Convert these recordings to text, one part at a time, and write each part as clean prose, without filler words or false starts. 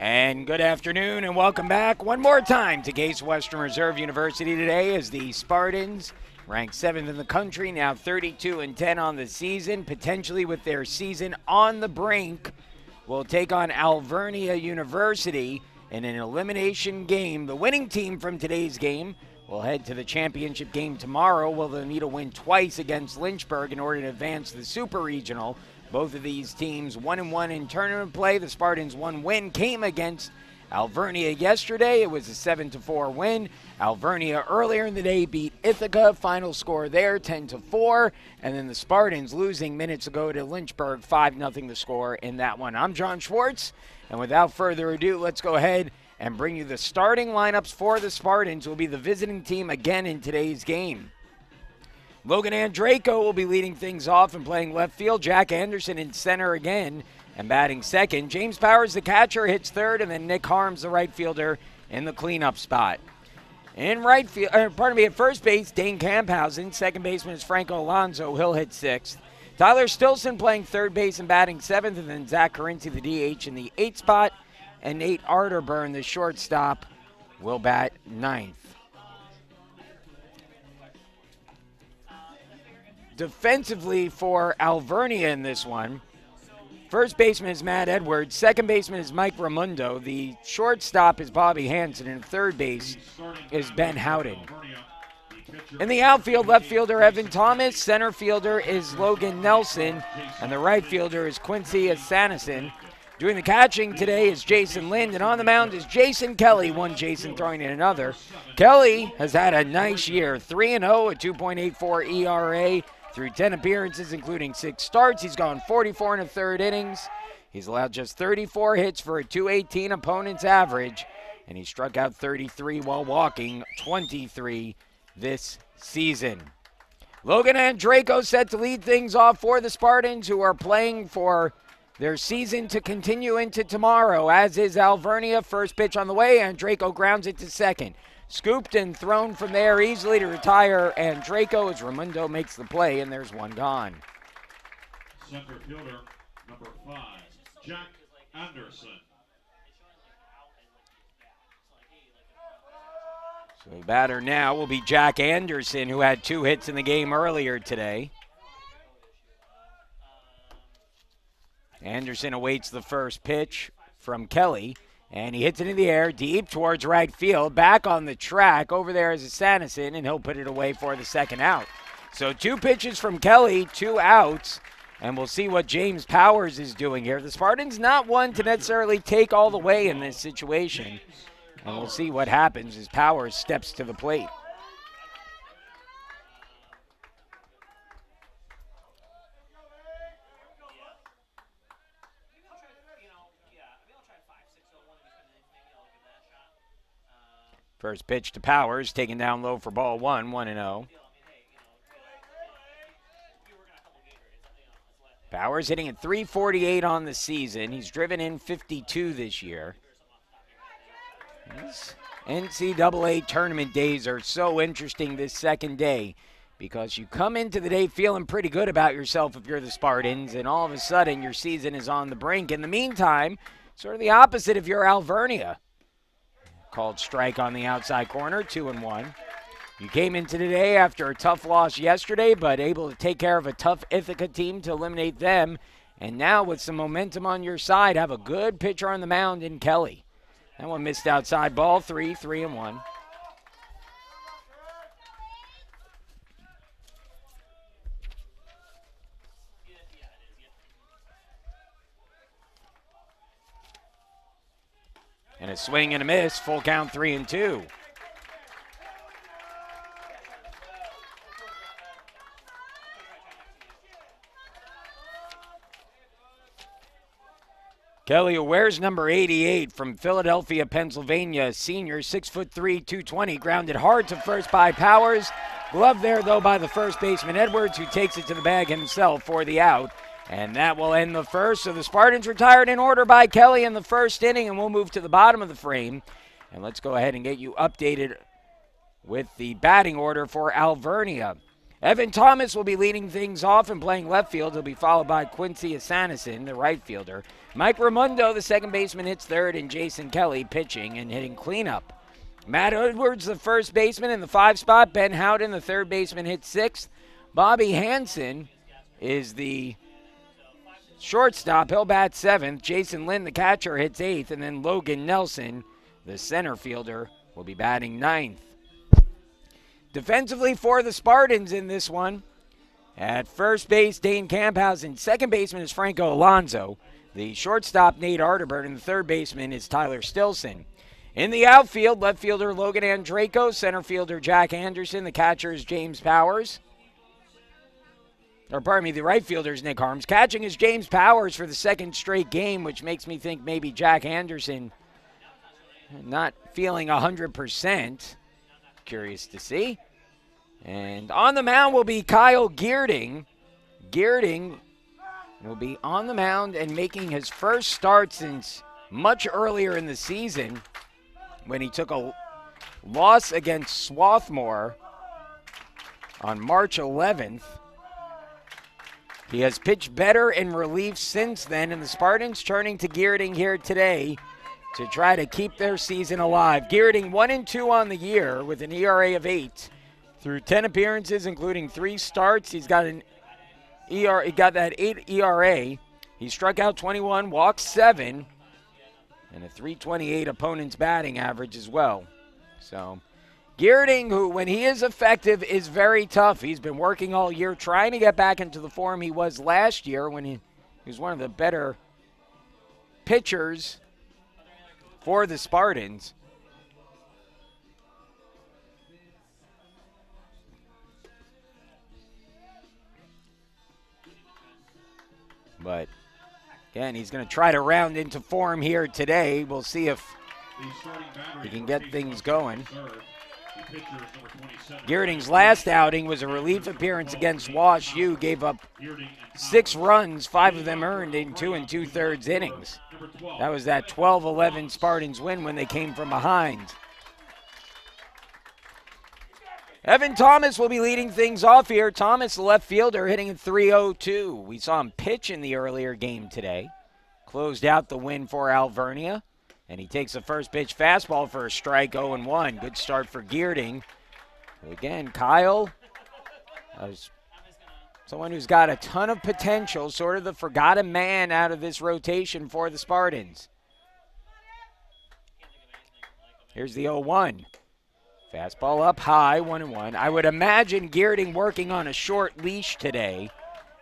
And good afternoon and welcome back one more time to Case Western Reserve University today as the Spartans, ranked 7th in the country, now 32-10 on the season, potentially with their season on the brink, will take on Alvernia University in an elimination game. The winning team from today's game will head to the championship game tomorrow. Will they need to win twice against Lynchburg in order to advance to the Super Regional? Both of these teams 1-1 in tournament play. The Spartans' one win came against Alvernia yesterday. It was a 7-4 win. Alvernia earlier in the day beat Ithaca. Final score there 10-4. And then the Spartans losing minutes ago to Lynchburg 5-0 the score in that one. I'm John Schwartz, and without further ado, let's go ahead and bring you the starting lineups for the Spartans, who will be the visiting team again in today's game. Logan Andraco will be leading things off and playing left field. Jack Anderson in center again and batting second. James Powers, the catcher, hits third, and then Nick Harms, the right fielder, in the cleanup spot. In right field, at first base, Dane Camphausen. Second baseman is Franco Alonso. He'll hit sixth. Tyler Stilson playing third base and batting seventh, and then Zach Carinci, the DH, in the eighth spot, and Nate Arterburn, the shortstop, will bat ninth. Defensively for Alvernia in this one, first baseman is Matt Edwards, second baseman is Mike Raimundo, the shortstop is Bobby Hansen, and third base is Ben Howden. In the outfield, left fielder Evan Thomas, center fielder is Logan Nelson, and the right fielder is Quincy Asanison. Doing the catching today is Jason Lind, and on the mound is Jason Kelly, one Jason throwing in another. Kelly has had a nice year, 3-0, a 2.84 ERA, through 10 appearances, including 6 starts. He's gone 44 and a third innings. He's allowed just 34 hits for a 218 opponent's average, and he struck out 33 while walking 23 this season. Logan Andraco set to lead things off for the Spartans, who are playing for their season to continue into tomorrow, as is Alvernia. First pitch on the way. Andraco grounds it to second. Scooped and thrown from there easily to retire Andraco as Raimundo makes the play, and there's one gone. Center fielder, number 5, Jack Anderson. So the batter now will be Jack Anderson, who had 2 hits in the game earlier today. Anderson awaits the first pitch from Kelly, and he hits it in the air deep towards right field. Back on the track, over there is Asanison, and he'll put it away for the second out. So 2 pitches from Kelly, 2 outs, and we'll see what James Powers is doing here. The Spartans not one to necessarily take all the way in this situation, and we'll see what happens as Powers steps to the plate. First pitch to Powers, taken down low for ball 1, 1-0. Powers hitting at .348 on the season. He's driven in 52 this year. These NCAA tournament days are so interesting this second day, because you come into the day feeling pretty good about yourself if you're the Spartans, and all of a sudden your season is on the brink. In the meantime, sort of the opposite if you're Alvernia. Called strike on the outside corner, 2-1. You came into today after a tough loss yesterday, but able to take care of a tough Ithaca team to eliminate them. And now with some momentum on your side, have a good pitcher on the mound in Kelly. That one missed outside, ball 3-1. And a swing and a miss, full count 3-2. Kelly, who wears number 88 from Philadelphia, Pennsylvania, senior, 6'3", 220, grounded hard to first by Powers. Gloved there, though, by the first baseman Edwards, who takes it to the bag himself for the out. And that will end the first. So the Spartans retired in order by Kelly in the first inning, and we'll move to the bottom of the frame. And let's go ahead and get you updated with the batting order for Alvernia. Evan Thomas will be leading things off and playing left field. He'll be followed by Quincy Asanason, the right fielder. Mike Ramundo, the second baseman, hits third, and Jason Kelly pitching and hitting cleanup. Matt Edwards, the first baseman, in the 5 spot. Ben Howden, the third baseman, hits sixth. Bobby Hansen is the shortstop. He'll bat seventh. Jason Lynn, the catcher, hits eighth. And then Logan Nelson, the center fielder, will be batting ninth. Defensively for the Spartans in this one, at first base, Dane Camphausen. Second baseman is Franco Alonso. The shortstop, Nate Arterburn, and the third baseman is Tyler Stilson. In the outfield, left fielder Logan Andraco, center fielder Jack Anderson, the catcher is James Powers. The right fielder is Nick Harms. Catching is James Powers for the second straight game, which makes me think maybe Jack Anderson not feeling 100%. Curious to see. And on the mound will be Kyle Geerding. Geerding will be on the mound and making his first start since much earlier in the season when he took a loss against Swarthmore on March 11th. He has pitched better in relief since then, and the Spartans turning to Geerding here today to try to keep their season alive. Geerding 1-2 on the year with an ERA of 8 through 10 appearances, including 3 starts. He's got an he got that 8 ERA. He struck out 21, walked 7, and a .328 opponent's batting average as well. So Geerding, who when he is effective, is very tough. He's been working all year trying to get back into the form he was last year when he was one of the better pitchers for the Spartans. But again, he's going to try to round into form here today. We'll see if he can get things going. Geerding's last outing was a relief appearance against Wash U. Gave up 6 runs, 5 of them earned in 2 2/3 innings. That was that 12-11 Spartans win when they came from behind. Evan Thomas will be leading things off here. Thomas, the left fielder, hitting a .302. We saw him pitch in the earlier game today. Closed out the win for Alvernia. And he takes the first pitch fastball for a strike, 0-1. Good start for Geerding. Again, Kyle, someone who's got a ton of potential, sort of the forgotten man out of this rotation for the Spartans. Here's the 0-1. Fastball up high, 1-1. I would imagine Geerding working on a short leash today,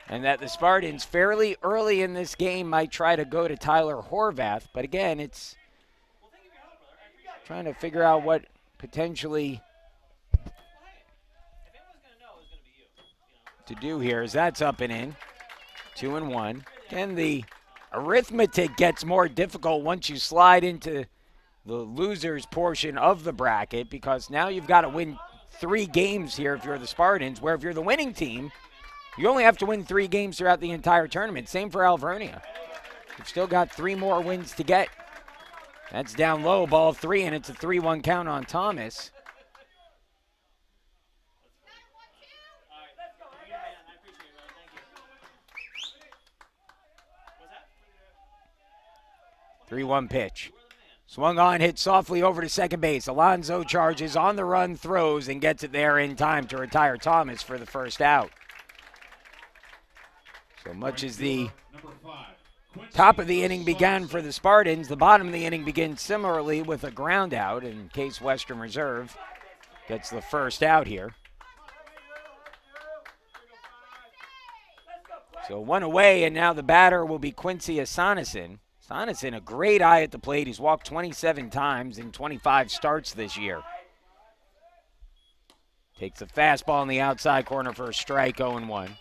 and that the Spartans fairly early in this game might try to go to Tyler Horvath. But again, it's trying to figure out what potentially to do here, as that's up and in. 2-1. Again, the arithmetic gets more difficult once you slide into the losers portion of the bracket, because now you've got to win 3 games here if you're the Spartans, where if you're the winning team, you only have to win 3 games throughout the entire tournament. Same for Alvernia. You've still got 3 more wins to get. That's down low, ball 3, and it's a 3-1 count on Thomas. Three-one pitch. Swung on, hit softly over to second base. Alonso charges on the run, throws, and gets it there in time to retire Thomas for the first out. So much as the top of the inning began for the Spartans, the bottom of the inning begins similarly with a ground out in case Western Reserve gets the first out here. So 1 away, and now the batter will be Quincy Asanason. Asanason, a great eye at the plate. He's walked 27 times in 25 starts this year. Takes the fastball in the outside corner for a strike, 0-1.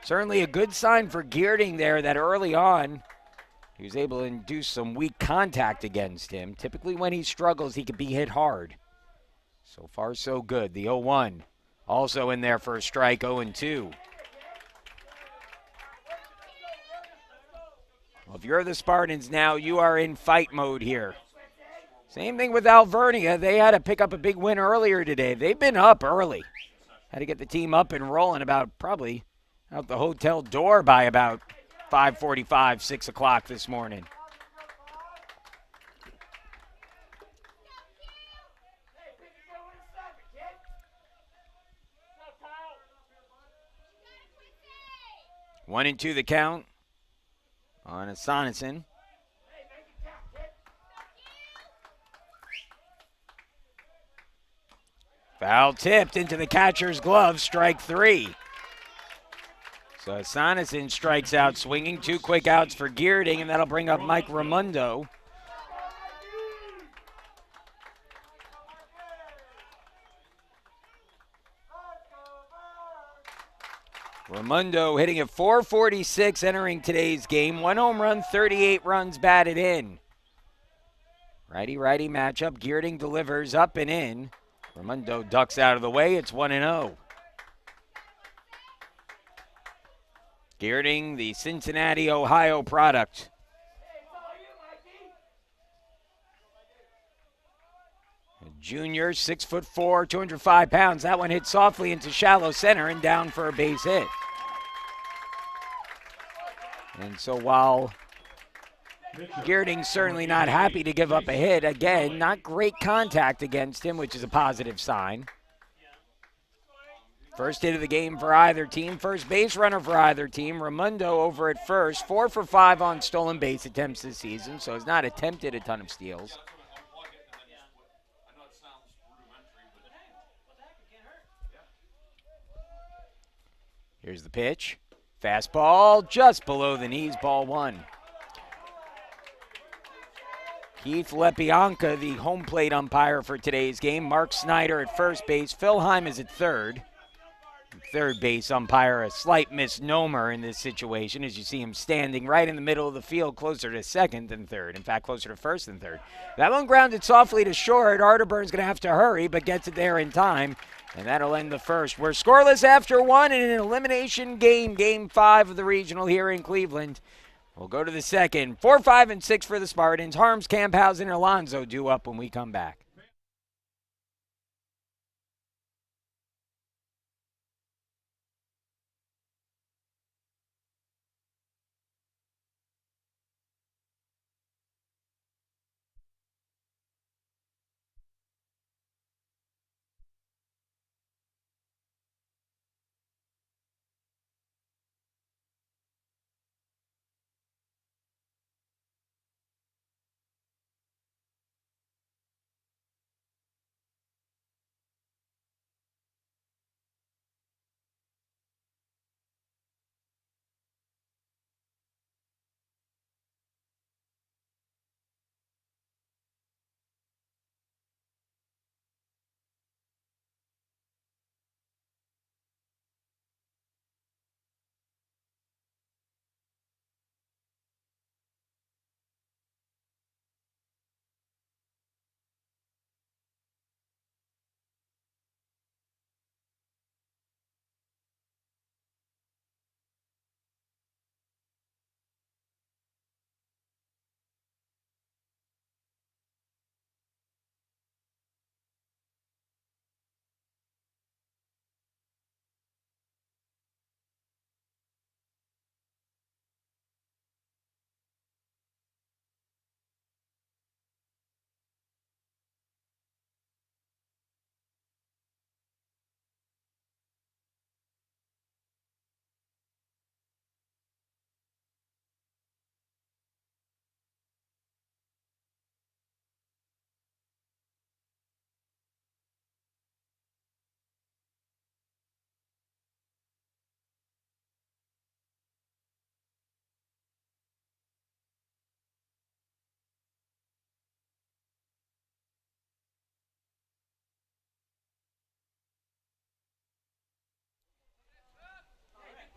Certainly a good sign for Geerding there that early on he was able to induce some weak contact against him. Typically when he struggles, he can be hit hard. So far, so good. The 0-1 also in there for a strike, 0-2. Well, if you're the Spartans now, you are in fight mode here. Same thing with Alvernia. They had to pick up a big win earlier today. They've been up early. Had to get the team up and rolling about probably out the hotel door by about 5:45, 6 o'clock this morning. One and two the count on Assanison. Foul tipped into the catcher's glove, strike three. So Assanison strikes out swinging. 2 quick outs for Geerding, and that'll bring up Mike Raimondo. Raimondo hitting at .446 entering today's game. 1 home run, 38 runs batted in. Righty-righty matchup. Geerding delivers up and in. Raimondo ducks out of the way. It's 1-0. Geerding, the Cincinnati, Ohio product. A junior, 6'4", 205 pounds. That one hit softly into shallow center and down for a base hit. And so while Geerding's certainly not happy to give up a hit, again, not great contact against him, which is a positive sign. First hit of the game for either team. First base runner for either team. Raimondo over at first. 4 for 5 on stolen base attempts this season, so has not attempted a ton of steals. Here's the pitch. Fastball just below the knees, ball 1. Keith Lepianka, the home plate umpire for today's game. Mark Snyder at first base. Phil Heim is at third. Third base umpire, a slight misnomer in this situation, as you see him standing right in the middle of the field, closer to second than third. In fact, closer to first than third. That one grounded softly to short. Arterburn's going to have to hurry, but gets it there in time, and that'll end the first. We're scoreless after 1 in an elimination game, Game 5 of the regional here in Cleveland. We'll go to the second. 4, 5, and 6 for the Spartans. Harms, Camphausen, and Alonzo due up when we come back.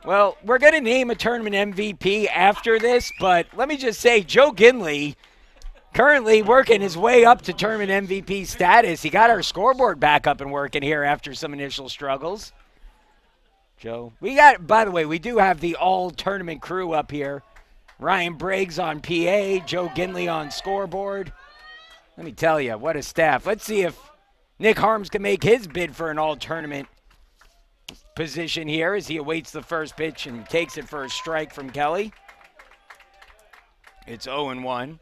Well, we're going to name a tournament MVP after this, but let me just say, Joe Ginley currently working his way up to tournament MVP status. He got our scoreboard back up and working here after some initial struggles. Joe, by the way, we do have the all-tournament crew up here. Ryan Briggs on PA, Joe Ginley on scoreboard. Let me tell you, what a staff. Let's see if Nick Harms can make his bid for an all-tournament position here as he awaits the first pitch and takes it for a strike from Kelly. It's 0-1.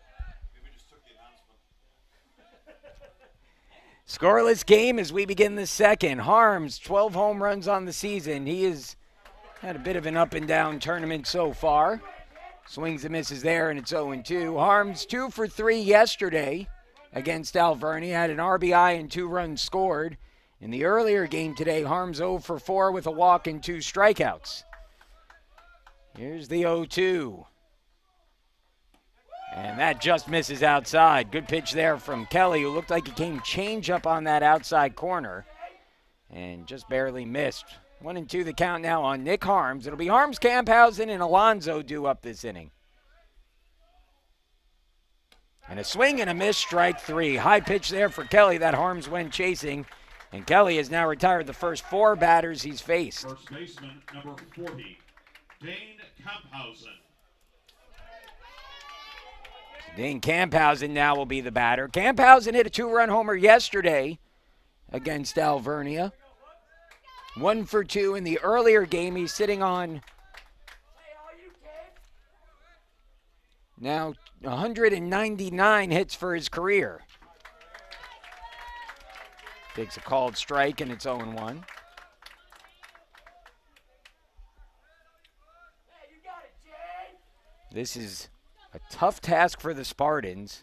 Scoreless game as we begin the second. Harms, 12 home runs on the season. He has had a bit of an up and down tournament so far. Swings and misses there, and it's 0-2. Harms 2 for 3 yesterday against Alvernia. Had an RBI and 2 runs scored. In the earlier game today, Harms 0 for 4 with a walk and 2 strikeouts. Here's the 0-2. And that just misses outside. Good pitch there from Kelly, who looked like he came change up on that outside corner and just barely missed. 1-2 the count now on Nick Harms. It'll be Harms, Camphausen, and Alonso due up this inning. And a swing and a miss, strike 3. High pitch there for Kelly that Harms went chasing. And Kelly has now retired the first 4 batters he's faced. First baseman, number 40, Dane Camphausen. Dane Camphausen now will be the batter. Camphausen hit a 2-run homer yesterday against Alvernia. 1 for 2 in the earlier game. He's sitting on now 199 hits for his career. Takes a called strike, and it's 0-1. This is a tough task for the Spartans,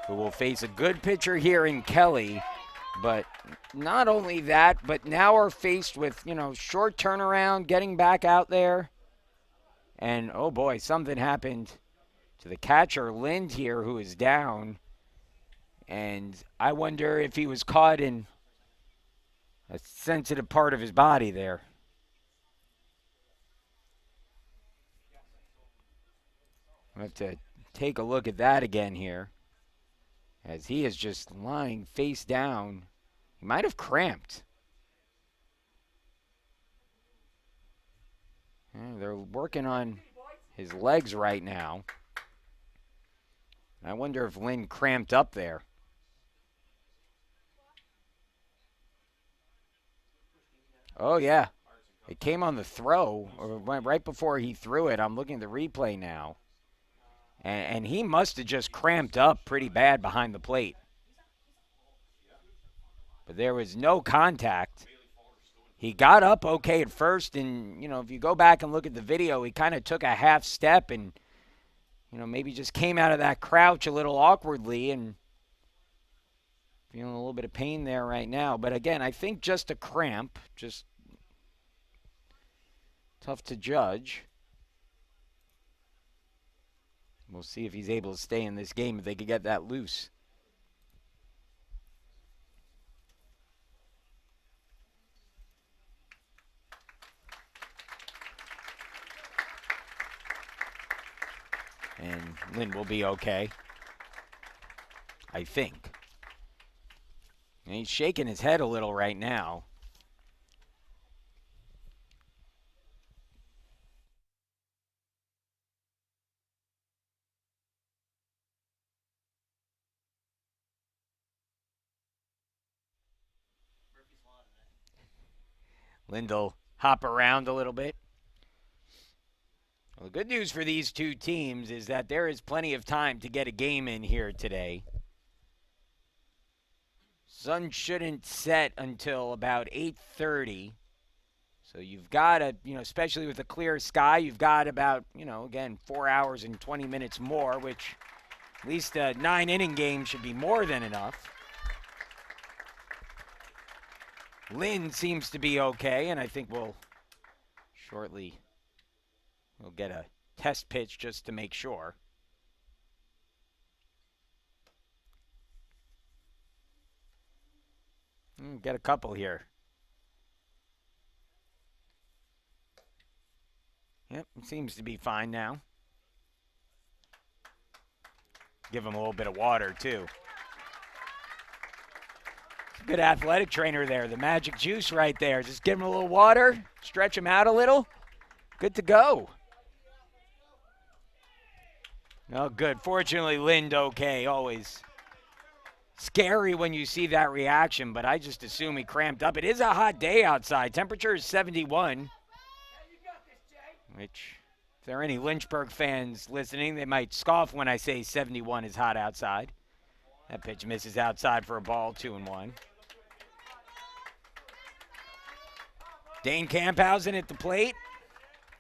who will face a good pitcher here in Kelly. But not only that, but now are faced with, short turnaround, getting back out there. And, oh boy, something happened to the catcher, Lind, here, who is down. And I wonder if he was caught in a sensitive part of his body there. I'll have to take a look at that again here, as he is just lying face down. He might have cramped. Yeah, they're working on his legs right now. I wonder if Lynn cramped up there. Oh, yeah. It came on the throw, or right before he threw it. I'm looking at the replay now. And he must have just cramped up pretty bad behind the plate. But there was no contact. He got up okay at first, and, if you go back and look at the video, he kind of took a half step and, maybe just came out of that crouch a little awkwardly and feeling a little bit of pain there right now. But, again, I think just a cramp, just tough to judge. We'll see if he's able to stay in this game, if they could get that loose. And Lynn will be okay, I think. And he's shaking his head a little right now. Lindell hop around a little bit. Well, the good news for these two teams is that there is plenty of time to get a game in here today. Sun shouldn't set until about 8:30. So you've got especially with a clear sky, you've got about, again, 4 hours and 20 minutes more, which at least a 9-inning game should be more than enough. Lynn seems to be okay, and I think we'll get a test pitch just to make sure. Get a couple here. Yep, it seems to be fine now. Give him a little bit of water, too. Good athletic trainer there. The magic juice right there. Just give him a little water, stretch him out a little. Good to go. Oh, good. Fortunately, Lind okay. Always scary when you see that reaction, but I just assume he cramped up. It is a hot day outside. Temperature is 71, which, if there are any Lynchburg fans listening, they might scoff when I say 71 is hot outside. That pitch misses outside for a ball, 2-1. Dane Camphausen at the plate.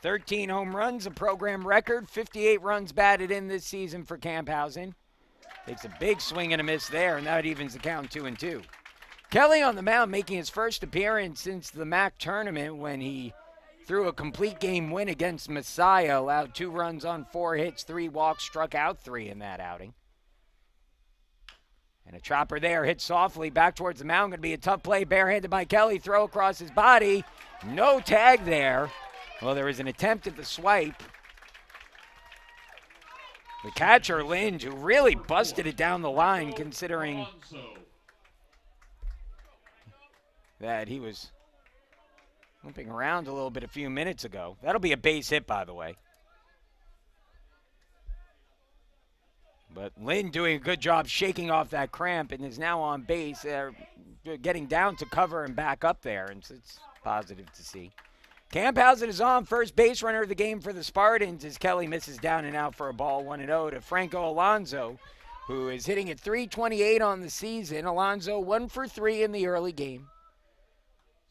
13 home runs, a program record. 58 runs batted in this season for Camphausen. Takes a big swing and a miss there, and that evens the count 2-2. Kelly on the mound making his first appearance since the MAC tournament when he threw a complete game win against Messiah, allowed 2 runs on 4 hits, 3 walks, struck out 3 in that outing. And a chopper there, hit softly back towards the mound. Going to be a tough play, barehanded by Kelly, throw across his body. No tag there. Well, there was an attempt at the swipe. The catcher, Lynch, who really busted it down the line considering that he was limping around a little bit a few minutes ago. That'll be a base hit, by the way. But Lynn doing a good job shaking off that cramp and is now on base, getting down to cover and back up there, and it's positive to see. Camphausen is on, first base runner of the game for the Spartans as Kelly misses down and out for a ball, 1-0 to Franco Alonso, who is hitting at .328 on the season. Alonso 1 for 3 in the early game.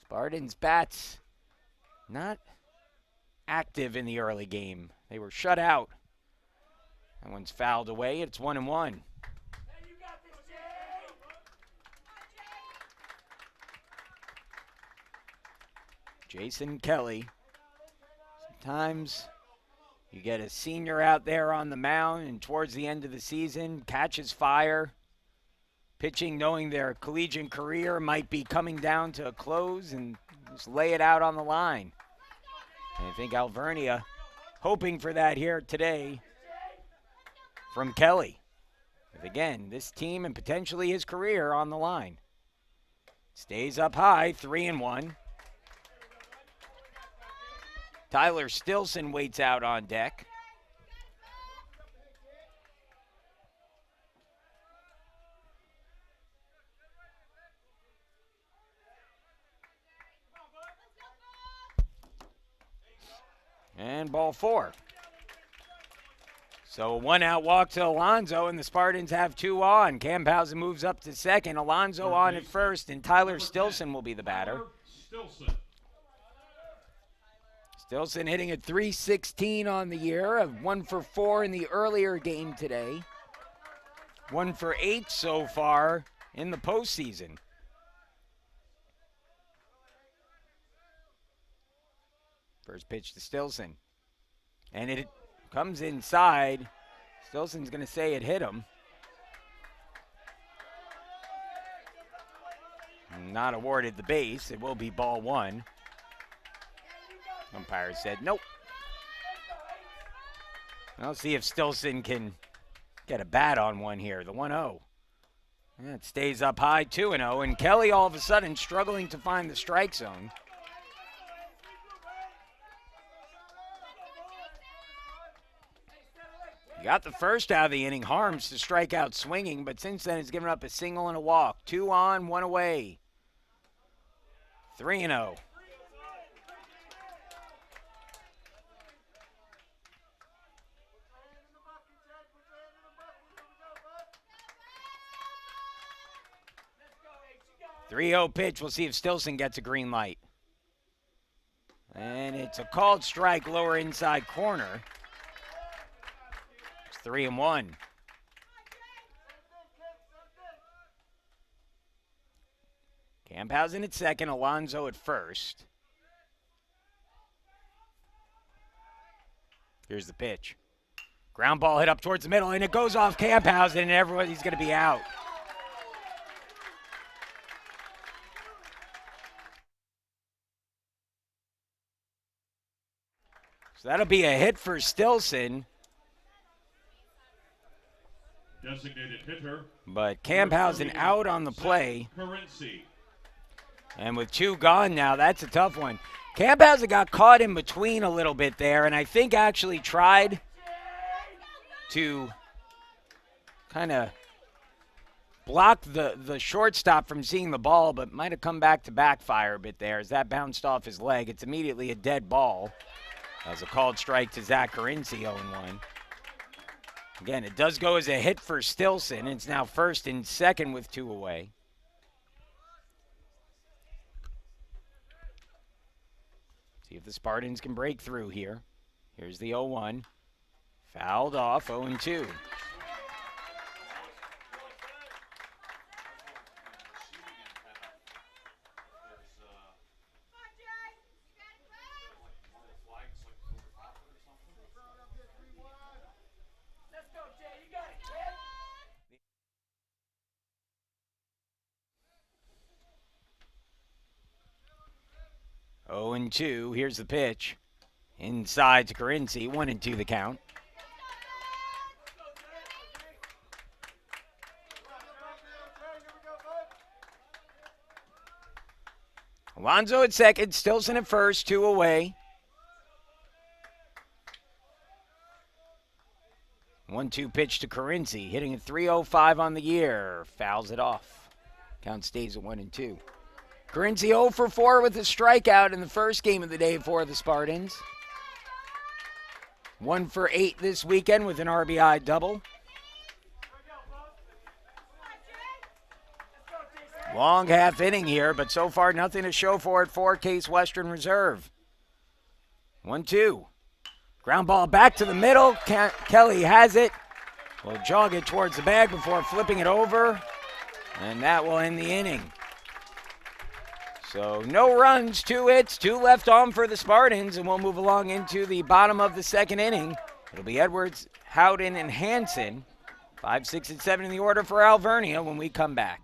Spartans bats not active in the early game. They were shut out. That one's fouled away. It's 1-1. Jason Kelly. Sometimes you get a senior out there on the mound and towards the end of the season catches fire. Pitching knowing their collegiate career might be coming down to a close and just lay it out on the line. And I think Alvernia hoping for that here today from Kelly. But again, this team and potentially his career on the line. Stays up high, 3-1. Tyler Stilson waits out on deck. And ball 4. So a 1-out walk to Alonso, and the Spartans have 2 on. Camphausen moves up to second. Alonso on at first, and Tyler Stilson will be the batter. Stilson hitting at .316 on the year, 1 for 4 in the earlier game today. 1 for 8 so far in the postseason. First pitch to Stilson. And it comes inside. Stilson's going to say it hit him. Not awarded the base. It will be ball 1. Umpire said nope. I'll see if Stilson can get a bat on one here. The 1-0. And it stays up high, 2-0. And Kelly all of a sudden struggling to find the strike zone. He got the first out of the inning, Harms to strike out swinging, but since then has given up a single and a walk. 2 on, 1 away. 3-0. .30 pitch. We'll see if Stilson gets a green light. And it's a called strike lower inside corner. It's 3-1. Camphausen at second, Alonso at first. Here's the pitch. Ground ball hit up towards the middle, and it goes off Camphausen, and everybody's going to be out. So that'll be a hit for Stilson. Designated hitter. But Camphausen out on the play. And with 2 gone now, that's a tough one. Camphausen got caught in between a little bit there, and I think actually tried to kind of blocked the shortstop from seeing the ball, but might have come back to backfire a bit there as that bounced off his leg. It's immediately a dead ball. As a called strike to Zach Carinci, 0-1. Again, it does go as a hit for Stilson. It's now first and second with 2 away. See if the Spartans can break through here. Here's the 0-1. Fouled off, 0-2. Oh and 2. Here's the pitch. Inside to Carinci. 1-2 the count. Alonso at second. Stilson at first. 2 away. 1-2 pitch to Carinci. Hitting at .305 on the year. Fouls it off. Count stays at 1-2. Carinci 0 for 4 with a strikeout in the first game of the day for the Spartans. 1 for 8 this weekend with an RBI double. Long half inning here, but so far nothing to show for it for Case Western Reserve. 1-2. Ground ball back to the middle. Kelly has it. Will jog it towards the bag before flipping it over. And that will end the inning. So no runs, 2 hits, 2 left on for the Spartans, and we'll move along into the bottom of the second inning. It'll be Edwards, Howden, and Hanson. 5, 6, and 7 in the order for Alvernia when we come back.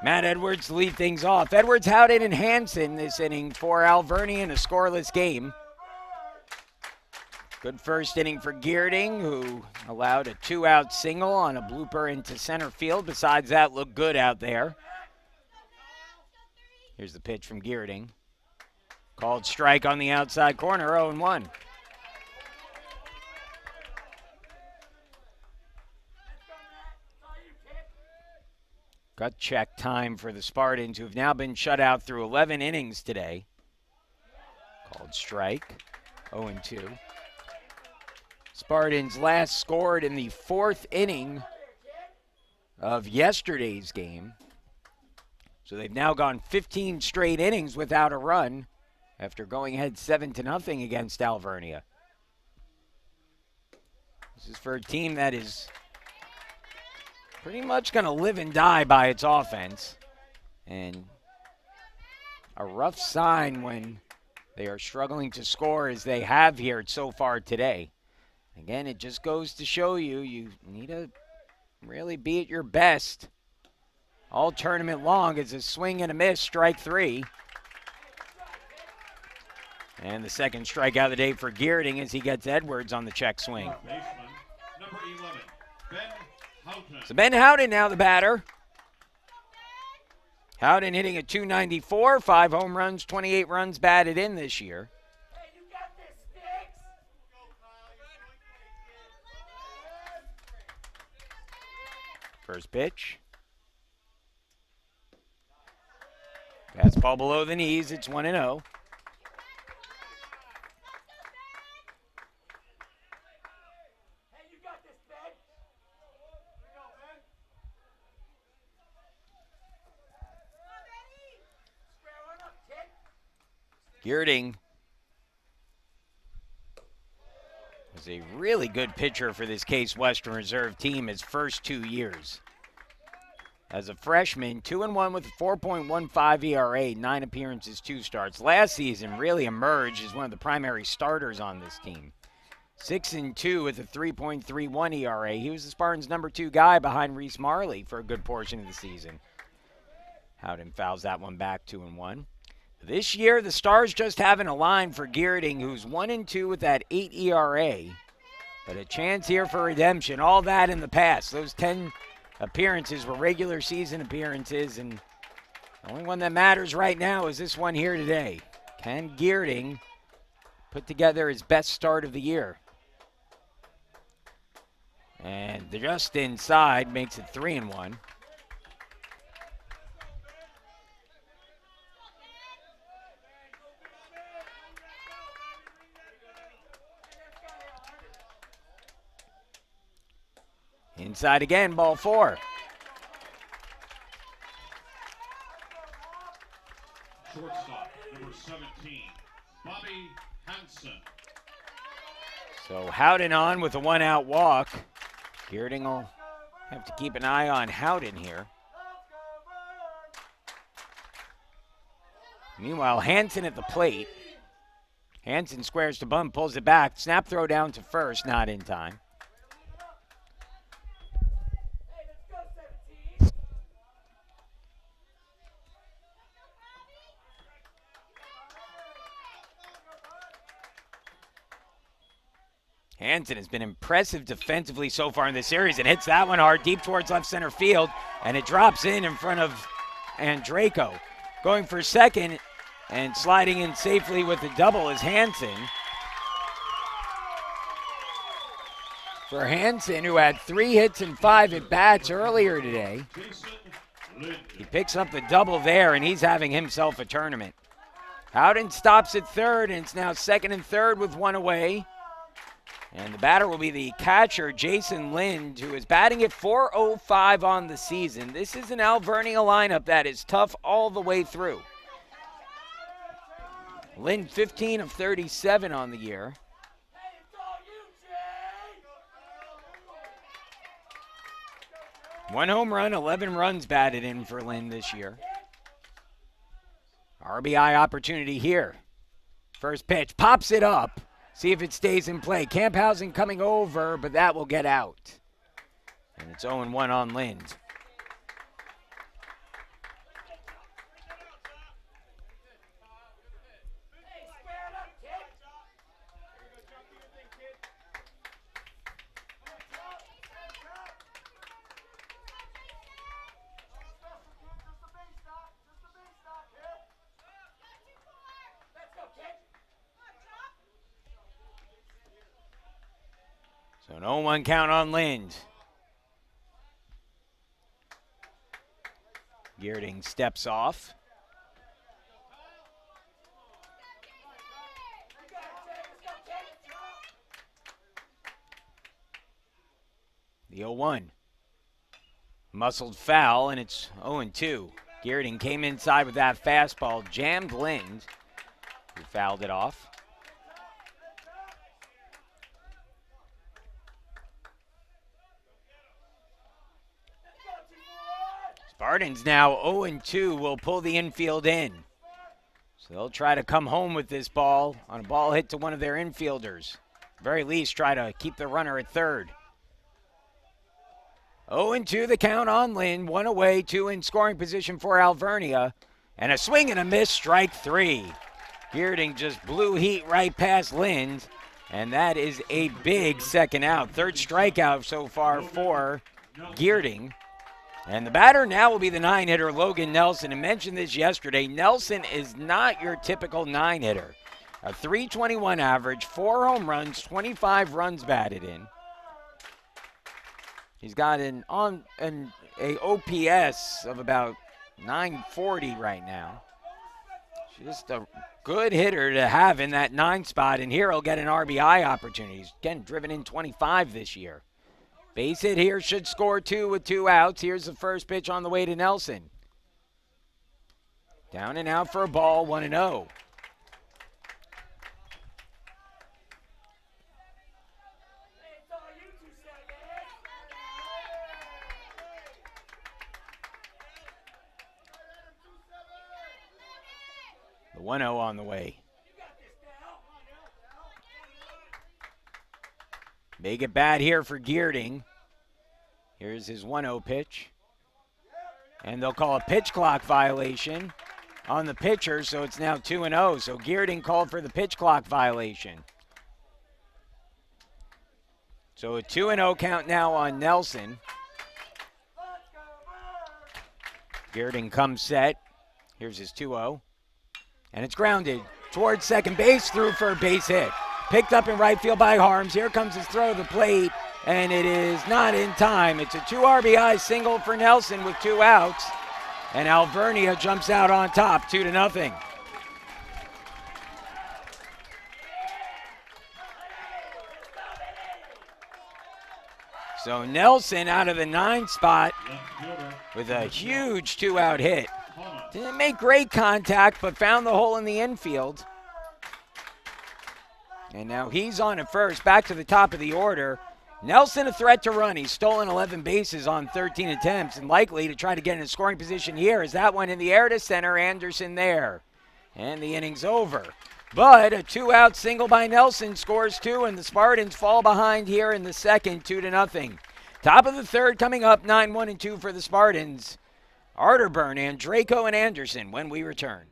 Matt Edwards to lead things off. Edwards, Howden, and Hanson this inning for Alvernia in a scoreless game. Good first inning for Geerding, who allowed a 2-out single on a blooper into center field. Besides that, looked good out there. Here's the pitch from Geerding. Called strike on the outside corner, 0-1. Gut check time for the Spartans, who have now been shut out through 11 innings today. Called strike, 0-2. Spartans last scored in the 4th inning of yesterday's game. So they've now gone 15 straight innings without a run after going ahead 7-0 against Alvernia. This is for a team that is pretty much going to live and die by its offense. And a rough sign when they are struggling to score as they have here so far today. Again, it just goes to show you need to really be at your best all tournament long. It's a swing and a miss, strike 3. And the second strikeout of the day for Geerding as he gets Edwards on the check swing. Baseman, number 11, Ben Houghton. So Ben Howden now the batter. Howden hitting a .294, 5 home runs, 28 runs batted in this year. First pitch. Fastball below the knees. It's 1-0. Geerding was a really good pitcher for this Case Western Reserve team his first 2 years. As a freshman, 2-1 with a 4.15 ERA, 9 appearances, 2 starts. Last season really emerged as one of the primary starters on this team. 6-2 with a 3.31 ERA. He was the Spartans' number 2 guy behind Reese Marley for a good portion of the season. Howden fouls that one back, 2-1. This year, the Stars just haven't aligned for Geerding, who's 1-2 with that 8 ERA. But a chance here for redemption. All that in the past. Those 10 appearances were regular season appearances, and the only one that matters right now is this one here today. Can Geerding put together his best start of the year? And just inside makes it 3-1. Inside again, ball 4. Shortstop, number 17, Bobby Hansen. So Howden on with a 1-out walk. Geerding will have to keep an eye on Howden here. Meanwhile, Hansen at the plate. Hansen squares to bunt, pulls it back. Snap throw down to first, not in time. Hansen has been impressive defensively so far in this series and hits that one hard deep towards left center field, and it drops in front of Andraco. Going for second and sliding in safely with the double is Hansen. For Hansen, who had 3 hits and 5 at-bats earlier today, he picks up the double there, and he's having himself a tournament. Howden stops at third, and it's now second and third with 1 away. And the batter will be the catcher, Jason Lind, who is batting at .405 on the season. This is an Alvernia lineup that is tough all the way through. Lind 15 of 37 on the year. One home run, 11 runs batted in for Lind this year. RBI opportunity here. First pitch, pops it up. See if it stays in play. Camphausen coming over, but that will get out. And it's 0-1 on Lind. So an 0-1 count on Lind. Geerding steps off. The 0-1. Muscled foul, and it's 0-2. Geerding came inside with that fastball, jammed Lind, who fouled it off. Spartans now 0-2 will pull the infield in. So they'll try to come home with this ball on a ball hit to one of their infielders. At the very least, try to keep the runner at third. 0-2 the count on Lind. 1 away, 2 in scoring position for Alvernia. And a swing and a miss, strike 3. Geerding just blew heat right past Lind. And that is a big second out. Third strikeout so far for Geerding. And the batter now will be the 9-hitter, Logan Nelson. I mentioned this yesterday. Nelson is not your typical 9-hitter. A .321 average, 4 home runs, 25 runs batted in. He's got an OPS of about 940 right now. Just a good hitter to have in that 9 spot, and here he'll get an RBI opportunity. He's again driven in 25 this year. Base hit here, should score 2 with 2 outs. Here's the first pitch on the way to Nelson. Down and out for a ball, 1-0. The 1-0 on the way. Make it bad here for Geerding. Here's his 1-0 pitch. And they'll call a pitch clock violation on the pitcher, so it's now 2-0. So Geerding called for the pitch clock violation. So a 2-0 count now on Nelson. Geerding comes set. Here's his 2-0. And it's grounded towards second base, through for a base hit. Picked up in right field by Harms. Here comes his throw to the plate, and it is not in time. It's a 2 RBI single for Nelson with 2 outs, and Alvernia jumps out on top, 2-0. So Nelson out of the 9 spot with a huge 2-out hit. Didn't make great contact, but found the hole in the infield. And now he's on at first, back to the top of the order. Nelson a threat to run. He's stolen 11 bases on 13 attempts and likely to try to get in a scoring position here. As that one in the air to center, Anderson there. And the inning's over. But a 2-out single by Nelson scores 2, and the Spartans fall behind here in the second, 2-0. Top of the third coming up, 9-1-2 for the Spartans. Arterburn, Andraco, and Anderson when we return.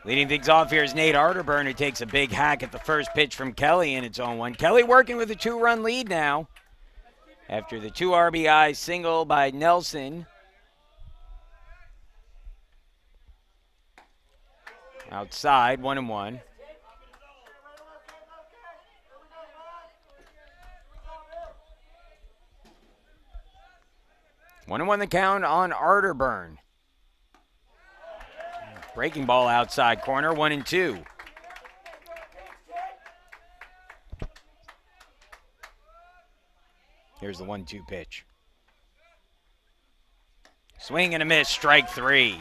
Leading things off here is Nate Arterburn, who takes a big hack at the first pitch from Kelly in its own one. Kelly working with a 2-run lead now after the 2 RBI single by Nelson. Outside, 1-1. One and one the count on Arterburn. Breaking ball outside corner, 1-2. Here's the 1-2 pitch. Swing and a miss, strike 3.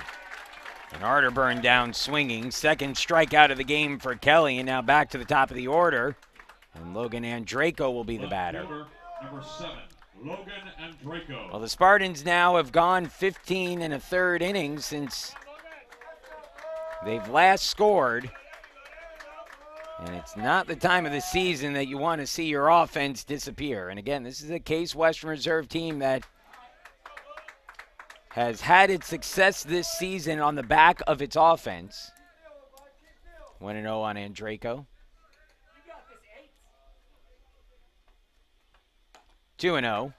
And Arterburn down swinging. Second strikeout of the game for Kelly, and now back to the top of the order. And Logan Andraco will be the batter. Number 7, Logan and Draco. Well, the Spartans now have gone 15 1/3 innings since they've last scored. And it's not the time of the season that you want to see your offense disappear. And again, this is a Case Western Reserve team that has had its success this season on the back of its offense. 1-0 on Andraco. 2-0.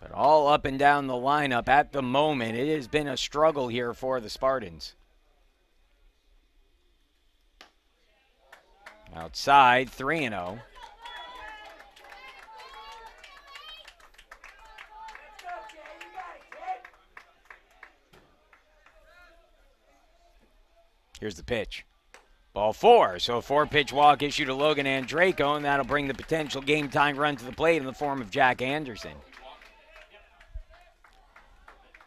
But all up and down the lineup at the moment, it has been a struggle here for the Spartans. Outside, 3-0. Here's the pitch. Ball 4. So a 4-pitch walk issued to Logan Andraco, and that'll bring the potential game-time run to the plate in the form of Jack Anderson.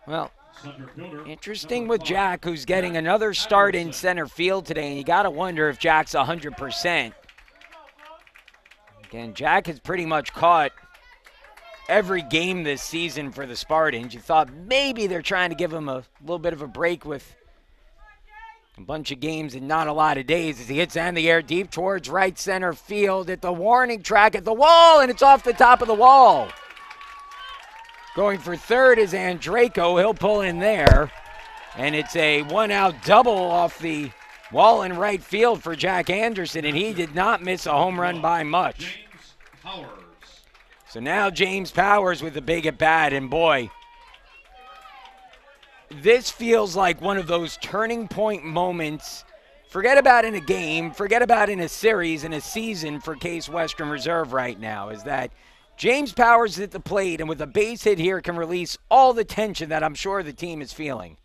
Well, interesting with Jack, who's getting another start in center field today, and you got to wonder if Jack's 100%. Again, Jack has pretty much caught every game this season for the Spartans. You thought maybe they're trying to give him a little bit of a break with a bunch of games and not a lot of days as he hits in the air deep towards right center field at the warning track at the wall, and it's off the top of the wall. Going for third is Andraco. He'll pull in there, and it's a one-out double off the wall in right field for Jack Anderson, and he did not miss a home run by much. So now James Powers with a big at-bat, and boy, this feels like one of those turning point moments. Forget about in a game, forget about in a series, in a season for Case Western Reserve right now, is that James Powers at the plate and with a base hit here can release all the tension that I'm sure the team is feeling.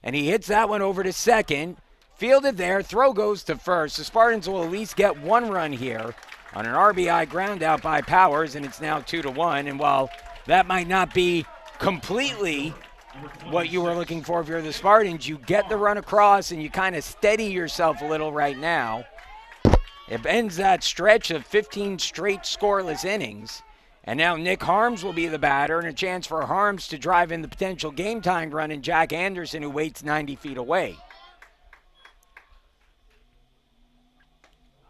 And he hits that one over to second, fielded there, throw goes to first. The Spartans will at least get one run here on an RBI ground out by Powers, and it's now 2-1. And while that might not be completely what you were looking for if you're the Spartans, you get the run across and you kind of steady yourself a little right now. It ends that stretch of 15 straight scoreless innings. And now Nick Harms will be the batter, and a chance for Harms to drive in the potential game-time run in Jack Anderson, who waits 90 feet away.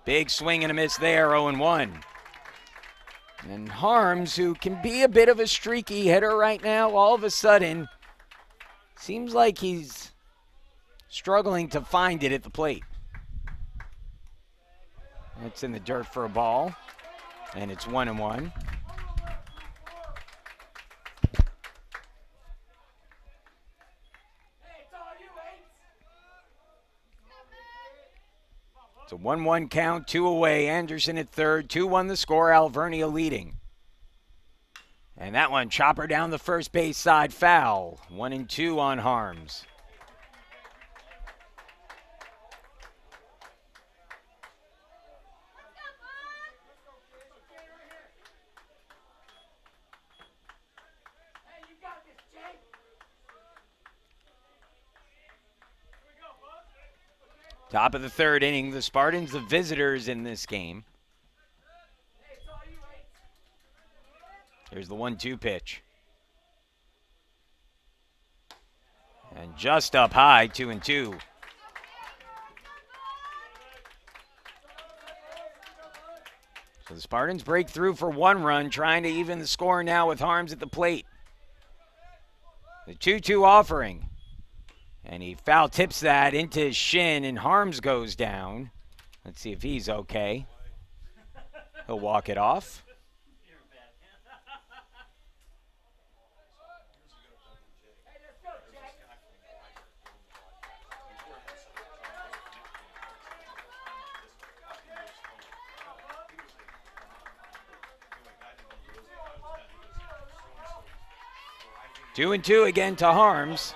Big swing and a miss there, 0-1. And Harms, who can be a bit of a streaky hitter right now, all of a sudden seems like he's struggling to find it at the plate. It's in the dirt for a ball, and it's 1-1. It's a 1-1 count, 2 away. Anderson at third, 2-1 the score, Alvernia leading. And that one, chopper down the first base side, foul. 1-2 on Harms. Top of the third inning, the Spartans the visitors in this game. Here's the 1-2 pitch. And just up high, 2-2. So the Spartans break through for one run, trying to even the score now with Harms at the plate. The 2-2 offering. And he foul tips that into his shin, and Harms goes down. Let's see if he's okay. He'll walk it off. 2-2 again to Harms.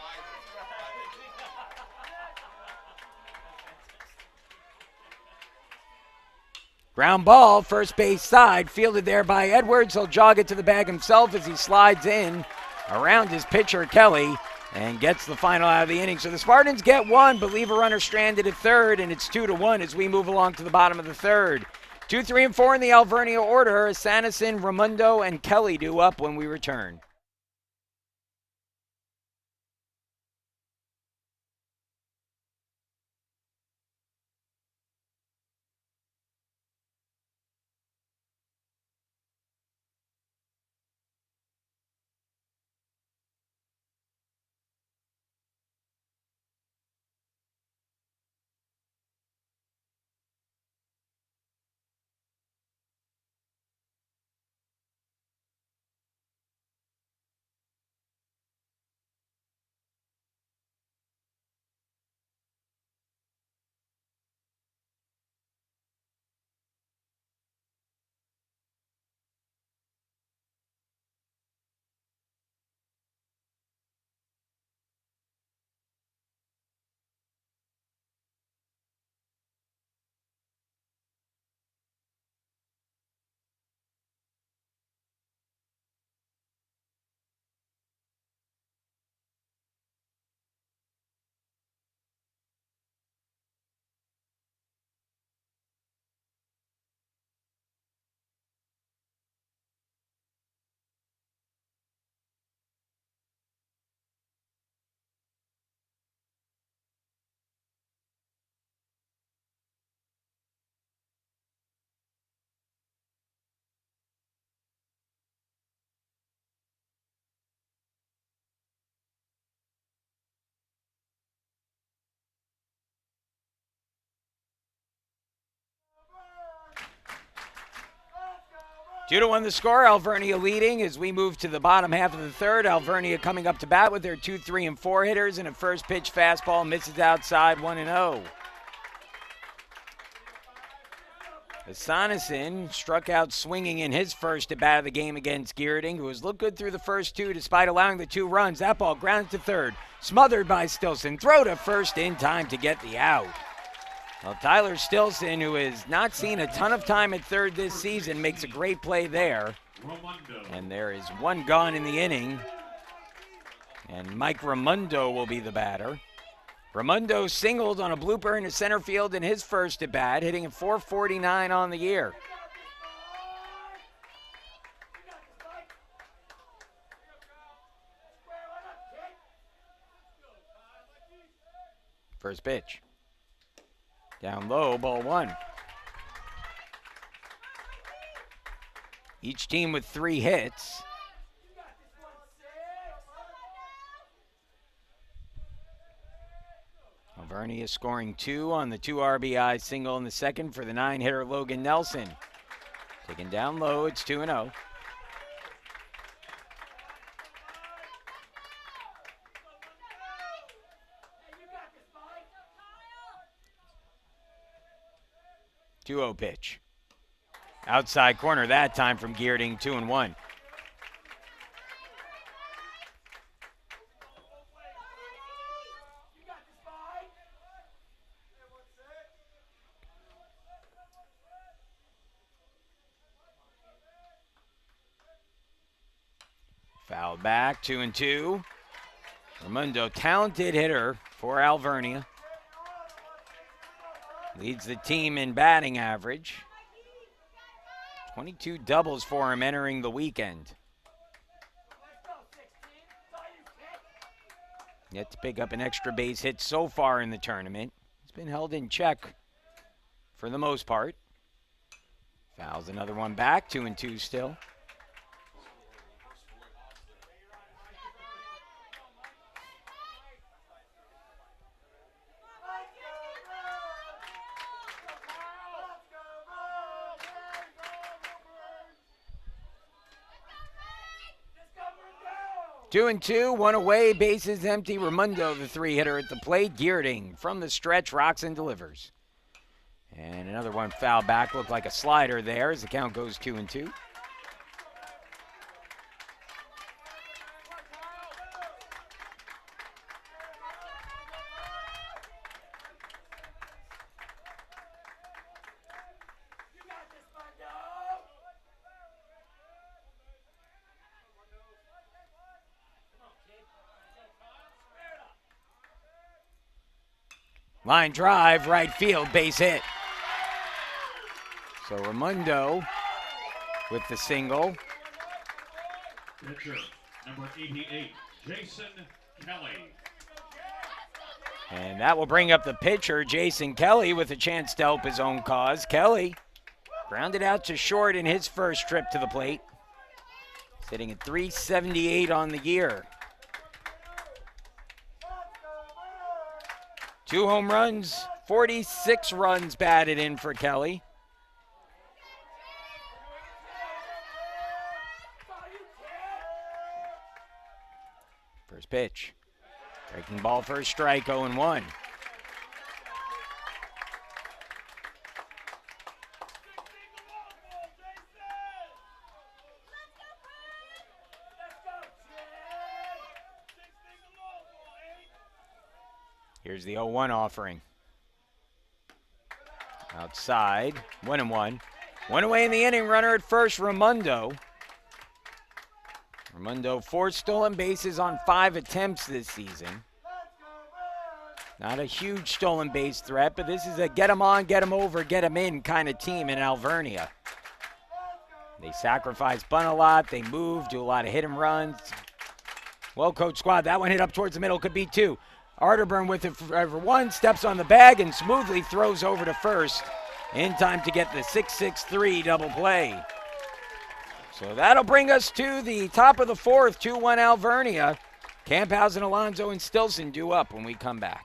Ground ball, first base side, fielded there by Edwards. He'll jog it to the bag himself as he slides in around his pitcher, Kelly, and gets the final out of the inning. So the Spartans get one, but leave a runner stranded at third, and it's 2-1 as we move along to the bottom of the third. 2, 3, and 4 in the Alvernia order. Sanderson, Raimundo, and Kelly due up when we return. Two to 1 the score. Alvernia leading as we move to the bottom half of the third. Alvernia coming up to bat with their 2, 3, and 4 hitters, and a first pitch fastball misses outside 1-0. Sanderson struck out swinging in his first at bat of the game against Geerding, who has looked good through the first two despite allowing the 2 runs. That ball grounded to third, smothered by Stilson. Throw to first in time to get the out. Well, Tyler Stilson, who has not seen a ton of time at third this season, makes a great play there. And there is 1 gone in the inning. And Mike Raimundo will be the batter. Raimundo singled on a blooper into center field in his first at bat, hitting at .449 on the year. First pitch. Down low, ball 1. Each team with 3 hits. Alvernia scoring 2 on the 2 RBI single in the second for the 9-hitter Logan Nelson. Taken down low, it's 2-0. Two-0 pitch. Outside corner that time from Geerding, 2-1. Foul back, 2-2. Raimundo, talented hitter for Alvernia. Leads the team in batting average. 22 doubles for him entering the weekend. Yet to pick up an extra base hit so far in the tournament. He's been held in check for the most part. Fouls another one back, 2-2 still. 2-2, 1 away, bases empty. Raimundo, the 3-hitter at the plate. Geerding from the stretch, rocks and delivers. And another one foul back, looked like a slider there as the count goes 2-2. Line drive, right field, base hit. So Raimundo with the single. Pitcher, number 88, Jason Kelly. And that will bring up the pitcher, Jason Kelly, with a chance to help his own cause. Kelly grounded out to short in his first trip to the plate. Sitting at 378 on the year. 2 home runs, 46 runs batted in for Kelly. First pitch. Breaking ball for a strike, 0-1. Here's the 0-1 offering. Outside, 1-1. One away in the inning, runner at first, Raimundo. Raimundo 4 stolen bases on 5 attempts this season. Not a huge stolen base threat, but this is a get him on, get him over, get him in kind of team in Alvernia. They sacrifice bunt a lot, they move, do a lot of hit and runs. Well-coached squad. That one hit up towards the middle, could be 2. Arterburn with it for 1, steps on the bag and smoothly throws over to first in time to get the 6-6-3 double play. So that'll bring us to the top of the 4th, 2-1 Alvernia. Camphausen, Alonso, and Stilson due up when we come back.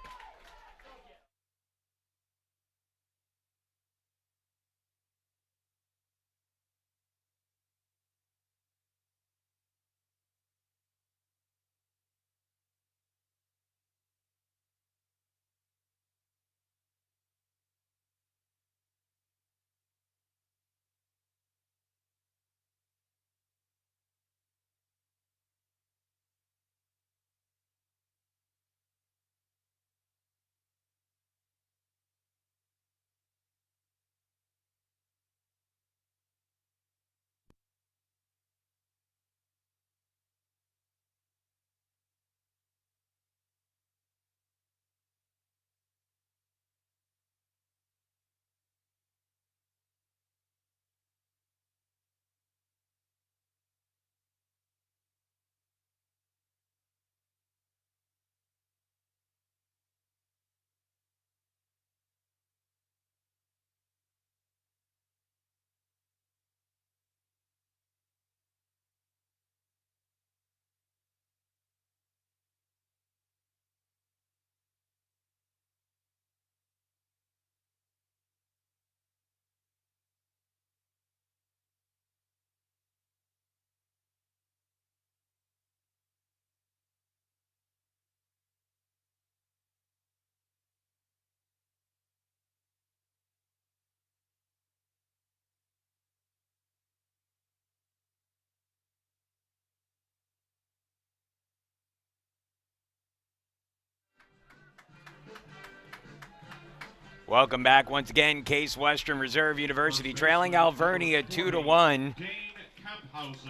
Welcome back once again. Case Western Reserve University trailing Alvernia 2-1.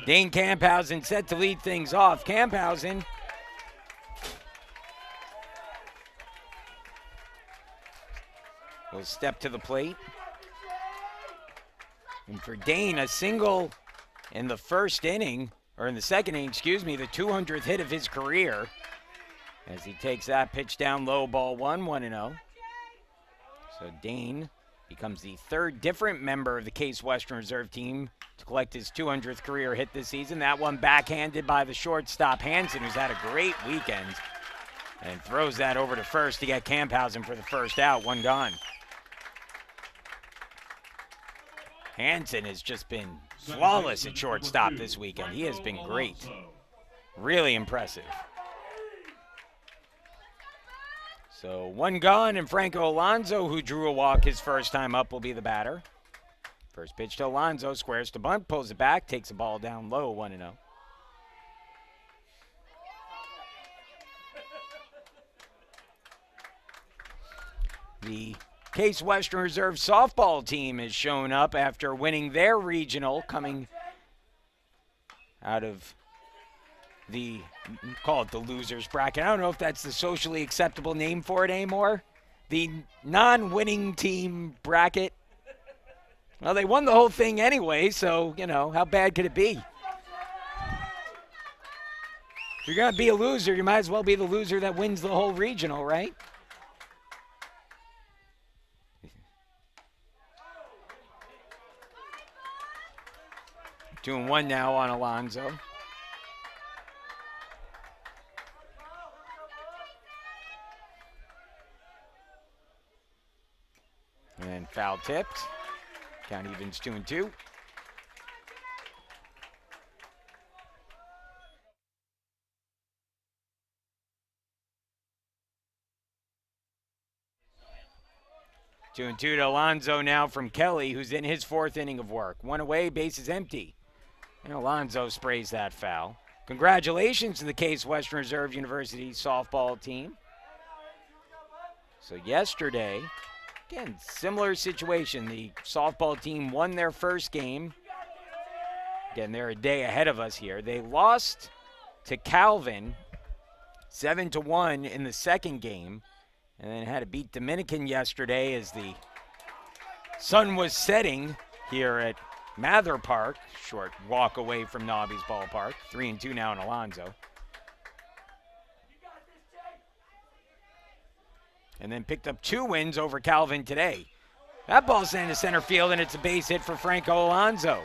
Dane Camphausen set to lead things off. Camphausen will step to the plate. And for Dane, a single in the first inning, or in the second inning, excuse me, the 200th hit of his career. As he takes that pitch down low, ball 1-0. So Dane becomes the 3rd different member of the Case Western Reserve team to collect his 200th career hit this season. That one backhanded by the shortstop Hansen, who's had a great weekend, and throws that over to first to get Camphausen for the first out. 1 gone. Hansen has just been flawless at shortstop this weekend. He has been great. Really impressive. So 1 gone, and Franco Alonso, who drew a walk his first time up, will be the batter. First pitch to Alonso, squares to bunt, pulls it back, takes the ball down low, 1-0. The Case Western Reserve softball team has shown up after winning their regional, coming out of the, call it the losers bracket. I don't know if that's the socially acceptable name for it anymore. The non-winning team bracket. Well, they won the whole thing anyway, so, how bad could it be? If you're going to be a loser, you might as well be the loser that wins the whole regional, right? Two and one now on Alonzo. And foul tipped. Count evens 2 and 2. Two and 2 to Alonzo now from Kelly, who's in his 4th inning of work. One away, bases empty. And Alonzo sprays that foul. Congratulations to the Case Western Reserve University softball team. So yesterday, again, similar situation. The softball team won their first game. Again, they're a day ahead of us here. They lost to Calvin 7-1 in the second game, and then had to beat Dominican yesterday as the sun was setting here at Mather Park. Short walk away from Nobby's ballpark. 3 and 2 now in Alonzo. And then picked up 2 wins over Calvin today. That ball's sent to center field, and it's a base hit for Franco Alonzo.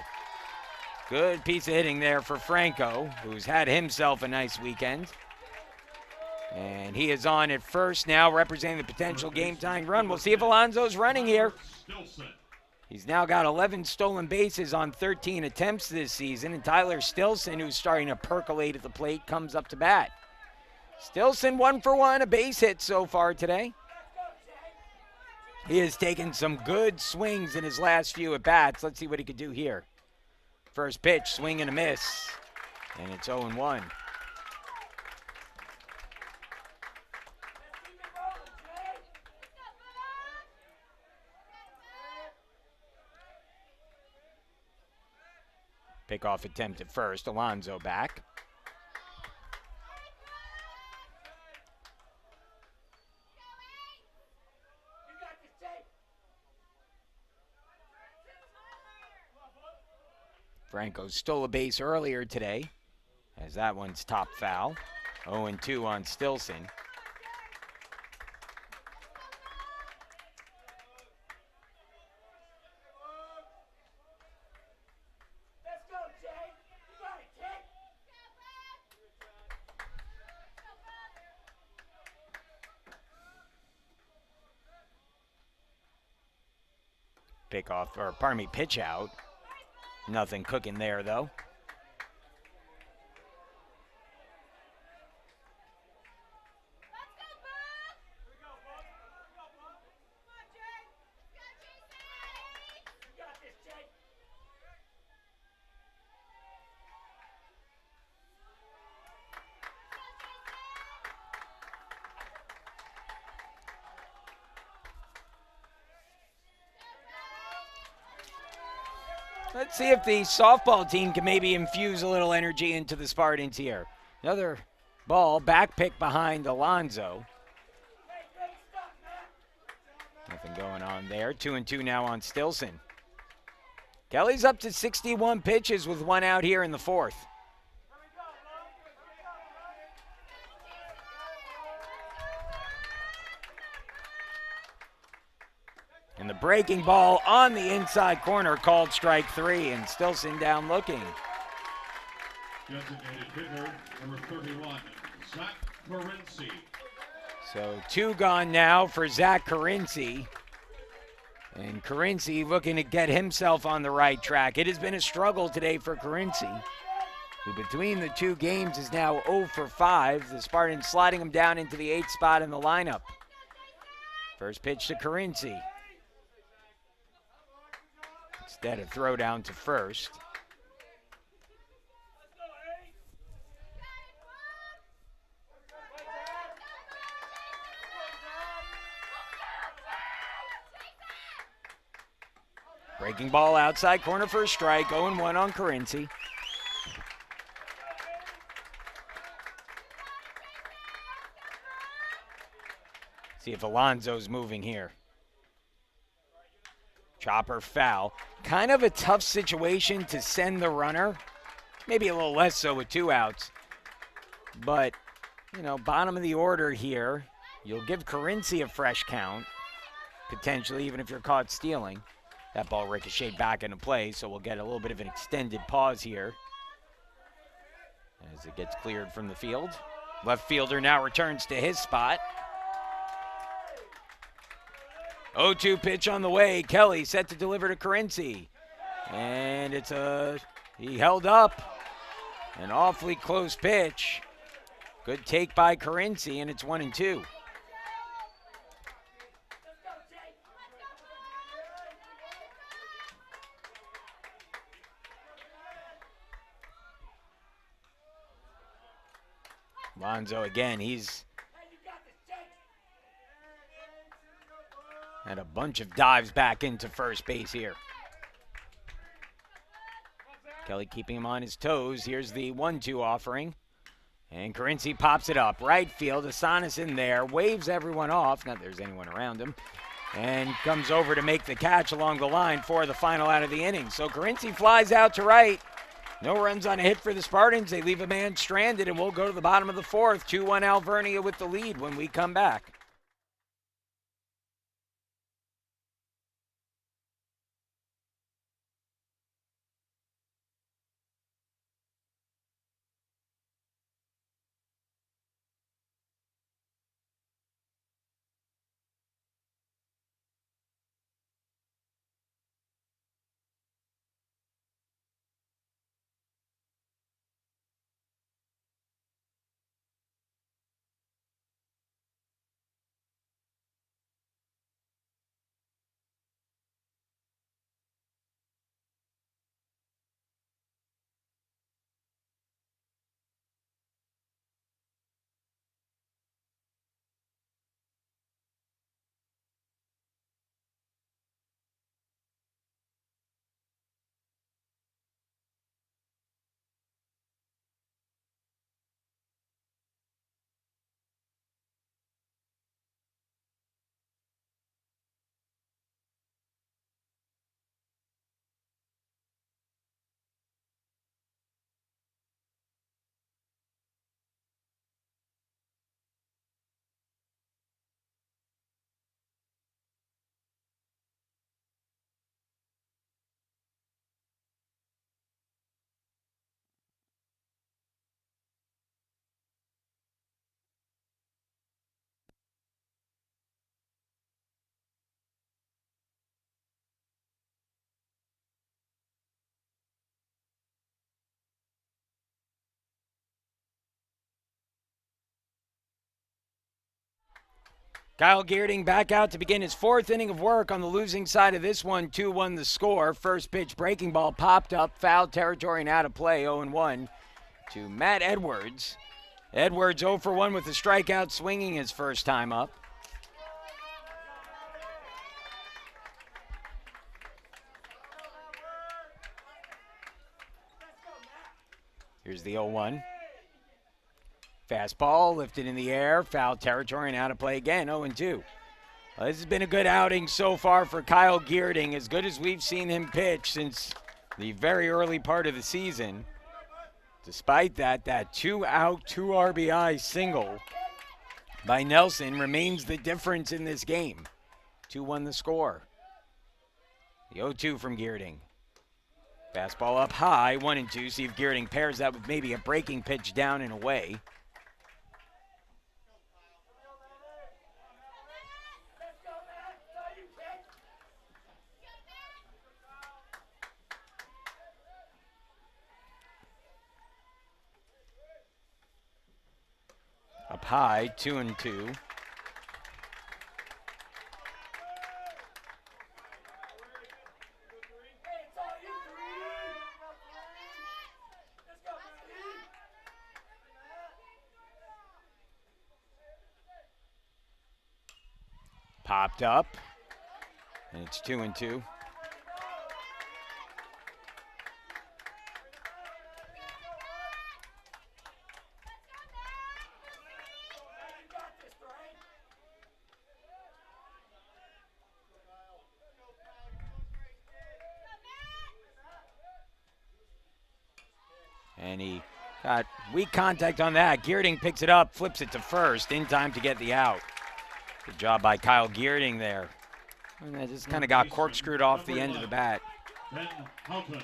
Good piece of hitting there for Franco, who's had himself a nice weekend. And he is on at first now, representing the potential game-tying run. We'll see if Alonzo's running here. He's now got 11 stolen bases on 13 attempts this season, and Tyler Stilson, who's starting to percolate at the plate, comes up to bat. Stilson 1 for 1, a base hit so far today. He has taken some good swings in his last few at-bats. Let's see what he could do here. First pitch, swing and a miss, and it's 0-1. Pickoff attempt at first, Alonzo back. Franco stole a base earlier today, as that one's top foul. 0-2 on Stilson. Pitch out. Nothing cooking there, though. Let's see if the softball team can maybe infuse a little energy into the Spartans here. Another ball, back pick behind Alonzo. Nothing going on there. 2-2 now on Stilson. Kelly's up to 61 pitches with 1 out here in the 4th. And the breaking ball on the inside corner called strike 3, and Stilson down looking. Designated hitter, number 31, Zach Carinci. So 2 gone now for Zach Carinci. And Carinci looking to get himself on the right track. It has been a struggle today for Carinci, who between the 2 games is now 0 for 5. The Spartans sliding him down into the 8th spot in the lineup. First pitch to Carinci. Instead of throw down to first. Breaking ball outside corner for a strike. 0-1 on Carinci. See if Alonzo's moving here. Chopper foul. Kind of a tough situation to send the runner. Maybe a little less so with 2 outs. But, you know, bottom of the order here. You'll give Carinci a fresh count, potentially, even if you're caught stealing. That ball ricocheted back into play, so we'll get a little bit of an extended pause here as it gets cleared from the field. Left fielder now returns to his spot. 0-2 pitch on the way. Kelly set to deliver to Carinci. And he held up. An awfully close pitch. Good take by Carinci, and it's 1-2. Lonzo again, he's had a bunch of dives back into first base here. Kelly keeping him on his toes. Here's the 1-2 offering. And Carinci pops it up. Right field, Asanis in there, waves everyone off. Not that there's anyone around him. And comes over to make the catch along the line for the final out of the inning. So Carinci flies out to right. No runs on a hit for the Spartans. They leave a man stranded, and we'll go to the bottom of the 4th. 2-1 Alvernia with the lead when we come back. Kyle Geerding back out to begin his 4th inning of work on the losing side of this one. 2-1 the score. First pitch breaking ball popped up, foul territory and out of play. 0-1 to Matt Edwards. Edwards 0 for 1 with a strikeout, swinging his first time up. Here's the 0-1. Fastball lifted in the air, foul territory and out of play again, 0-2. Well, this has been a good outing so far for Kyle Geerding, as good as we've seen him pitch since the very early part of the season. Despite that 2-out, 2 RBI single by Nelson remains the difference in this game. 2-1 the score. The 0-2 from Geerding. Fastball up high, 1-2. See if Geerding pairs that with maybe a breaking pitch down and away. Up high, 2-2. Popped up, and it's 2-2. And he got weak contact on that. Geerding picks it up, flips it to first in time to get the out. Good job by Kyle Geerding there. And that just kind of got corkscrewed off the end of the bat. Ben Houghton.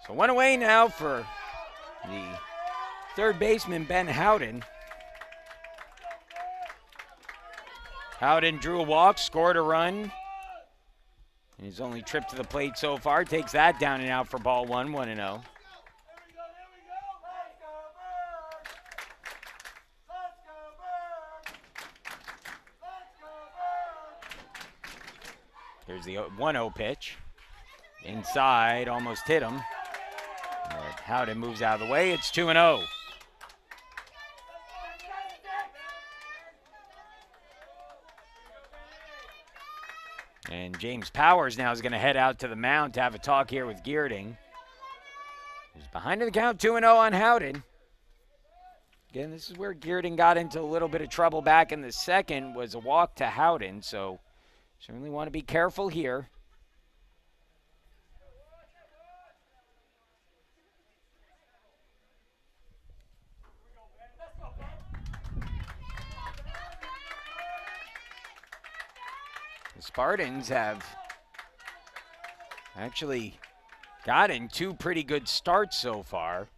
So one away now for the third baseman, Ben Houghton. Houghton drew a walk, scored a run. And his only trip to the plate so far takes that down and out for ball one, 1-0. Here's the 1-0 pitch. Inside, almost hit him. But Houghton moves out of the way. It's 2-0. And James Powers now is going to head out to the mound to have a talk here with Geerding. He's behind in the count, 2-0 on Houghton. Again, this is where Geerding got into a little bit of trouble back in the second, was a walk to Houghton, so certainly want to be careful here. The Spartans have actually gotten two pretty good starts so far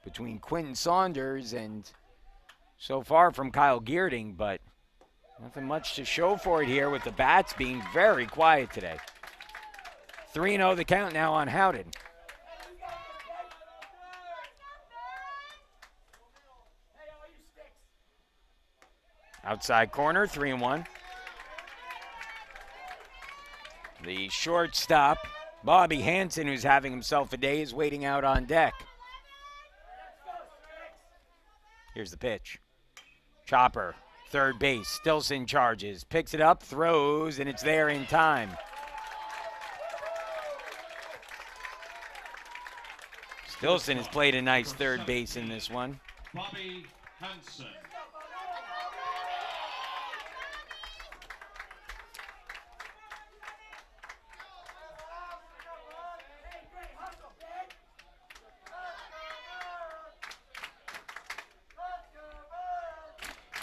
between Quentin Saunders and so far from Kyle Geerding, but nothing much to show for it here with the bats being very quiet today. 3-0 the count now on Houghton. Outside corner, 3-1. The shortstop, Bobby Hansen, who's having himself a day, is waiting out on deck. Here's the pitch. Chopper, third base, Stilson charges, picks it up, throws, and it's there in time. Stilson has played a nice third base in this one. Bobby Hansen.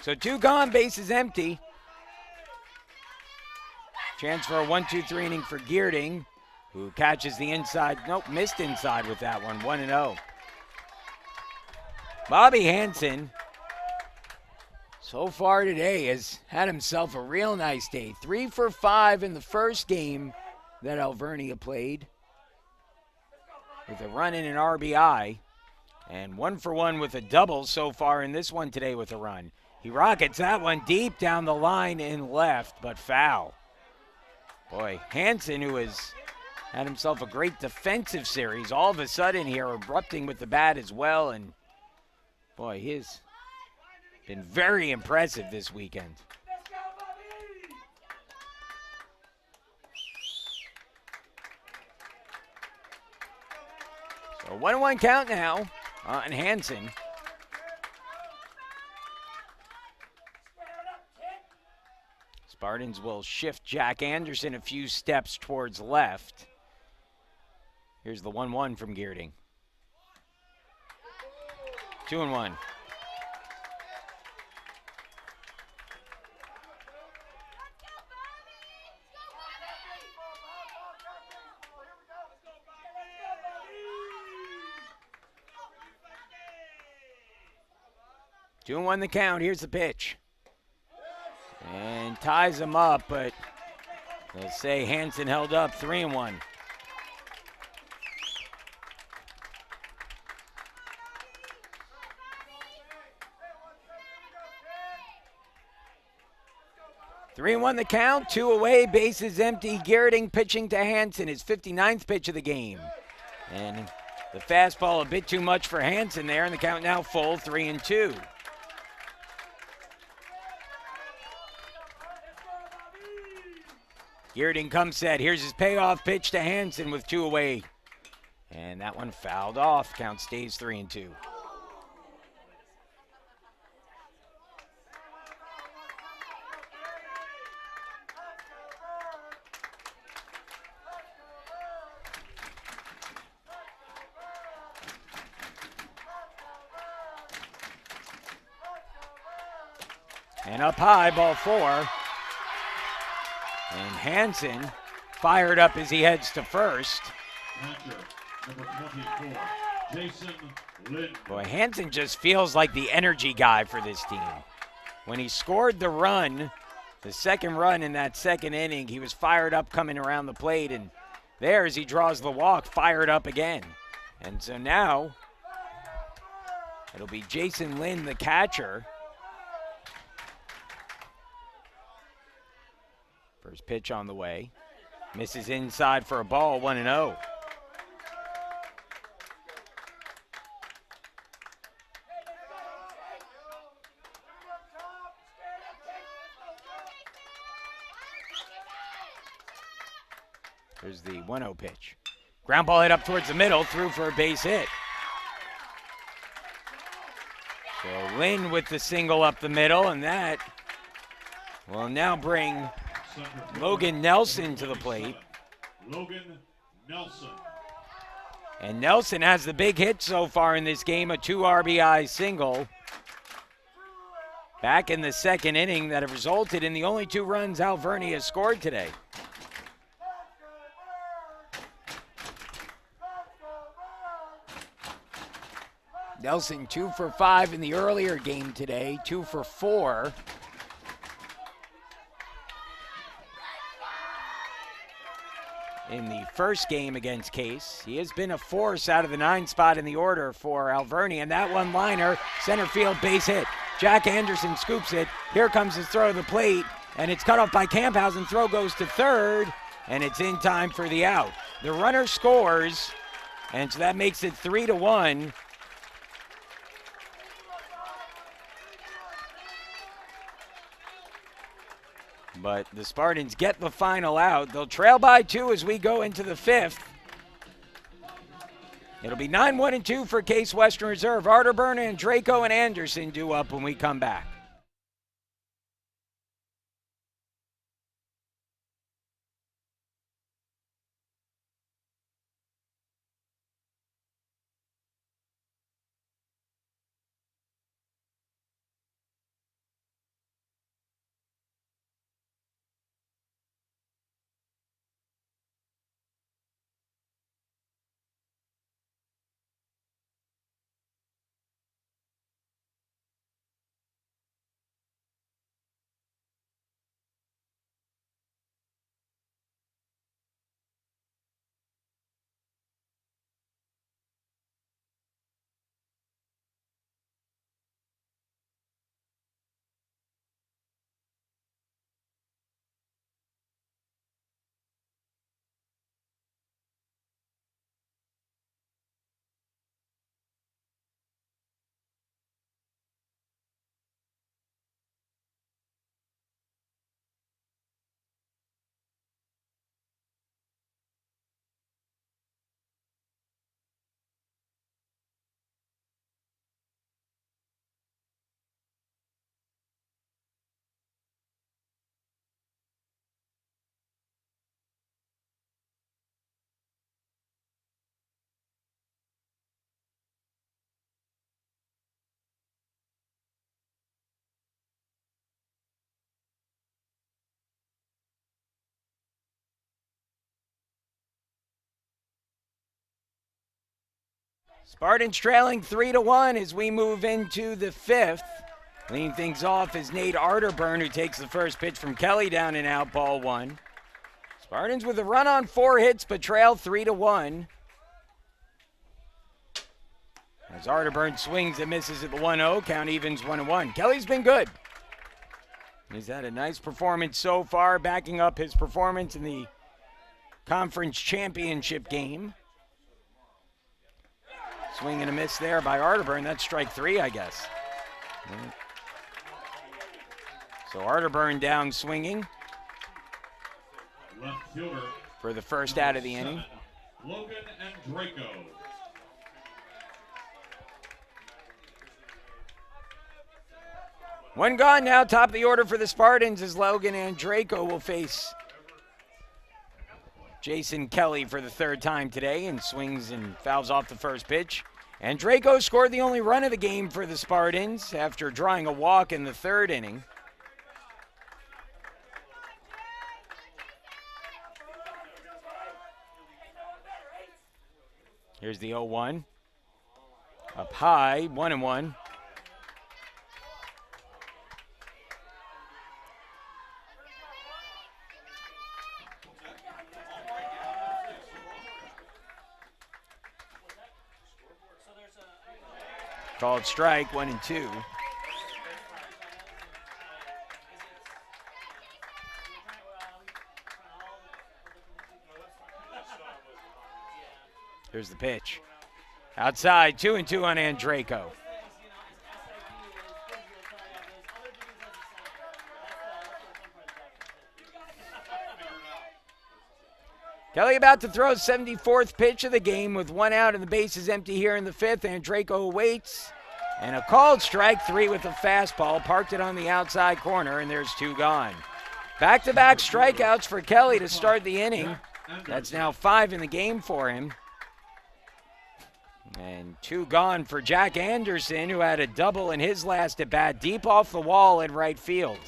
So two gone, bases empty. Chance for a 1-2-3 inning for Geerding, who catches the inside. Nope, missed inside with that one, 1-0. Bobby Hansen, so far today, has had himself a real nice day. 3 for 5 in the first game that Alvernia played, with a run and an RBI, and 1 for 1 with a double so far in this one today with a run. He rockets that one deep down the line in left, but foul. Boy, Hansen, who has had himself a great defensive series, all of a sudden here erupting with the bat as well, and boy, he's been very impressive this weekend. So 1-1 count now on Hansen. Spartans will shift Jack Anderson a few steps towards left. Here's the 1-1 from Geerding. 2-1. Two and 1 the count. Here's the pitch. And ties him up, but they'll say Hansen held up. 3-1. Three and 1 the count, 2 away, bases empty. Geerding pitching to Hansen, his 59th pitch of the game. And the fastball a bit too much for Hansen there, and the count now full, 3-2. Geerding comes set. Here's his payoff pitch to Hansen with 2 away. And that one fouled off. Count stays 3-2. And up high, ball 4. And Hansen fired up as he heads to first. Catcher, number 24, Jason Lynn. Boy, Hansen just feels like the energy guy for this team. When he scored the run, the second run in that second inning, he was fired up coming around the plate, and there as he draws the walk, fired up again. And so now it'll be Jason Lynn, the catcher. First pitch on the way. Misses inside for a ball, 1-0. There's the 1-0 pitch. Ground ball hit up towards the middle, through for a base hit. So Lynn with the single up the middle, and that will now bring Logan Nelson to the plate. Logan Nelson. And Nelson has the big hit so far in this game, a 2 RBI single. Back in the second inning that have resulted in the only 2 runs Alvernia has scored today. Nelson 2 for 5 in the earlier game today, 2 for 4. In the first game against Case. He has been a force out of the 9 spot in the order for Alvernia, and that one-liner, center field base hit. Jack Anderson scoops it. Here comes his throw to the plate, and it's cut off by Camphausen. Throw goes to third, and it's in time for the out. The runner scores, and so that makes it 3-1. But the Spartans get the final out. They'll trail by 2 as we go into the 5th. It'll be 9-1-2 for Case Western Reserve. Arterburn and Draco and Anderson due up when we come back. Spartans trailing 3-1 as we move into the 5th. Leading things off is Nate Arterburn, who takes the first pitch from Kelly down and out, ball 1. Spartans with a run on 4 hits, but trail 3-1. As Arterburn swings and misses at the 1-0, count evens 1-1. Kelly's been good. He's had a nice performance so far, backing up his performance in the conference championship game. Swing and a miss there by Arterburn. That's strike 3, I guess. So Arterburn down swinging Left fielder for the first out of the inning. Logan and Draco. One gone now, top of the order for the Spartans as Logan and Draco will face Jason Kelly for the 3rd time today, and swings and fouls off the first pitch. And Draco scored the only run of the game for the Spartans after drawing a walk in the 3rd inning. Here's the 0-1. Up high, 1-1. Called strike, 1-2. Here's the pitch. Outside, 2-2 on Andreyko. Kelly about to throw his 74th pitch of the game with 1 out and the bases empty here in the 5th. Andreyko waits, and a called strike, 3 with a fastball. Parked it on the outside corner, and there's 2 gone. Back-to-back strikeouts for Kelly to start the inning. That's now 5 in the game for him. And 2 gone for Jack Anderson, who had a double in his last at-bat, deep off the wall in right field.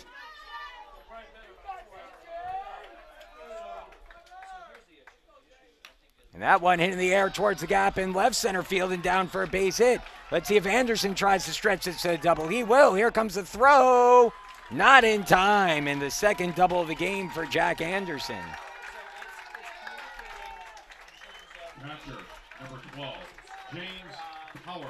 And that one hit in the air towards the gap in left center field and down for a base hit. Let's see if Anderson tries to stretch this to a double. He will. Here comes the throw. Not in time, and the second double of the game for Jack Anderson. Catcher, number 12, James Powers.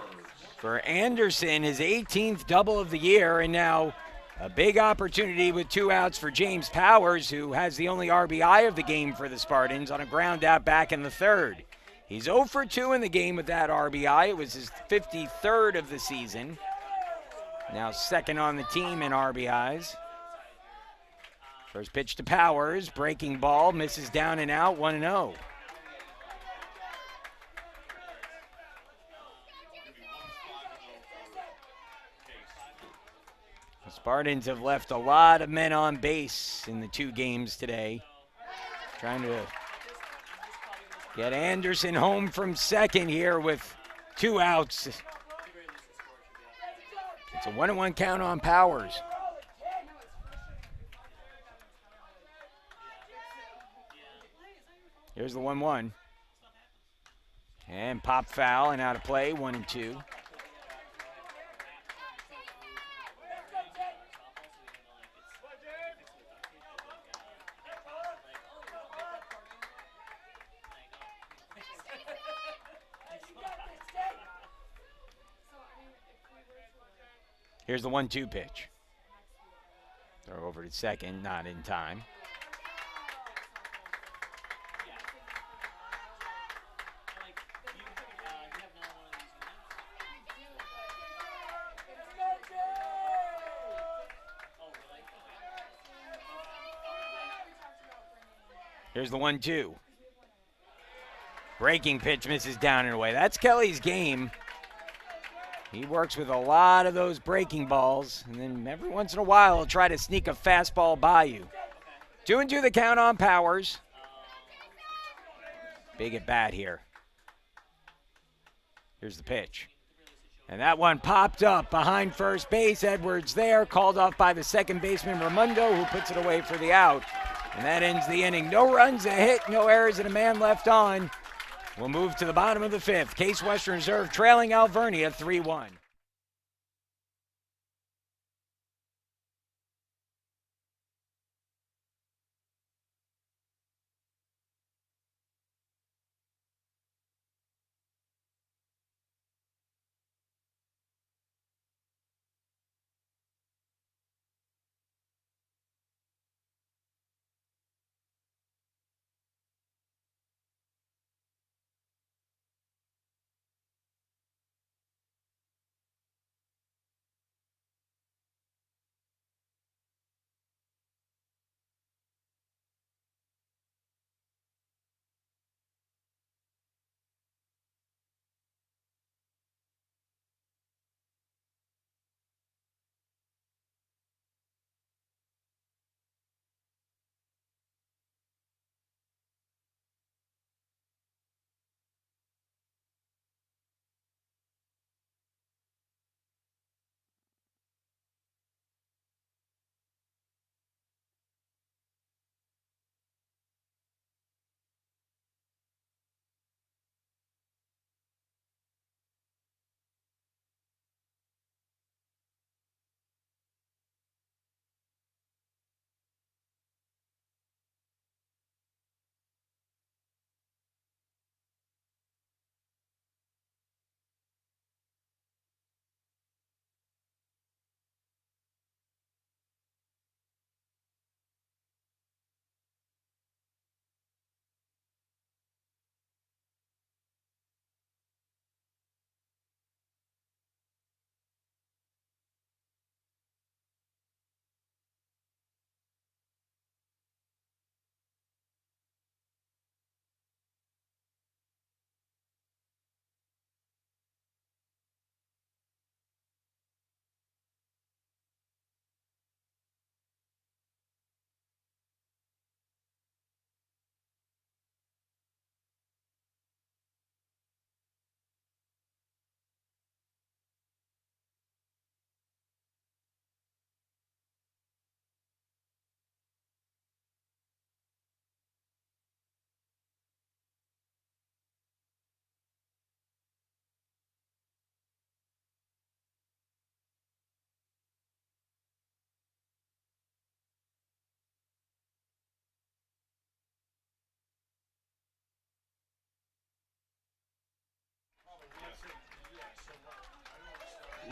For Anderson, his 18th double of the year, and now a big opportunity with 2 outs for James Powers, who has the only RBI of the game for the Spartans on a ground out back in the 3rd. He's 0 for 2 in the game with that RBI. It was his 53rd of the season. Now 2nd on the team in RBIs. First pitch to Powers, breaking ball, misses down and out, 1-0. The Spartans have left a lot of men on base in the 2 games today. Trying to get Anderson home from second here with 2 outs. It's a 1-1 count on Powers. Here's the 1-1. And pop foul and out of play, 1-2. Here's the 1-2 pitch. Throw over to second, not in time. Here's the 1-2. Breaking pitch misses down and away. That's Kelly's game. He works with a lot of those breaking balls, and then every once in a while he'll try to sneak a fastball by you. 2-2 the count on Powers. Big at bat here. Here's the pitch. And that one popped up behind first base. Edwards there, called off by the second baseman Raimondo, who puts it away for the out. And that ends the inning. No runs, a hit, no errors, and a man left on. We'll move to the bottom of the 5th. Case Western Reserve trailing Alvernia 3-1.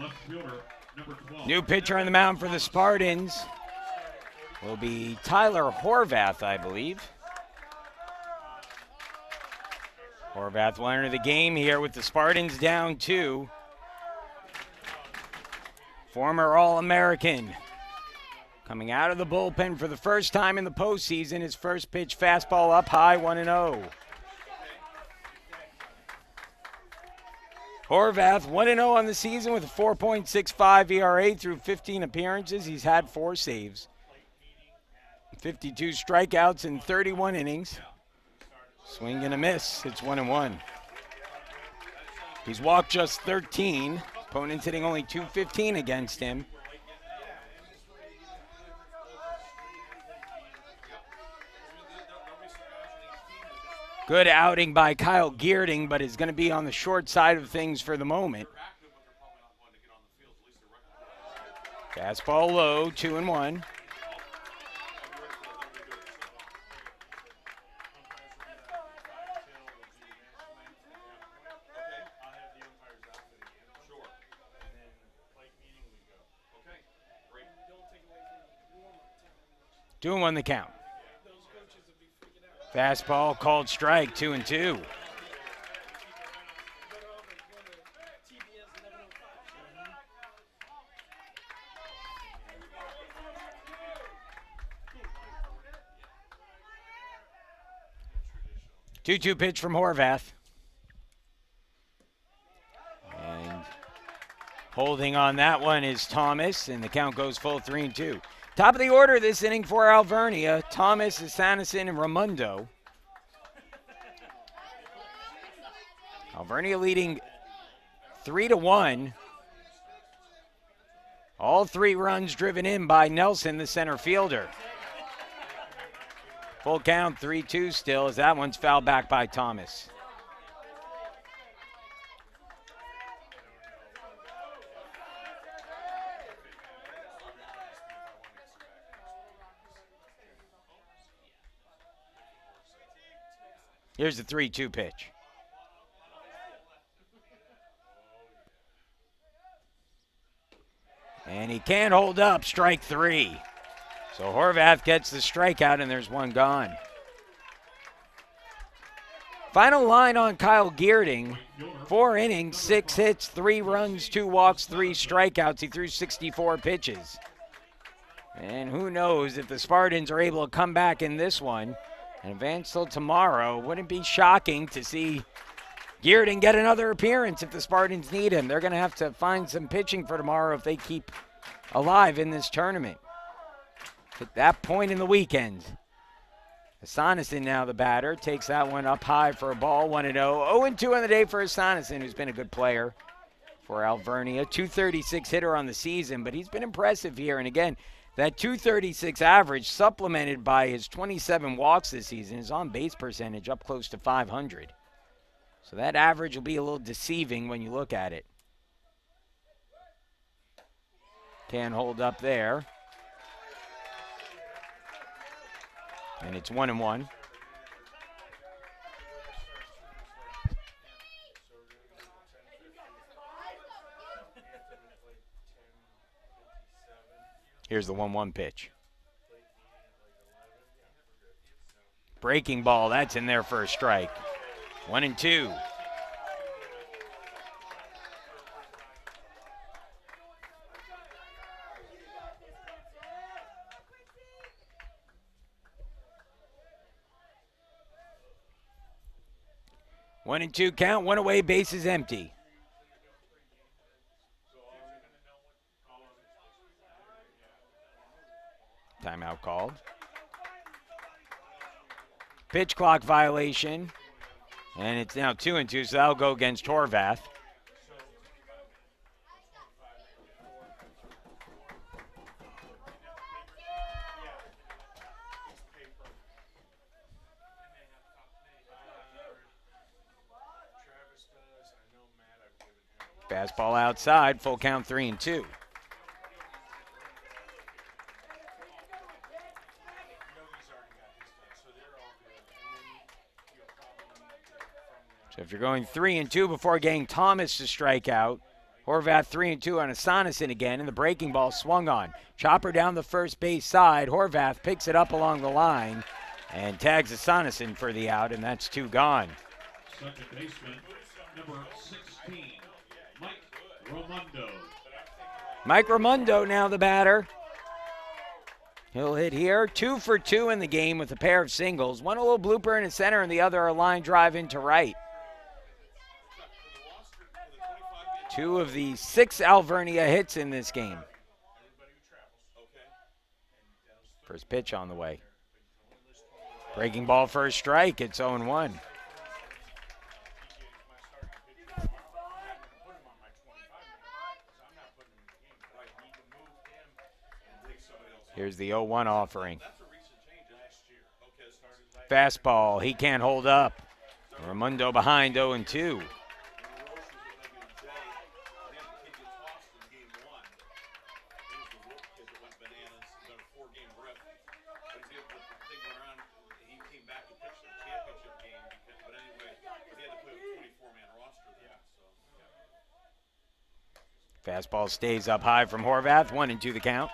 Left fielder, number 12. New pitcher on the mound for the Spartans will be Tyler Horvath, I believe. Horvath will enter the game here with the Spartans down 2. Former All-American coming out of the bullpen for the first time in the postseason. His first pitch, fastball up high, 1-0. Horvath 1-0 on the season with a 4.65 ERA through 15 appearances. He's had 4 saves, 52 strikeouts in 31 innings. Swing and a miss. It's 1-1. He's walked just 13. Opponents hitting only .215 against him. Good outing by Kyle Geerding, but is going to be on the short side of things for the moment. Fastball low, 2-1. Doing 1 the count. Fastball called strike, 2-2. Two-two pitch from Horvath. And holding on that one is Thomas, and the count goes full 3-2. Top of the order this inning for Alvernia, Thomas, Sanderson, and Ramundo. Alvernia leading 3-1. All 3 runs driven in by Nelson, the center fielder. Full count, 3-2 still, as that one's fouled back by Thomas. Here's the 3-2 pitch. And he can't hold up, strike 3. So Horvath gets the strikeout, and there's 1 gone. Final line on Kyle Geerding. 4 innings, 6 hits, 3 runs, 2 walks, 3 strikeouts. He threw 64 pitches. And who knows if the Spartans are able to come back in this one and advance till tomorrow. Wouldn't be shocking to see Geerding get another appearance if the Spartans need him. They're going to have to find some pitching for tomorrow if they keep alive in this tournament. At that point in the weekend, Asanason now the batter. Takes that one up high for a ball, 1-0. 0-2 on the day for Asanason, who's been a good player for Alvernia. .236 hitter on the season, but he's been impressive here. And again, that .236 average supplemented by his 27 walks this season, his on-base percentage up close to 500. So that average will be a little deceiving when you look at it. Can't hold up there. And it's 1-1. Here's the 1-1 pitch. Breaking ball, that's in there for a strike. 1-2. One and two count, 1 away, bases empty. Timeout called. Pitch clock violation. And it's now 2-2, so that'll go against Horvath. Fastball outside, full count 3-2. So if you're going 3-2 before getting Thomas to strike out, Horvath 3-2 on a Sonneson again, and the breaking ball swung on. Chopper down the first base side. Horvath picks it up along the line and tags a Sonneson for the out, and that's 2 gone. Second baseman, number 16, Mike Raimondo. Mike Raimondo now the batter. He'll hit here. 2 for 2 in the game with a pair of singles. One a little blooper in the center and the other a line drive into right. 2 of the 6 Alvernia hits in this game. First pitch on the way. Breaking ball for a strike. It's 0-1. Here's the 0-1 offering. Fastball. He can't hold up. Raimondo behind 0-2. Fastball stays up high from Horvath. 1-2 the count.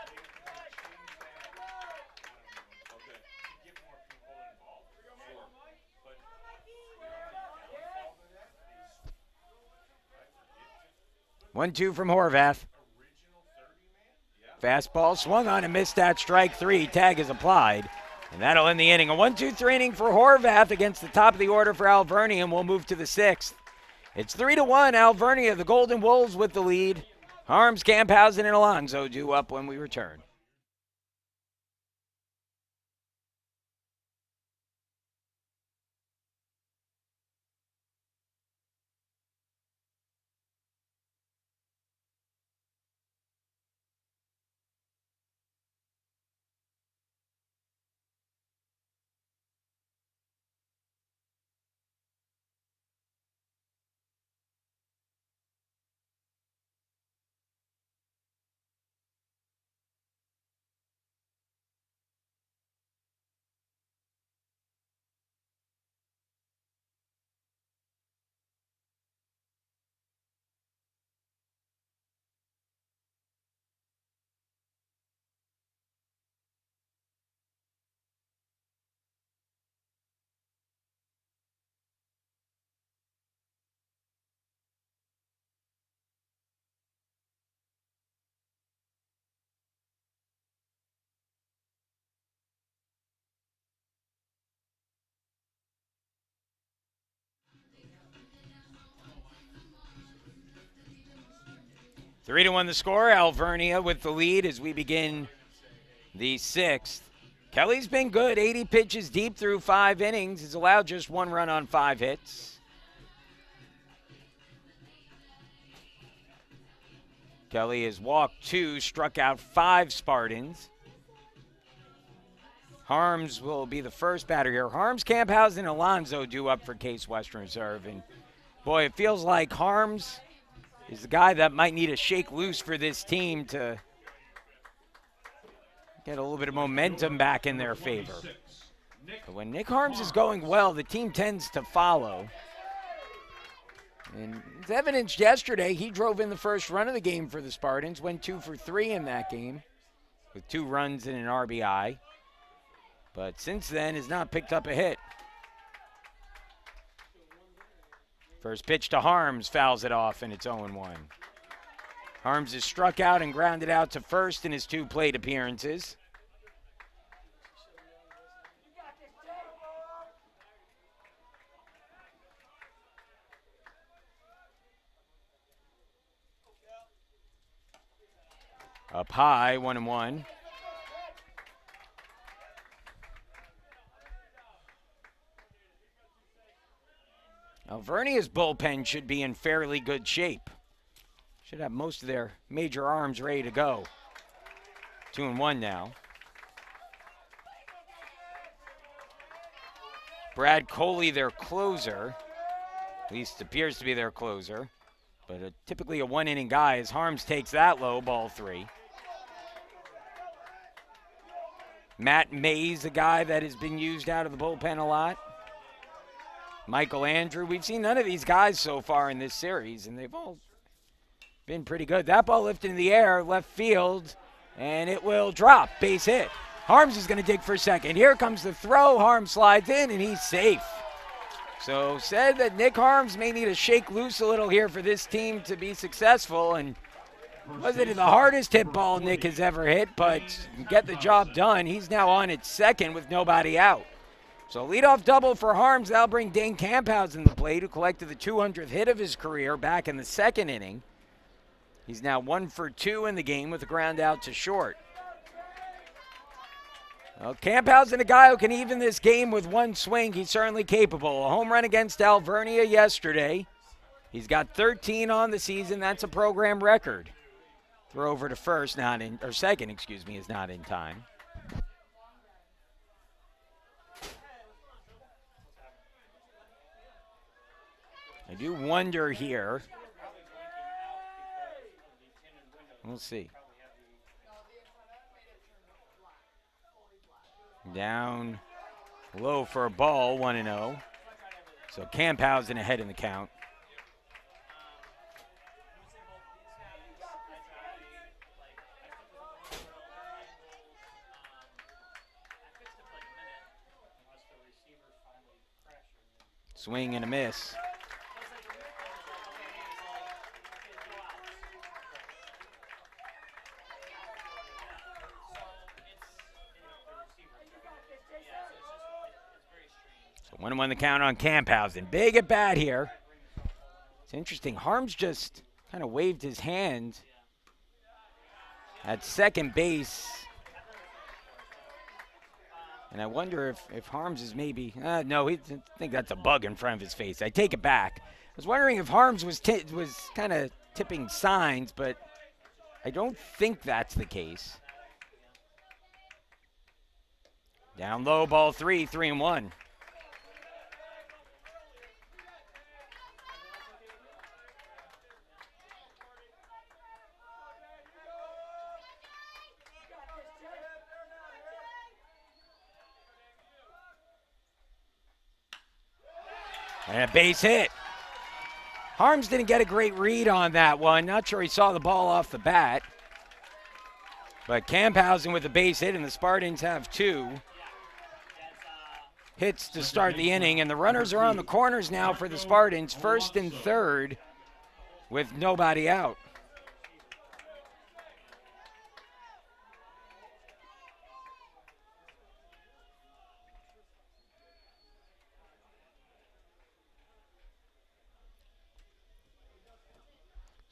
One, 2 from Horvath. Fastball swung on and missed at strike 3. Tag is applied. And that'll end the inning. A 1-2-3 inning for Horvath against the top of the order for Alvernia, and we'll move to the 6th. It's 3-1. Alvernia, the Golden Wolves with the lead. Harms, Camphausen, and Alonso due up when we return. Three to 1 the score. Alvernia with the lead as we begin the 6th. Kelly's been good. 80 pitches deep through 5 innings. He's allowed just 1 run on 5 hits. Kelly has walked 2, struck out 5 Spartans. Harms will be the first batter here. Harms, Camphausen, and Alonso due up for Case Western Reserve. And boy, it feels like Harms is the guy that might need a shake loose for this team to get a little bit of momentum back in their favor. But when Nick Harms is going well, the team tends to follow. And it's evidenced yesterday, he drove in the first run of the game for the Spartans, went 2 for 3 in that game with 2 runs and an RBI. But since then has not picked up a hit. First pitch to Harms, fouls it off, and it's 0-1. Harms is struck out and grounded out to first in his 2 plate appearances. Up high, 1-1. Alvernia's bullpen should be in fairly good shape. Should have most of their major arms ready to go. 2-1 now. Brad Coley, their closer, at least appears to be their closer, but typically a 1-inning guy as Harms takes that low, ball 3. Matt Mays, a guy that has been used out of the bullpen a lot. Michael Andrew. We've seen none of these guys so far in this series, and they've all been pretty good. That ball lifted in the air, left field, and it will drop. Base hit. Harms is going to dig for second. Here comes the throw. Harms slides in, and he's safe. So said that Nick Harms may need to shake loose a little here for this team to be successful, and wasn't the hardest hit ball Nick has ever hit, but get the job done. He's now on at second with nobody out. So leadoff double for Harms. That'll bring Dane Camphausen in the plate, who collected the 200th hit of his career back in the second inning. He's now 1 for 2 in the game with a ground out to short. Well, Camphausen, a guy who can even this game with one swing. He's certainly capable. A home run against Alvernia yesterday. He's got 13 on the season. That's a program record. Throw over to first, second, is not in time. I do wonder here. We'll see. Down low for a ball, 1-0. So Camphausen ahead in the count. Swing and a miss. So 1-1 the count on Camphausen. Big at bat here. It's interesting. Harms just kind of waved his hand at second base. And I wonder if Harms is maybe, no, I think that's a bug in front of his face. I take it back. I was wondering if Harms was kind of tipping signs, but I don't think that's the case. Down low, ball 3, 3-1. And a base hit. Harms didn't get a great read on that one. Not sure he saw the ball off the bat. But Camphausen with a base hit, and the Spartans have 2 hits to start the inning. And the runners are on the corners now for the Spartans, first and third, with nobody out.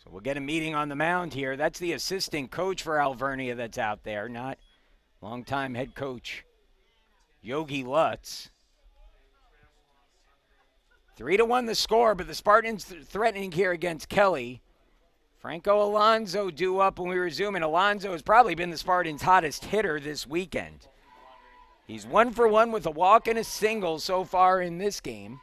So we'll get a meeting on the mound here. That's the assistant coach for Alvernia that's out there, not longtime head coach Yogi Lutz. 3-1 the score, but the Spartans threatening here against Kelly. Franco Alonso due up when we resume, and Alonso has probably been the Spartans' hottest hitter this weekend. He's 1 for 1 with a walk and a single so far in this game.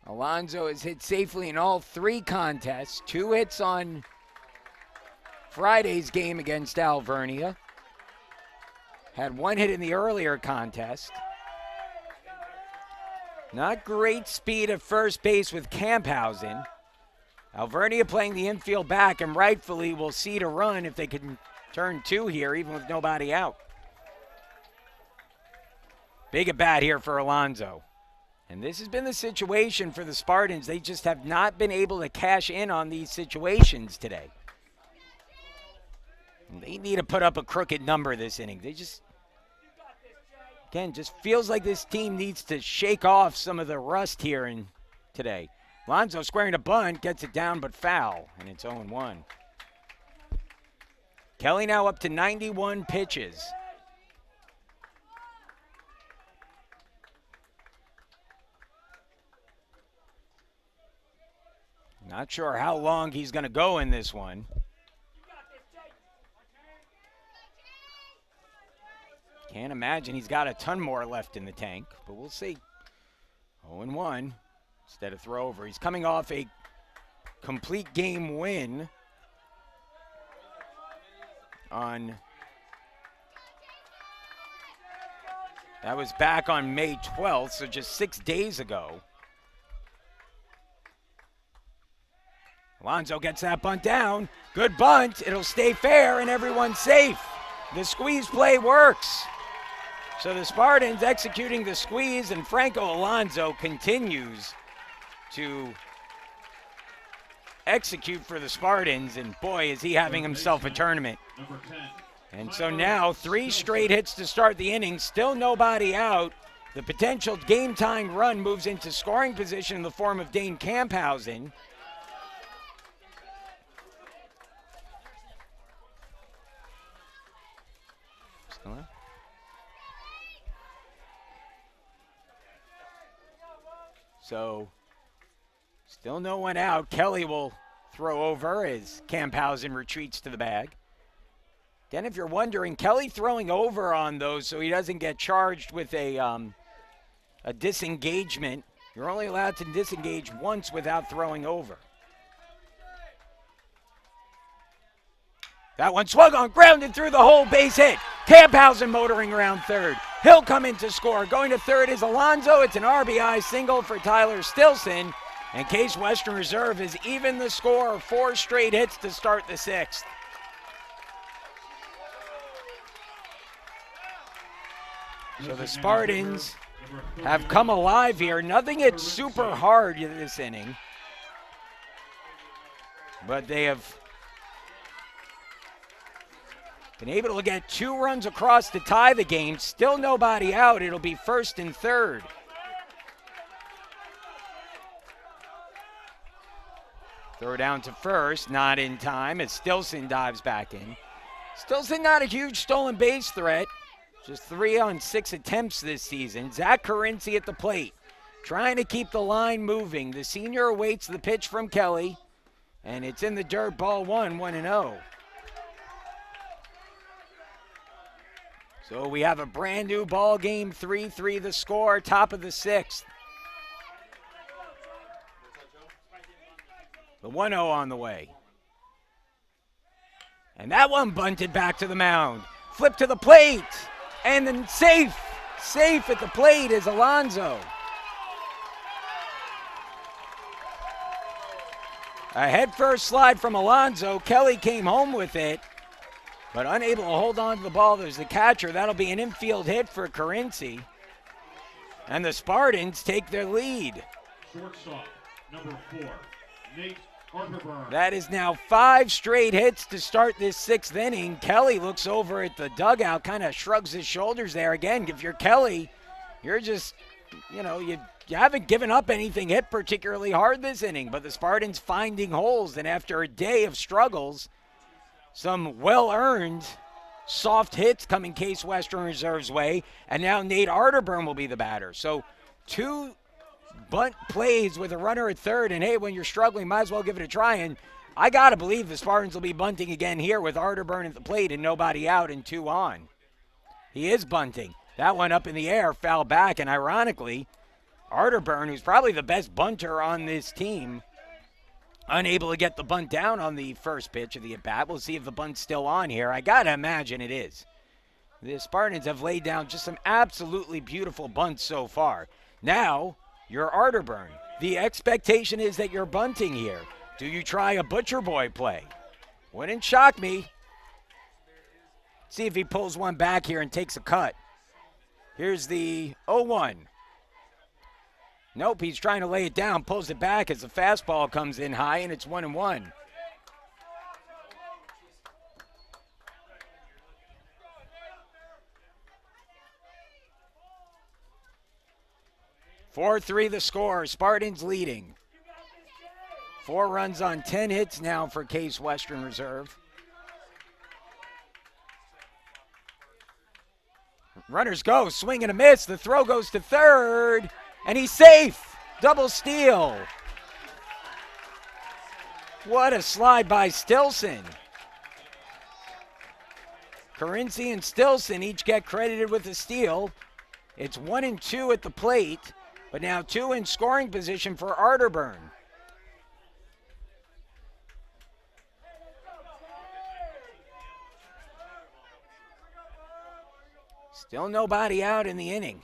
Alonso has hit safely in all 3 contests. 2 hits on Friday's game against Alvernia. Had 1 hit in the earlier contest. Not great speed at first base with Camphausen. Alvernia playing the infield back, and rightfully will see to run if they can turn 2 here, even with nobody out. Big at bat here for Alonso. And this has been the situation for the Spartans. They just have not been able to cash in on these situations today. And they need to put up a crooked number this inning. They just, again, just feels like this team needs to shake off some of the rust here today. Alonso squaring a bunt, gets it down but foul, and it's 0-1. Kelly now up to 91 pitches. Not sure how long he's going to go in this one. Can't imagine he's got a ton more left in the tank, but we'll see. 0-1 instead of throw over. He's coming off a complete game win that was back on May 12th, so just 6 days ago. Alonso gets that bunt down. Good bunt. It'll stay fair and everyone's safe. The squeeze play works. So the Spartans executing the squeeze, and Franco Alonso continues to execute for the Spartans, and boy, is he having himself a tournament. And so now 3 straight hits to start the inning, still nobody out. The potential game-tying run moves into scoring position in the form of Dane Camphausen. So, still no one out. Kelly will throw over as Camphausen retreats to the bag. Then if you're wondering, Kelly throwing over on those so he doesn't get charged with a disengagement. You're only allowed to disengage once without throwing over. That one swung on, grounded through the hole, base hit. Camphausen motoring around third. He'll come in to score. Going to third is Alonso. It's an RBI single for Tyler Stilson. And Case Western Reserve has evened the score, 4 straight hits to start the 6th. So the Spartans have come alive here. Nothing hit super hard this inning, but they have been able to get 2 runs across to tie the game. Still nobody out. It'll be first and third. Throw down to first, not in time as Stilson dives back in. Stilson not a huge stolen base threat. Just 3 on 6 attempts this season. Zach Carinci at the plate, trying to keep the line moving. The senior awaits the pitch from Kelly, and it's in the dirt, ball 1-0. So we have a brand new ball game, 3-3 the score, top of the 6th. The 1-0 on the way. And that one bunted back to the mound. Flip to the plate. And then safe at the plate is Alonso. A head-first slide from Alonso. Kelly came home with it, but unable to hold on to the ball. There's the catcher. That'll be an infield hit for Carinci. And the Spartans take their lead. Shortstop, number 4, Nate Arterburn. That is now 5 straight hits to start this 6th inning. Kelly looks over at the dugout, kind of shrugs his shoulders there. Again, if you're Kelly, you're just, you haven't given up anything hit particularly hard this inning, but the Spartans finding holes, and after a day of struggles, some well-earned soft hits coming Case Western Reserve's way, and now Nate Arterburn will be the batter. So 2 bunt plays with a runner at third, and hey, when you're struggling, might as well give it a try. And I got to believe the Spartans will be bunting again here with Arterburn at the plate and nobody out and 2 on. He is bunting. That one up in the air, foul back, and ironically, Arterburn, who's probably the best bunter on this team, unable to get the bunt down on the first pitch of the at-bat. We'll see if the bunt's still on here. I got to imagine it is. The Spartans have laid down just some absolutely beautiful bunts so far. Now, you're Arterburn. The expectation is that you're bunting here. Do you try a Butcher Boy play? Wouldn't shock me. See if he pulls one back here and takes a cut. Here's the 0-1. Nope, he's trying to lay it down, pulls it back as the fastball comes in high, and it's 1-1. (4-3) the score. Spartans leading. 4 runs on 10 hits now for Case Western Reserve. Runners go, swing and a miss. The throw goes to third, and he's safe. Double steal. What a slide by Stilson. Carinci and Stilson each get credited with a steal. It's 1-2 at the plate, but now 2 in scoring position for Arterburn. Still nobody out in the inning.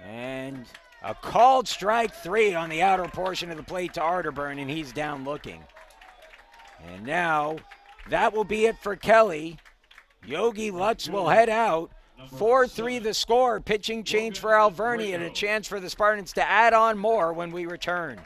And A called strike 3 on the outer portion of the plate to Arterburn, and he's down looking. And now that will be it for Kelly. Yogi Lutz will head out. 4-3 the score. Pitching change for Alvernia and a chance for the Spartans to add on more when we return.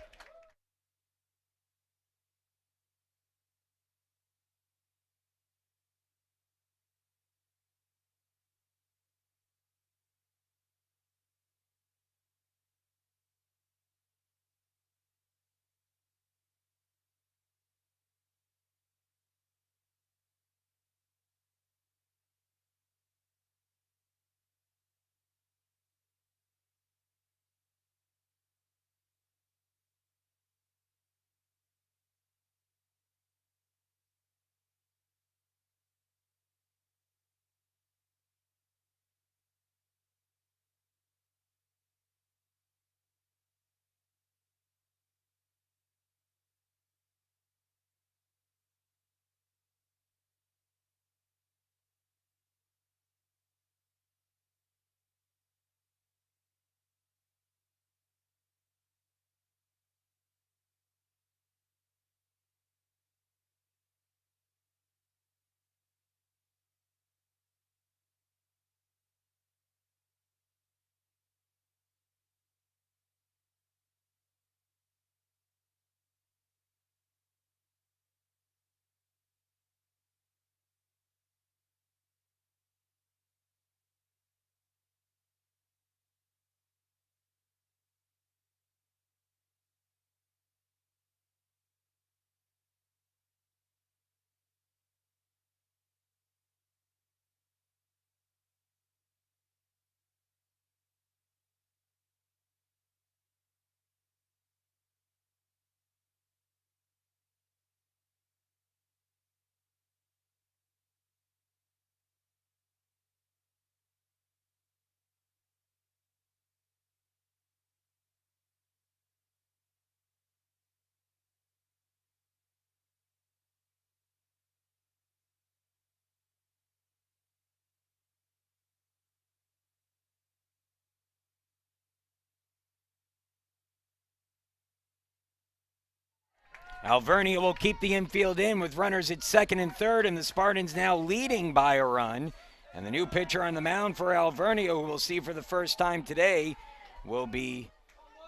Alvernia will keep the infield in with runners at second and third, and the Spartans now leading by a run. And the new pitcher on the mound for Alvernia, who we'll see for the first time today, will be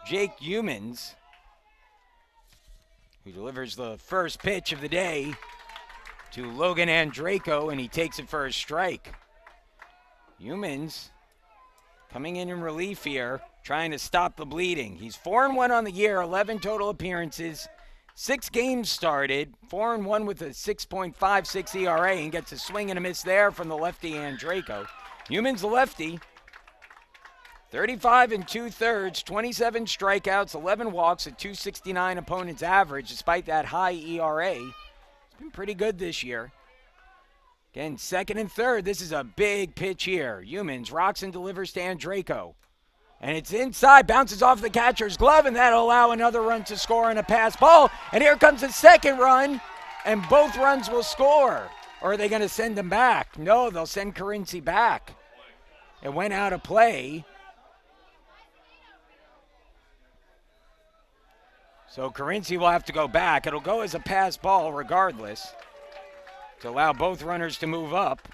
Jake Humans, who delivers the first pitch of the day to Logan Andraco, and he takes it for a strike. Humans coming in relief here, trying to stop the bleeding. He's 4-1 on the year, 11 total appearances, 6 games started, 4-1 with a 6.56 ERA, and gets a swing and a miss there from the lefty Andraco. Humans lefty, 35 2/3, 27 strikeouts, 11 walks, a 269 opponent's average despite that high ERA. It's been pretty good this year. Again, second and third, this is a big pitch here. Humans rocks and delivers to Andraco. And it's inside, bounces off the catcher's glove, and that'll allow another run to score on a pass ball. And here comes the second run, and both runs will score. Or are they going to send them back? No, they'll send Carinci back. It went out of play. So Carinci will have to go back. It'll go as a pass ball regardless to allow both runners to move up.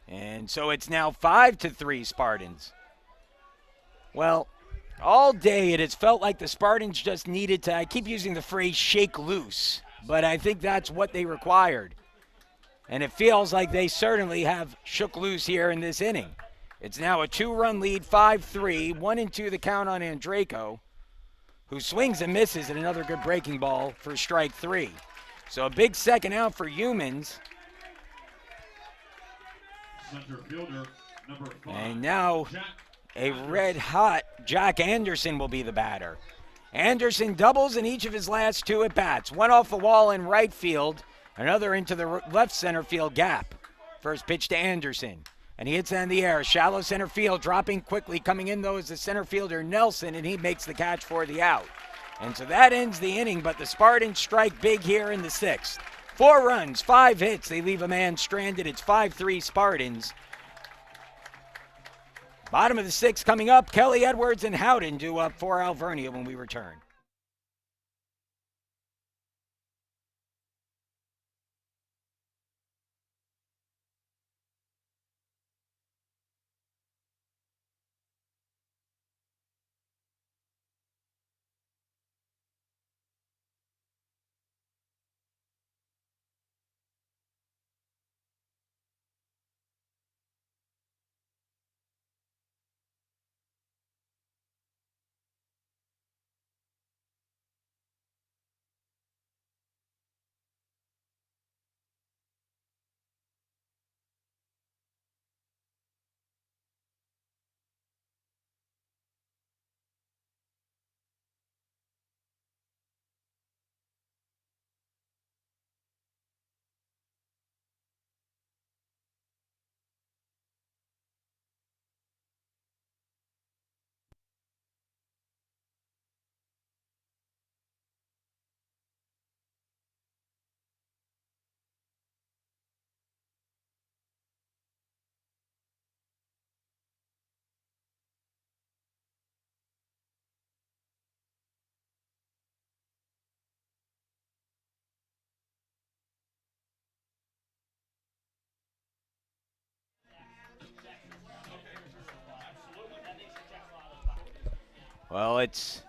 And so it's now 5-3 Spartans. Well, all day it has felt like the Spartans just needed to, I keep using the phrase shake loose, but I think that's what they required. And it feels like they certainly have shook loose here in this inning. It's now a 2-run lead, 5-3, 1-2 the count on Andraco, who swings and misses at another good breaking ball for strike 3. So a big second out for Humans. Center fielder, number 5. And now a red-hot Jack Anderson will be the batter. Anderson doubles in each of his last 2 at-bats. One off the wall in right field, another into the left center field gap. First pitch to Anderson, and he hits it in the air. Shallow center field, dropping quickly. Coming in, though, is the center fielder Nelson, and he makes the catch for the out. And so that ends the inning, but the Spartans strike big here in the 6th. 4 runs, 5 hits. They leave a man stranded. It's 5-3 Spartans. Bottom of the 6th coming up. Kelly, Edwards, and Howden due up for Alvernia when we return. Well, it's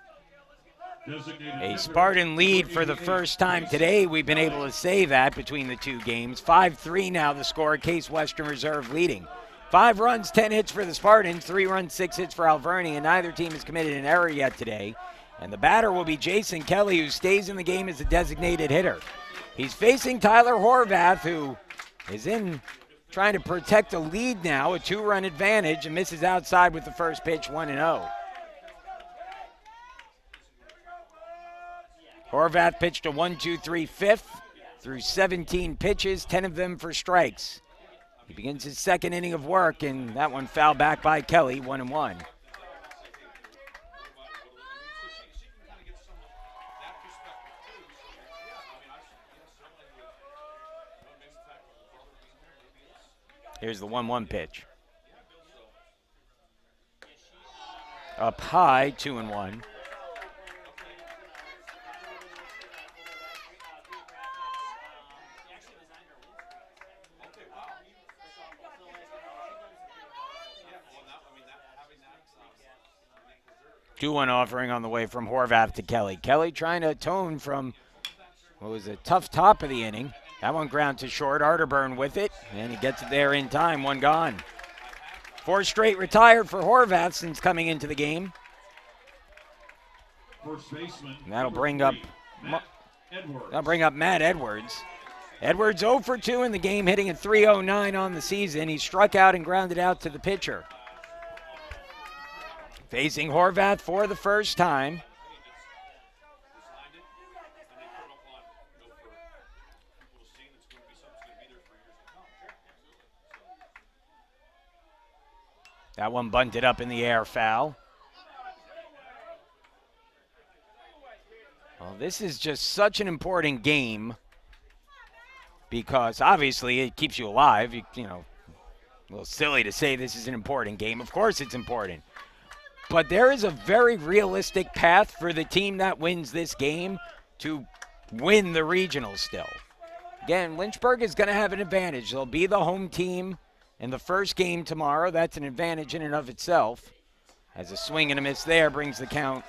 a Spartan lead for the first time today. We've been able to say that between the two games. 5-3 now the score. Case Western Reserve leading. 5 runs, 10 hits for the Spartans. 3 runs, 6 hits for Alvernia. And neither team has committed an error yet today. And the batter will be Jason Kelly, who stays in the game as a designated hitter. He's facing Tyler Horvath, who is in trying to protect a lead now, a 2-run advantage, and misses outside with the first pitch, 1-0. Horvath pitched a 1-2-3 fifth through 17 pitches, 10 of them for strikes. He begins his second inning of work, and that one fouled back by Kelly, 1-1. Here's the 1-1 pitch. Up high, 2-1. Two-one offering on the way from Horvath to Kelly. Kelly trying to atone from what was a tough top of the inning. That one ground to short. Arterburn with it, and he gets it there in time. 1 gone. 4 straight retired for Horvath since coming into the game. First baseman. And that'll bring up Matt Edwards. Edwards 0 for 2 in the game, hitting a .309 on the season. He struck out and grounded out to the pitcher. Facing Horvath for the first time. That one bunted up in the air, foul. Well, this is just such an important game because obviously it keeps you alive. You know, a little silly to say this is an important game. Of course it's important. But there is a very realistic path for the team that wins this game to win the regional still. Again, Lynchburg is going to have an advantage. They'll be the home team in the first game tomorrow. That's an advantage in and of itself. As a swing and a miss there brings the count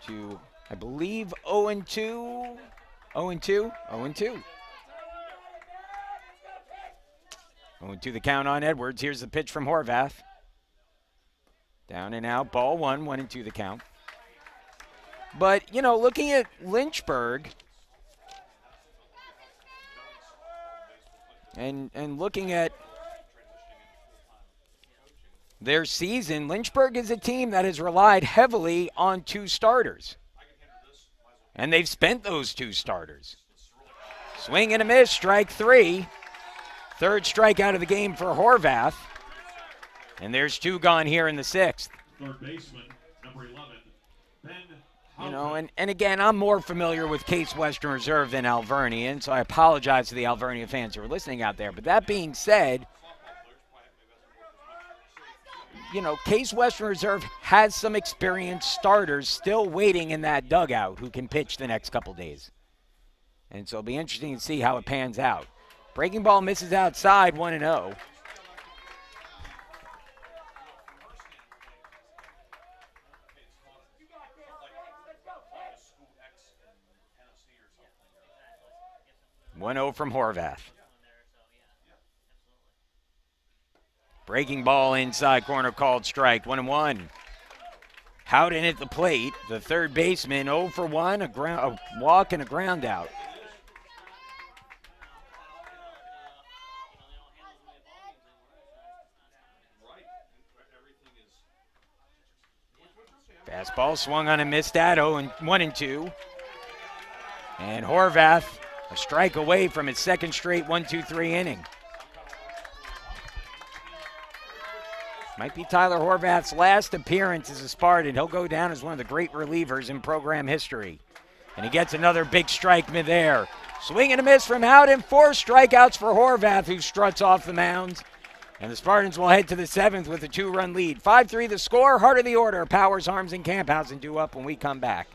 to, I believe, 0-2. 0-2. 0-2. 0-2 the count on Edwards. Here's the pitch from Horvath. Down and out. Ball 1. 1-2 the count. But, you know, looking at Lynchburg and looking at their season, Lynchburg is a team that has relied heavily on 2 starters. And they've spent those 2 starters. Swing and a miss, strike 3. Third strikeout of the game for Horvath. And there's 2 gone here in the 6th. Third baseman, number 11, Ben. You know, and again, I'm more familiar with Case Western Reserve than Alvernia, and so I apologize to the Alvernia fans who are listening out there. But that being said, Case Western Reserve has some experienced starters still waiting in that dugout who can pitch the next couple days. And so it'll be interesting to see how it pans out. Breaking ball misses outside, 1-0. From Horvath. Breaking ball inside corner called strike, 1-1. Howden at the plate, the third baseman, 0 for 1, a walk and a ground out. Fastball swung on and missed at 1-2. And Horvath, a strike away from his second straight 1-2-3 inning. Might be Tyler Horvath's last appearance as a Spartan. He'll go down as one of the great relievers in program history. And he gets another big strike midair. Swing and a miss from Howden. 4 strikeouts for Horvath, who struts off the mound. And the Spartans will head to the 7th with a 2-run lead. 5-3 the score. Heart of the order. Powers, Harms, and Camphausen due up when we come back.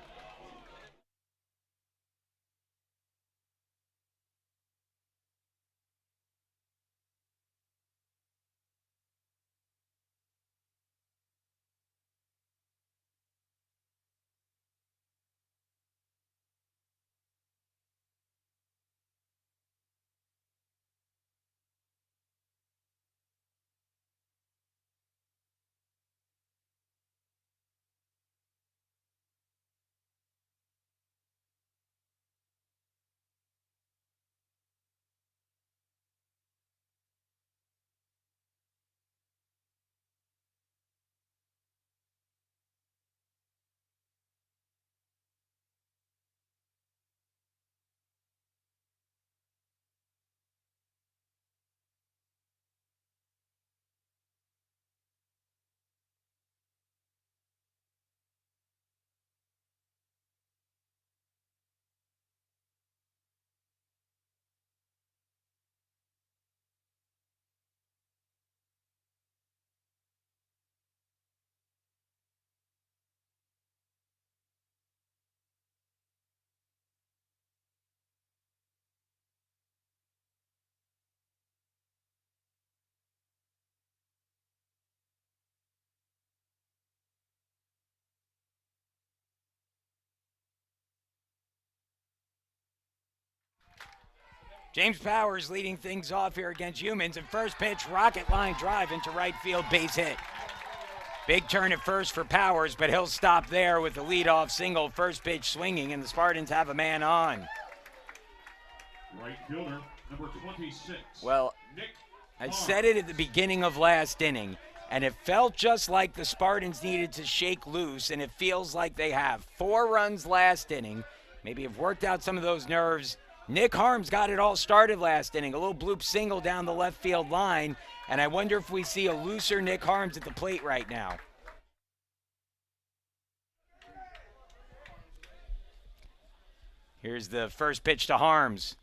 James Powers leading things off here against Humans. And first pitch, rocket line drive into right field, base hit. Big turn at first for Powers, but he'll stop there with the leadoff single. First pitch swinging, and the Spartans have a man on. Right fielder, number 26. Well, I said it at the beginning of last inning, and it felt just like the Spartans needed to shake loose, and it feels like they have. 4 runs last inning. Maybe have worked out some of those nerves. Nick Harms got it all started last inning. A little bloop single down the left field line. And I wonder if we see a looser Nick Harms at the plate right now. Here's the first pitch to Harms.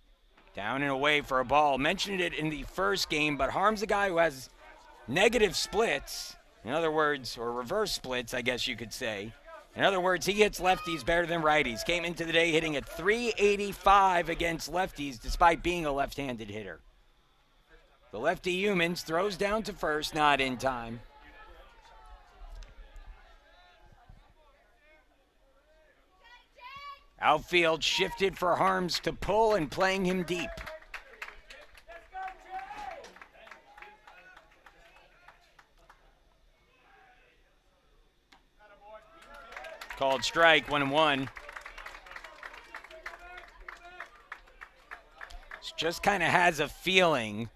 Down and away for a ball. Mentioned it in the first game, but Harms, a guy who has negative splits. In other words, or reverse splits, I guess you could say. In other words, he hits lefties better than righties. Came into the day hitting at .385 against lefties despite being a left-handed hitter. The lefty Humans throws down to first, not in time. Outfield shifted for Harms to pull and playing him deep. Called strike, 1-1. Just kind of has a feeling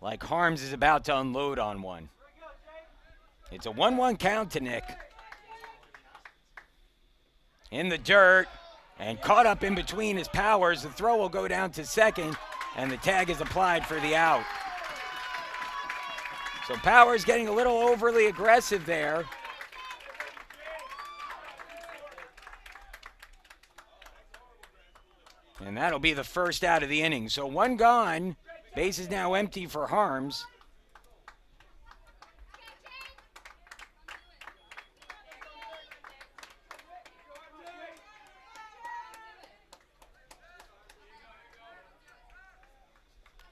like Harms is about to unload on one. It's a 1-1 count to Nick. In the dirt and caught up in between his Powers. The throw will go down to second and the tag is applied for the out. So Powers getting a little overly aggressive there. And that'll be the first out of the inning. So 1 gone. Base is now empty for Harms.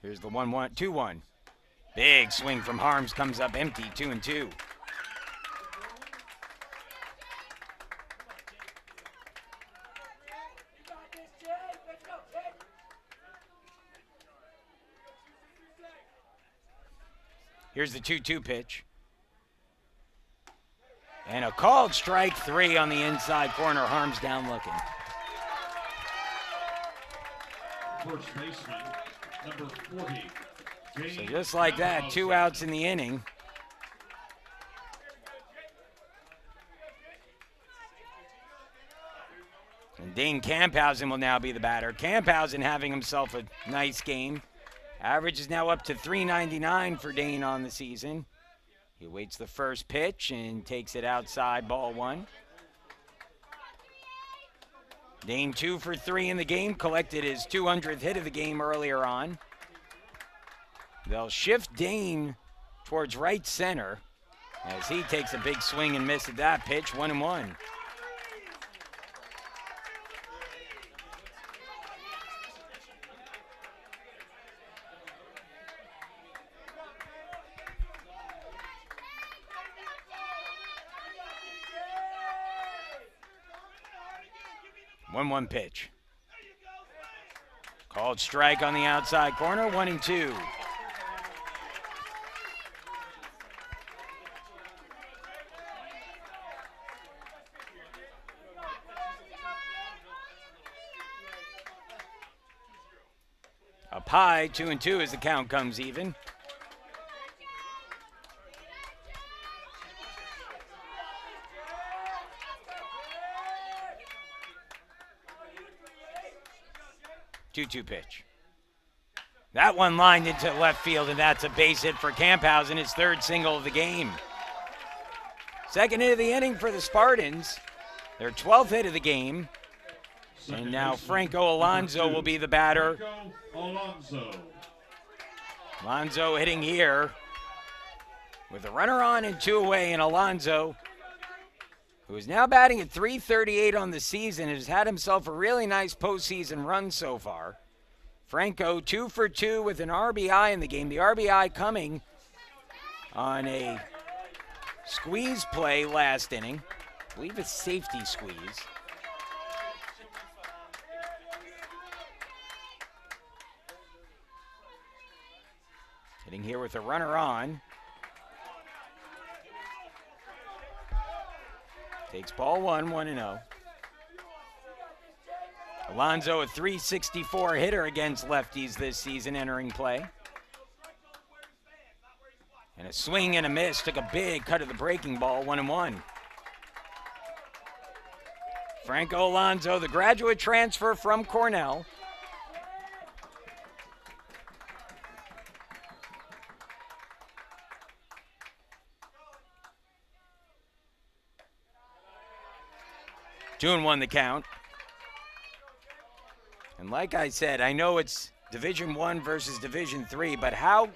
Here's the 1-1, 2-1. Big swing from Harms comes up empty, 2-2. Here's the 2-2 pitch. And a called strike 3 on the inside corner. Harms down looking. First baseman, number 40. So just like that, 2 outs in the inning. And Dane Camphausen will now be the batter. Camphausen having himself a nice game. Average is now up to .399 for Dane on the season. He waits the first pitch and takes it outside, ball 1. Dane 2 for 3 in the game, collected his 200th hit of the game earlier on. They'll shift Dane towards right center as he takes a big swing and miss at that pitch, 1-1. One pitch. Called strike on the outside corner, 1-2. Up high, 2-2 as the count comes even. Two-two pitch. That one lined into left field, and that's a base hit for Camphausen, his 3rd single of the game. 2nd hit of the inning for the Spartans. Their 12th hit of the game. And now Franco Alonso will be the batter. Alonso hitting here with a runner on and 2 away, and Alonso, who is now batting at .338 on the season, has had himself a really nice postseason run so far. Franco 2 for 2 with an RBI in the game. The RBI coming on a squeeze play last inning. I believe it's safety squeeze. Hitting here with a runner on. Takes ball 1, 1-0. Alonso, a .364 hitter against lefties this season, entering play. And a swing and a miss, took a big cut of the breaking ball, 1-1. Franco Alonso, the graduate transfer from Cornell. Two and 1 the count. And like I said, I know it's Division I versus Division III, but how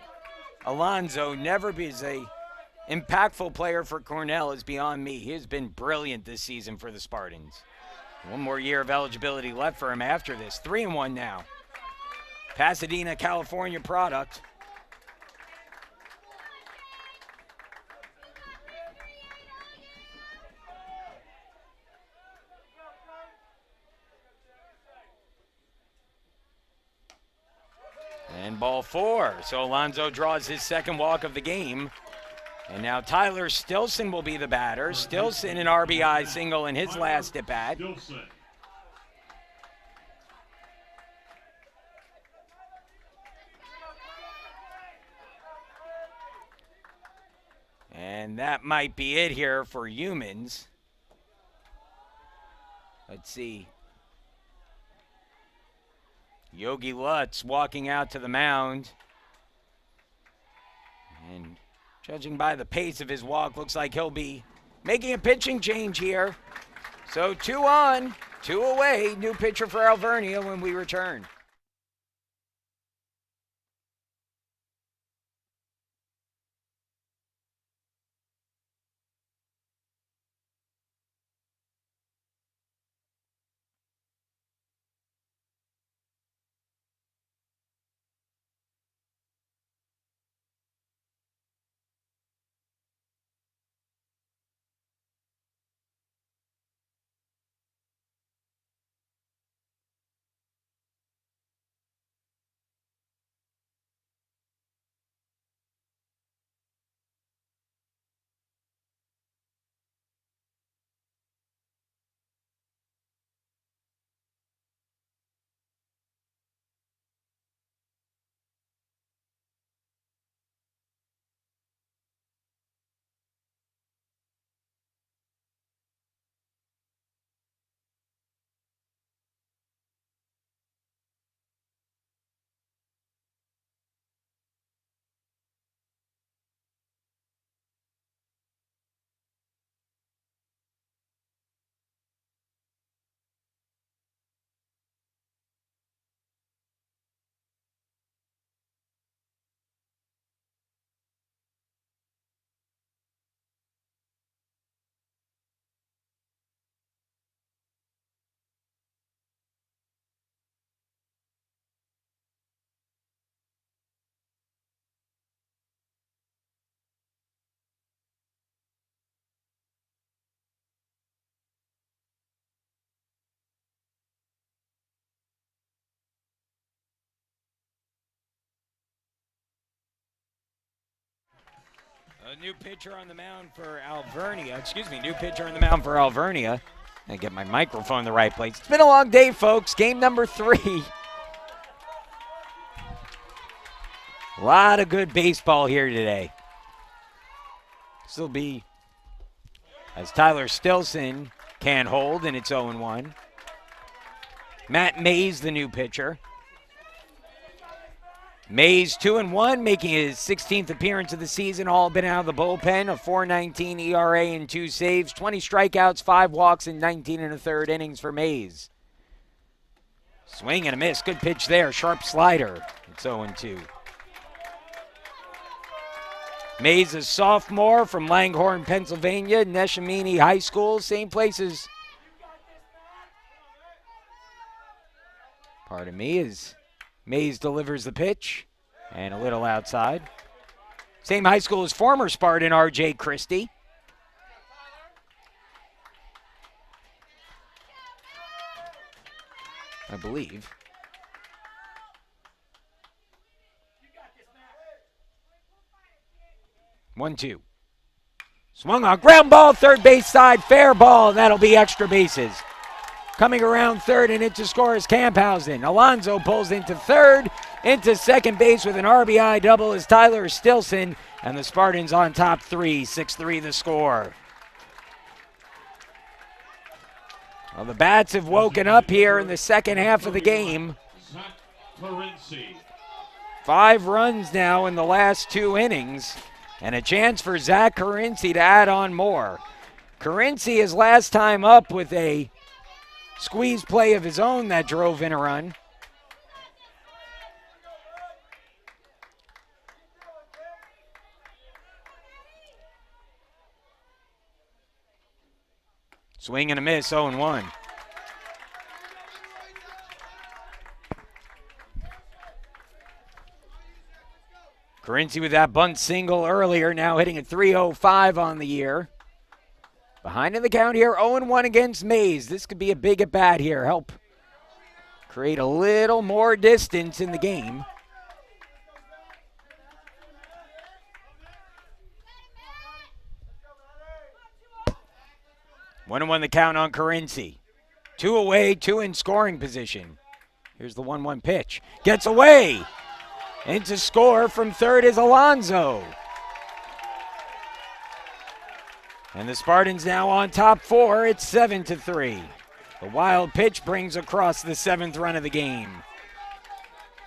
Alonso never is a impactful player for Cornell is beyond me. He has been brilliant this season for the Spartans. 1 more year of eligibility left for him after this. 3 and 1 now. Pasadena, California product. And ball 4. So Alonso draws his 2nd walk of the game. And now Tyler Stilson will be the batter. Stilson an RBI single in his last at bat. And that might be it here for Humans. Let's see. Yogi Lutz walking out to the mound. And judging by the pace of his walk, looks like he'll be making a pitching change here. So 2 on, 2 away. New pitcher for Alvernia when we return. A new pitcher on the mound for Alvernia. New pitcher on the mound for Alvernia. I get my microphone in the right place. It's been a long day, folks. Game number 3. A lot of good baseball here today. This will be as Tyler Stilson can't hold, and it's 0-1. Matt Mays, the new pitcher. Mays 2-1, making his 16th appearance of the season. All been out of the bullpen. A 4.19 ERA and 2 saves. 20 strikeouts, 5 walks, and 19 1/3 innings for Mays. Swing and a miss. Good pitch there. Sharp slider. It's 0-2. Mays, a sophomore from Langhorne, Pennsylvania. Neshaminy High School. Same places. Pardon me, as Mays delivers the pitch, and a little outside. Same high school as former Spartan R.J. Christie. I believe. One, two. Swung on, ground ball, third base side, fair ball, and that'll be extra bases. Coming around third and into score is Camphausen. Alonso pulls into third, into second base with an RBI double is Tyler Stilson, and the Spartans on top 3, 6-3 the score. Well, the bats have woken up here in the second half of the game. 5 runs now in the last 2 innings, and a chance for Zach Carinci to add on more. Carinci is last time up with a squeeze play of his own that drove in a run. Swing and a miss, 0-1. Carinci with that bunt single earlier, now hitting a 305 on the year. Behind in the count here, 0-1 against Mays. This could be a big at-bat here. Help create a little more distance in the game. One and one the count on Carinci. 2 away, 2 in scoring position. Here's the 1-1 pitch. Gets away. Into score from third is Alonso. And the Spartans now on top 4. It's 7-3. The wild pitch brings across the 7th run of the game.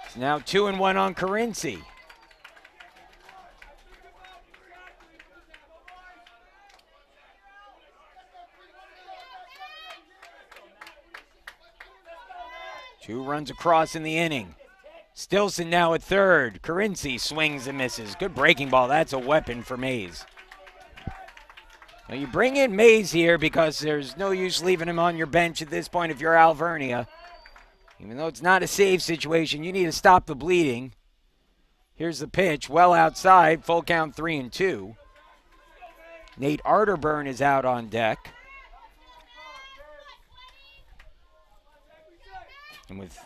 It's now 2-1 on Carinci. Two runs across in the inning. Stilson now at third. Carinci swings and misses. Good breaking ball. That's a weapon for Mays. Now you bring in Mays here because there's no use leaving him on your bench at this point if you're Alvernia. Even though it's not a save situation, you need to stop the bleeding. Here's the pitch. Well outside. Full count 3-2. Nate Arterburn is out on deck. And with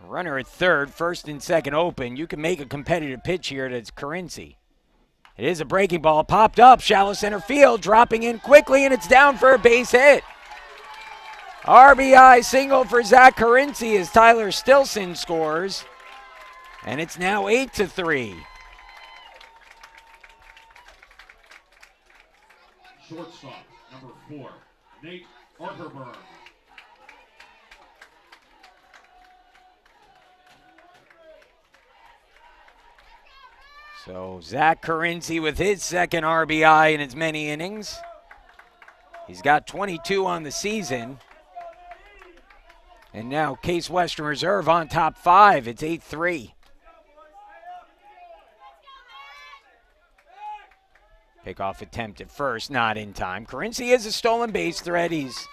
a runner at third, first and second open, you can make a competitive pitch here to Carinci. It is a breaking ball, popped up, shallow center field, dropping in quickly, and it's down for a base hit. RBI single for Zach Carinci as Tyler Stilson scores, and it's now 8-3. Shortstop, number 4, Nate Arterburn. So Zach Carinci with his second RBI in as many innings. He's got 22 on the season. And now Case Western Reserve on top 5. It's 8-3. Pickoff attempt at first, not in time. Carinci is a stolen base threat. He's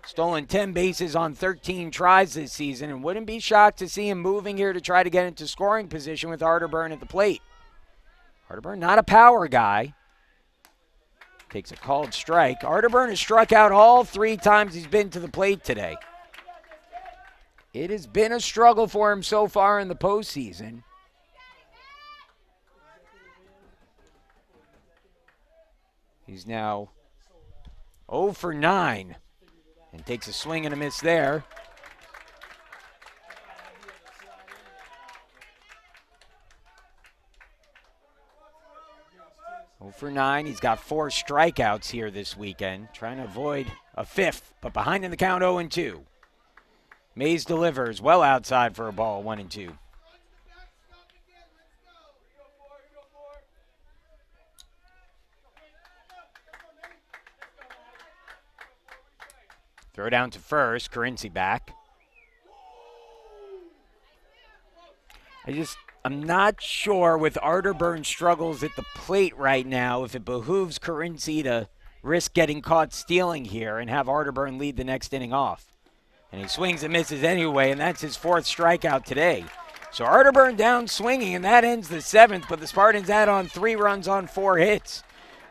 stolen 10 bases on 13 tries this season, and wouldn't be shocked to see him moving here to try to get into scoring position with Arterburn at the plate. Arterburn, not a power guy. Takes a called strike. Arterburn has struck out all 3 times he's been to the plate today. It has been a struggle for him so far in the postseason. He's now 0 for 9 and takes a swing and a miss there. For 9. He's got 4 strikeouts here this weekend, trying to avoid a 5th, but behind in the count 0-2. Mays delivers well outside for a ball, 1-2. Throw down to first, Currency back. I'm not sure with Arterburn's struggles at the plate right now if it behooves Currency to risk getting caught stealing here and have Arterburn lead the next inning off. And he swings and misses anyway, and that's his 4th strikeout today. So Arterburn down swinging, and that ends the 7th, but the Spartans add on 3 runs on 4 hits.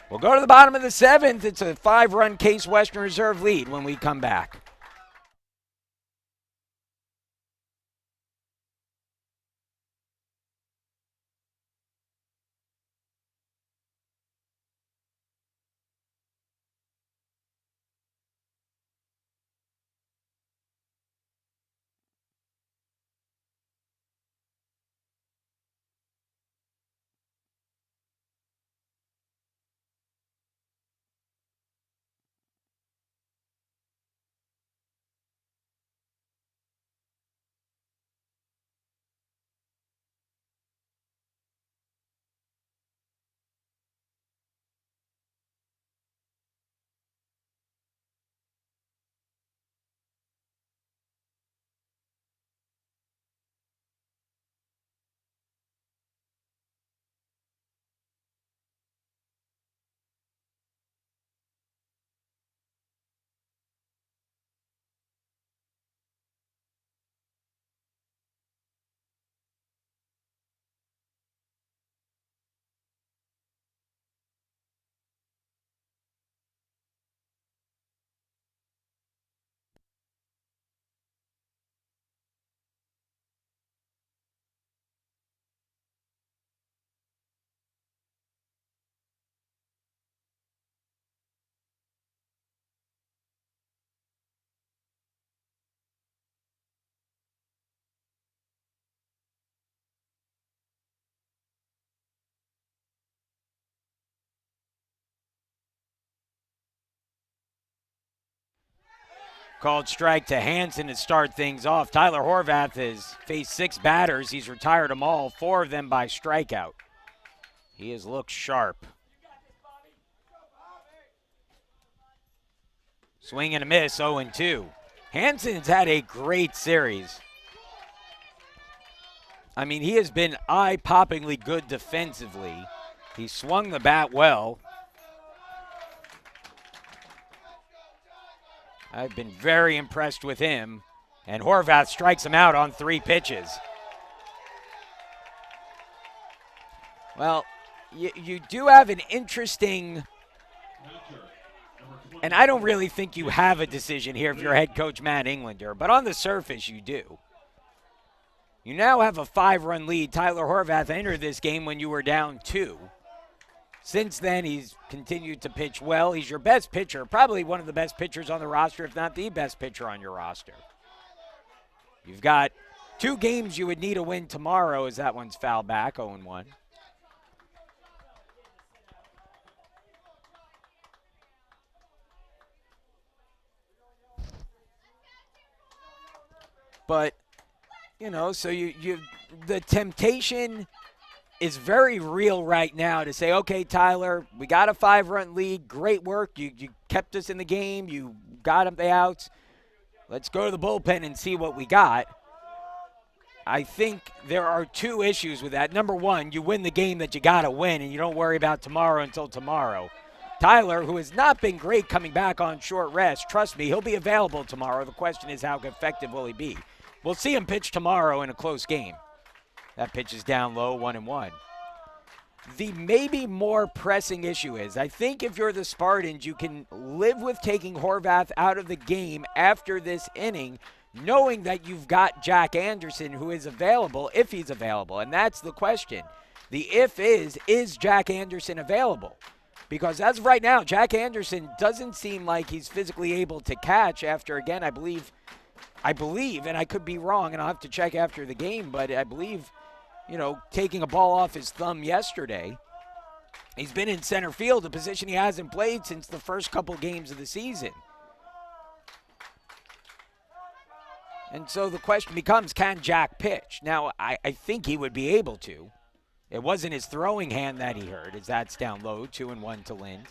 We'll go to the bottom of the 7th. It's a 5-run Case Western Reserve lead when we come back. Called strike to Hansen to start things off. Tyler Horvath has faced 6 batters. He's retired them all, 4 of them by strikeout. He has looked sharp. Swing and a miss, 0-2. Hansen's had a great series. I mean, he has been eye-poppingly good defensively. He swung the bat well. I've been very impressed with him. And Horvath strikes him out on 3 pitches. Well, you do have an interesting, and I don't really think you have a decision here if you're head coach Matt Englander, but on the surface you do. You now have a 5-run lead. Tyler Horvath entered this game when you were down 2. Since then, he's continued to pitch well. He's your best pitcher, probably one of the best pitchers on the roster, if not the best pitcher on your roster. You've got 2 games you would need a win tomorrow as that one's fouled back, 0-1. But, you know, so you the temptation is very real right now to say, okay, Tyler, we got a 5-run lead. Great work. You kept us in the game. You got the outs. Let's go to the bullpen and see what we got. I think there are 2 issues with that. Number 1, you win the game that you got to win, and you don't worry about tomorrow until tomorrow. Tyler, who has not been great coming back on short rest, trust me, he'll be available tomorrow. The question is, how effective will he be? We'll see him pitch tomorrow in a close game. That pitch is down low, 1-1. The maybe more pressing issue is, I think if you're the Spartans, you can live with taking Horvath out of the game after this inning, knowing that you've got Jack Anderson, who is available, if he's available. And that's the question. The if is Jack Anderson available? Because as of right now, Jack Anderson doesn't seem like he's physically able to catch after, again, I believe, and I could be wrong, and I'll have to check after the game, but I believe, taking a ball off his thumb yesterday. He's been in center field, a position he hasn't played since the first couple games of the season. And so the question becomes, can Jack pitch? Now, I think he would be able to. It wasn't his throwing hand that he hurt, as that's down low, 2-1 to Lind.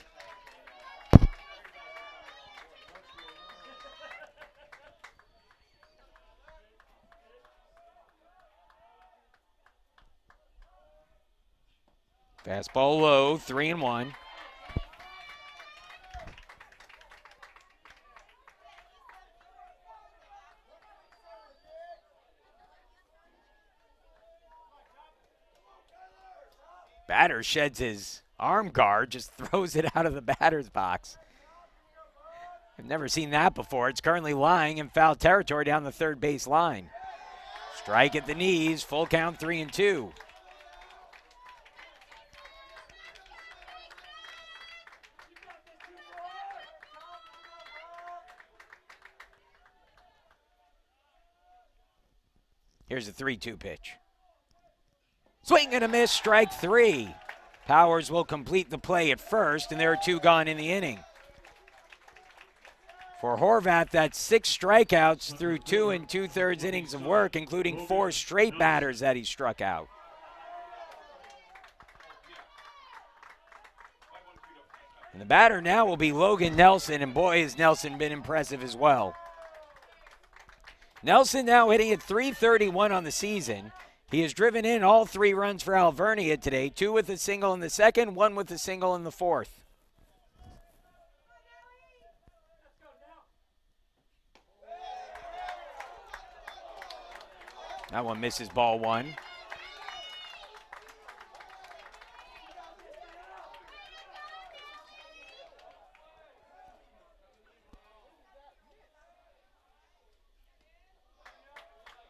Fastball low, 3-1. Batter sheds his arm guard, just throws it out of the batter's box. I've never seen that before. It's currently lying in foul territory down the third base line. Strike at the knees, full count, 3-2. Here's a 3-2 pitch. Swing and a miss, strike 3. Powers will complete the play at first, and there are 2 gone in the inning. For Horvath, that's 6 strikeouts through 2 2/3 innings of work, including 4 straight batters that he struck out. And the batter now will be Logan Nelson, and boy, has Nelson been impressive as well. Nelson now hitting at .331 on the season. He has driven in all 3 runs for Alvernia today, 2 with a single in the second, 1 with a single in the fourth. That one misses, ball 1.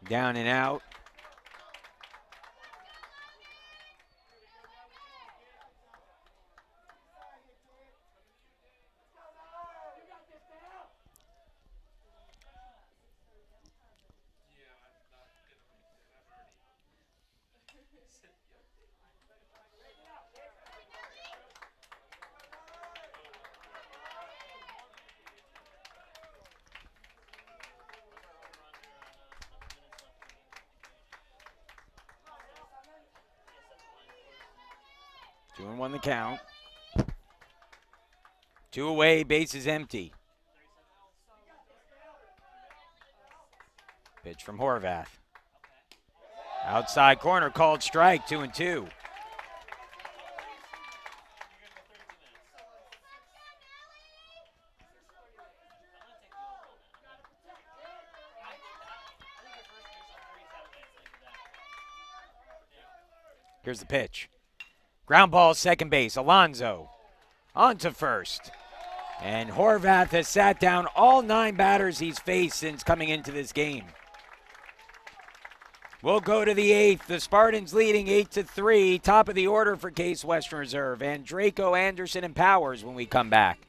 Down and out. Two and one the count. 2 away, base is empty. Pitch from Horvath. Outside corner, called strike, 2-2. Here's the pitch. Ground ball, second base. Alonso on to first. And Horvath has sat down all 9 batters he's faced since coming into this game. We'll go to the 8th. The Spartans leading 8-3. Top of the order for Case Western Reserve. And Draco, Anderson, and Powers when we come back.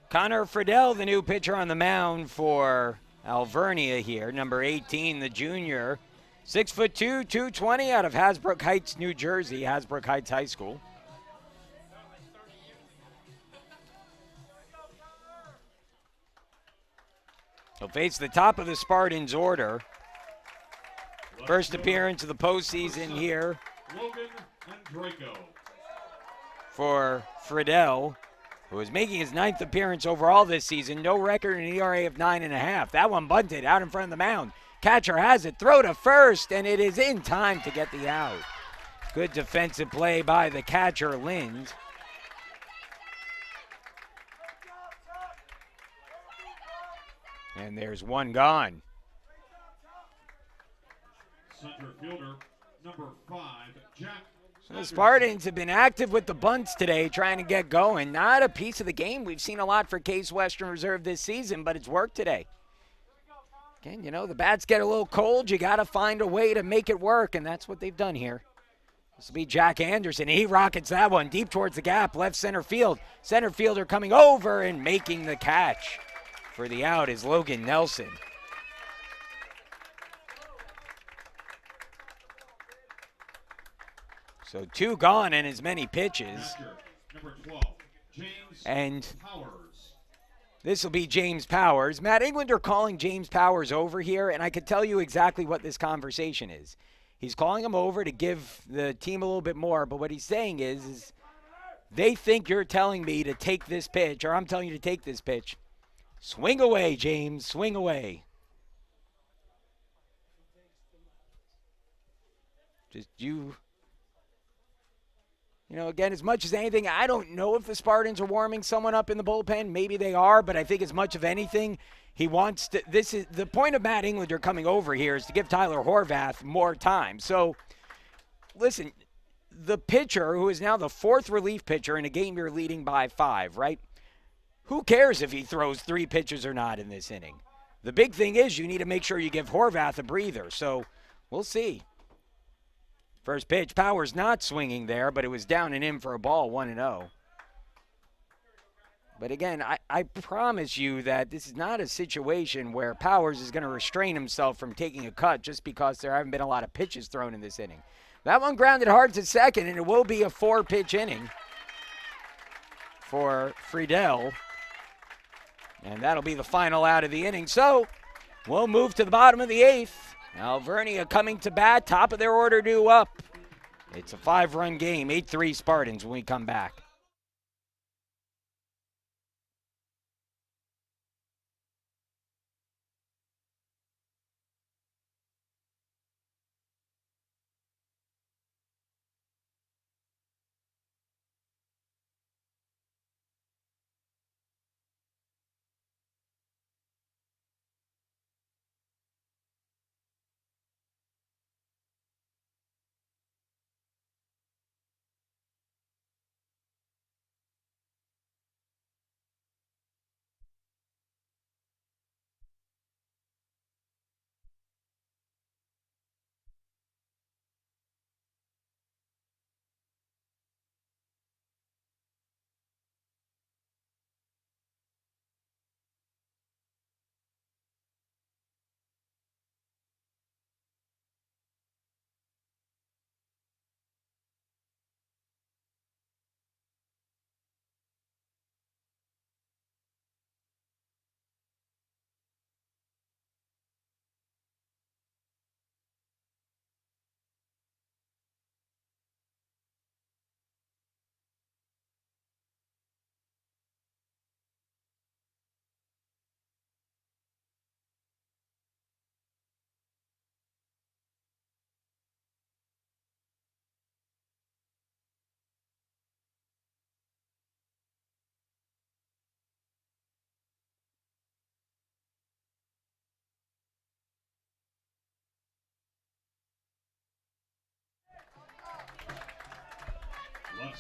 Connor Friedel, the new pitcher on the mound for Alvernia here, number 18, the junior. 6'2", 220 out of Hasbrook Heights, New Jersey, Hasbrook Heights High School. He'll face the top of the Spartans order. First appearance of the postseason here for Friedel, who is making his 9th appearance overall this season. No record, an ERA of 9.5. That one bunted out in front of the mound. Catcher has it, throw to first, and it is in time to get the out. Good defensive play by the catcher, Lind. And there's one gone. Center fielder, number 5, Jack. So the Spartans have been active with the bunts today, trying to get going. Not a piece of the game we've seen a lot for Case Western Reserve this season, but it's worked today. Again, you know, the bats get a little cold. You got to find a way to make it work, and that's what they've done here. This will be Jack Anderson. He rockets that one deep towards the gap, left center field. Center fielder coming over and making the catch for the out is Logan Nelson. So 2 gone and as many pitches. Number 12, James and Powers. This will be James Powers. Matt Englander calling James Powers over here, and I could tell you exactly what this conversation is. He's calling him over to give the team a little bit more, but what he's saying is they think you're telling me to take this pitch, or I'm telling you to take this pitch. Swing away, James, swing away. Just you know, again, as much as anything, I don't know if the Spartans are warming someone up in the bullpen. Maybe they are, but I think as much of anything, he wants to. This is the point of Matt Englander coming over here is to give Tyler Horvath more time. So, listen, the pitcher who is now the 4th relief pitcher in a game you're leading by 5, right? Who cares if he throws 3 pitches or not in this inning? The big thing is you need to make sure you give Horvath a breather. So, we'll see. First pitch, Powers not swinging there, but it was down and in for a ball, 1-0. But again, I promise you that this is not a situation where Powers is going to restrain himself from taking a cut just because there haven't been a lot of pitches thrown in this inning. That one grounded hard to second, and it will be a 4-pitch inning for Friedel. And that'll be the final out of the inning. So we'll move to the bottom of the 8th. Alvernia coming to bat, top of their order due up. It's a 5-run game, 8-3 Spartans when we come back.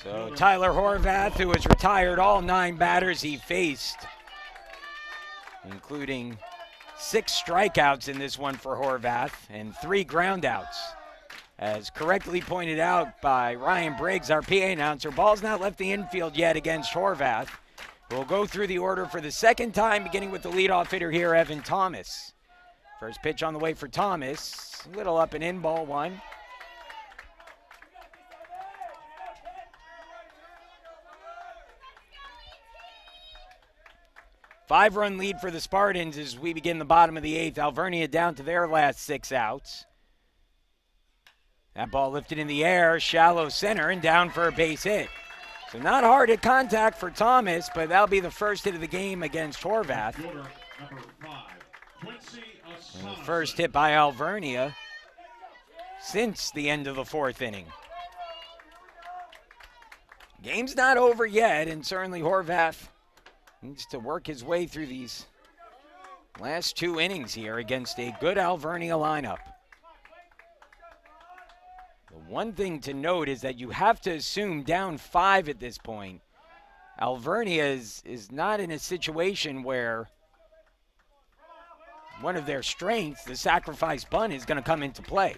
So Tyler Horvath, who has retired all 9 batters he faced, including 6 strikeouts in this one for Horvath and 3 groundouts. As correctly pointed out by Ryan Briggs, our PA announcer, ball's not left the infield yet against Horvath. We'll go through the order for the second time, beginning with the leadoff hitter here, Evan Thomas. First pitch on the way for Thomas. A little up and in, ball one. Five-run lead for the Spartans as we begin the bottom of the eighth. Alvernia down to their last 6 outs. That ball lifted in the air, shallow center, and down for a base hit. So not hard at contact for Thomas, but that'll be the first hit of the game against Horvath. And the first hit by Alvernia since the end of the fourth inning. Game's not over yet, and certainly Horvath needs to work his way through these last 2 innings here against a good Alvernia lineup. The one thing to note is that you have to assume down 5 at this point. Alvernia is not in a situation where one of their strengths, the sacrifice bunt, is going to come into play.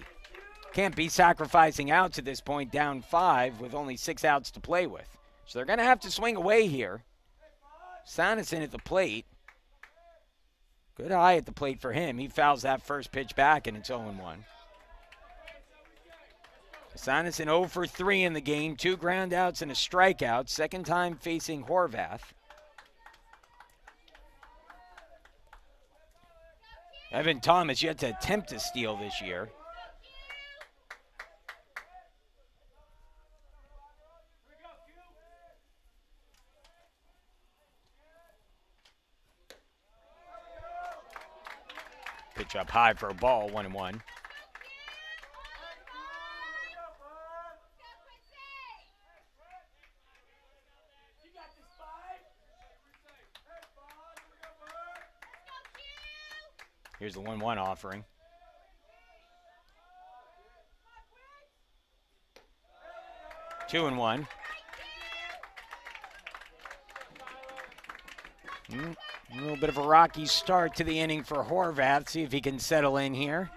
Can't be sacrificing outs at this point down 5 with only 6 outs to play with. So they're going to have to swing away here. Sanderson at the plate. Good eye at the plate for him. He fouls that first pitch back, and it's 0-1. Sanderson 0 for 3 in the game. 2 groundouts and a strikeout. Second time facing Horvath. Evan Thomas yet to attempt to steal this year. Pitch up high for a ball, 1-1. Here's the 1-1 offering. Two and one. A little bit of a rocky start to the inning for Horvath. See if he can settle in here.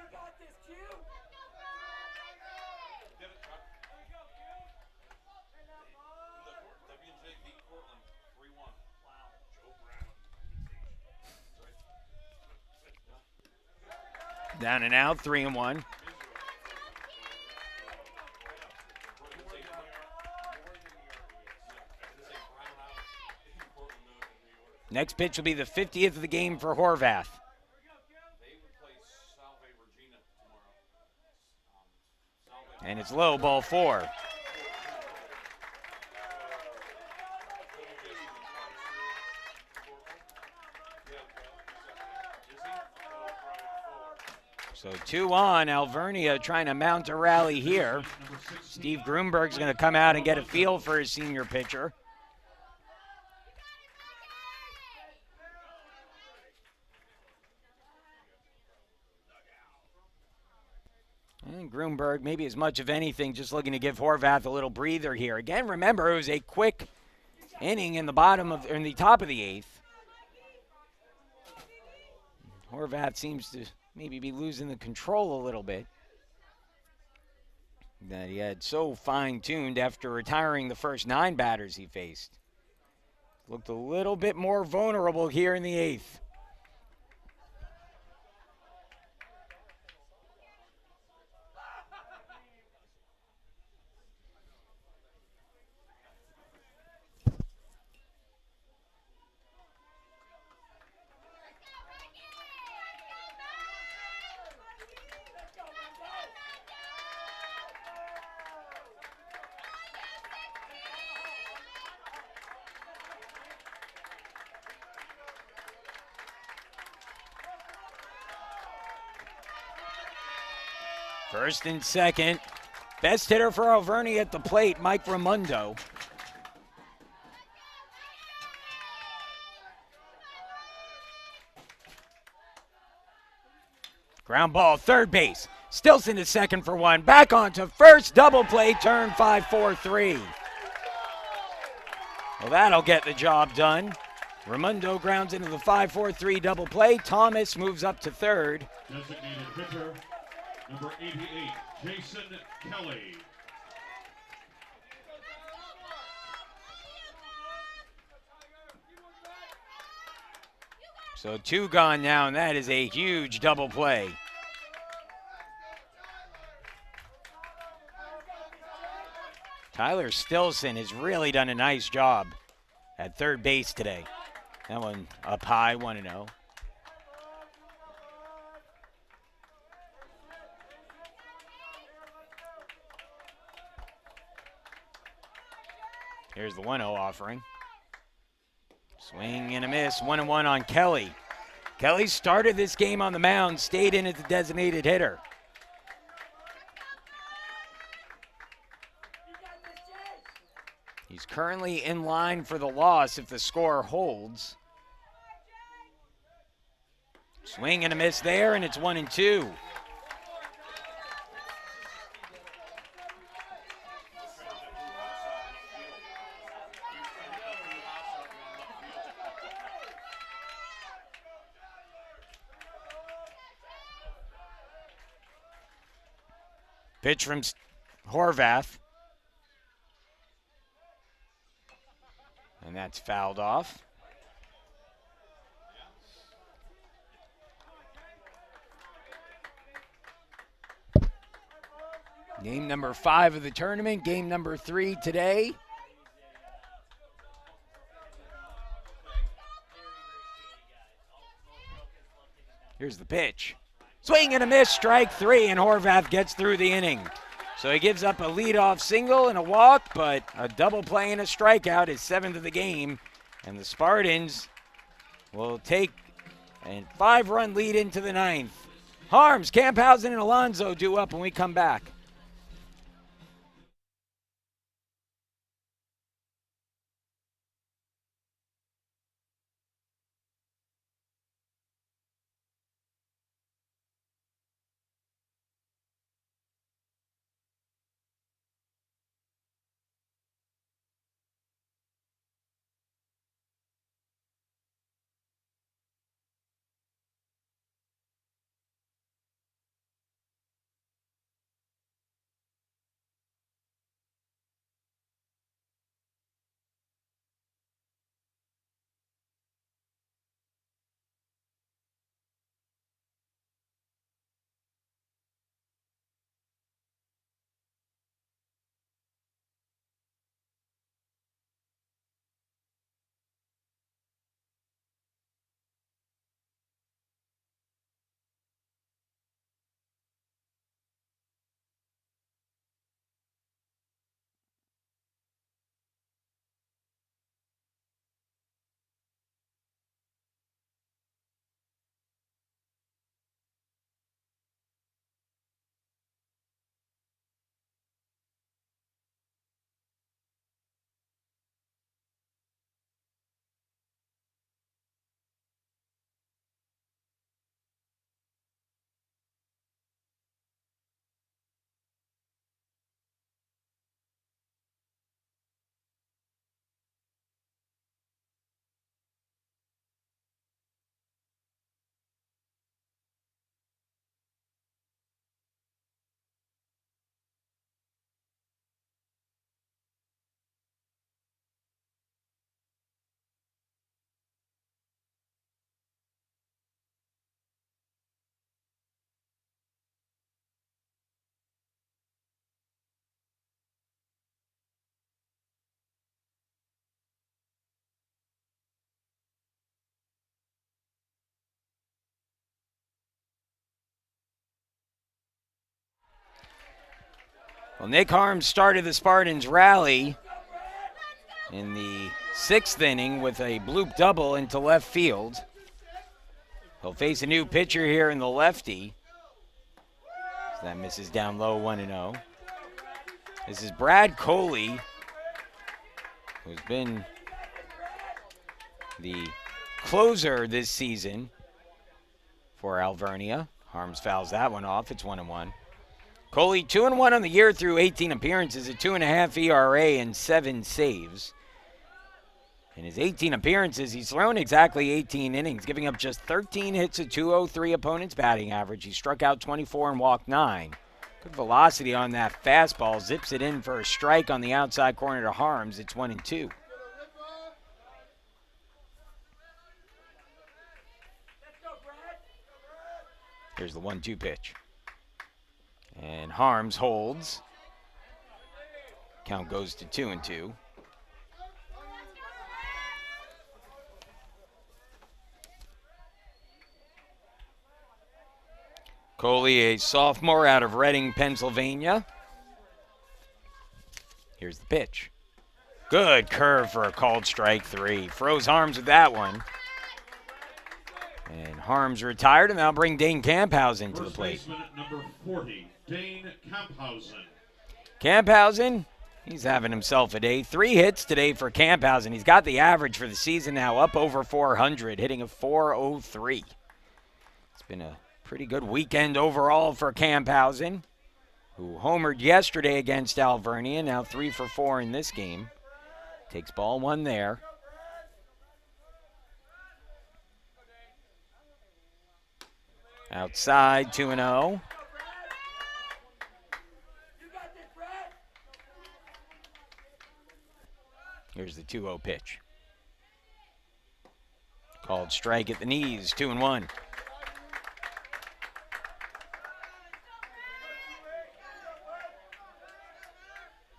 Down and out, 3-1. Next pitch will be the 50th of the game for Horvath. And it's low, ball 4. So 2 on, Alvernia trying to mount a rally here. Steve Grunberg's going to come out and get a feel for his senior pitcher. And Grunberg, maybe as much of anything, just looking to give Horvath a little breather here. Again, remember, it was a quick inning in the top of the 8th. Horvath seems to maybe be losing the control a little bit that he had so fine-tuned after retiring the first 9 batters he faced. Looked a little bit more vulnerable here in the 8th. First and second. Best hitter for Alvernia at the plate, Mike Raimondo. Ground ball, third base. Stilson to second for 1. Back onto first, double play, turn 5-4-3. Well, that'll get the job done. Raimondo grounds into the 5-4-3 double play. Thomas moves up to third. Designated hitter, number 88, Jason Kelly. So 2 gone now, and that is a huge double play. Tyler Stilson has really done a nice job at third base today. That one up high, 1-0. Here's the 1-0 offering. Swing and a miss, 1-1 on Kelly. Kelly started this game on the mound, stayed in as the designated hitter. He's currently in line for the loss if the score holds. Swing and a miss there, and it's 1-2. Pitch from Horvath. And that's fouled off. Game number 5 of the tournament, game number 3 today. Here's the pitch. Swing and a miss, strike 3, and Horvath gets through the inning. So he gives up a leadoff single and a walk, but a double play and a strikeout, his 7th of the game. And the Spartans will take a 5-run lead into the 9th. Harms, Camphausen, and Alonso due up when we come back. Well, Nick Harms started the Spartans' rally in the 6th inning with a bloop double into left field. He'll face a new pitcher here in the lefty. So that misses down low, 1-0. This is Brad Coley, who's been the closer this season for Alvernia. Harms fouls that one off. It's 1-1. Coley 2-1 on the year through 18 appearances, a 2.5 ERA and 7 saves. In his 18 appearances, he's thrown exactly 18 innings, giving up just 13 hits, a 203 opponent's batting average. He struck out 24 and walked 9. Good velocity on that fastball. Zips it in for a strike on the outside corner to Harms. It's 1-2. Here's the 1-2 pitch. And Harms holds. Count goes to 2-2. Coley, a sophomore out of Reading, Pennsylvania. Here's the pitch. Good curve for a called strike 3. Froze Harms with that one. And Harms retired, and that'll bring Dane Camphausen to the plate. First baseman number 40, Dane Camphausen. Camphausen, he's having himself a day. 3 hits today for Camphausen. He's got the average for the season now up over 400, hitting a .403. It's been a pretty good weekend overall for Camphausen, who homered yesterday against Alvernia, now 3 for 4 in this game. Takes ball 1 there. Outside, 2-0. Here's the 2-0 pitch. Called strike at the knees, 2-1.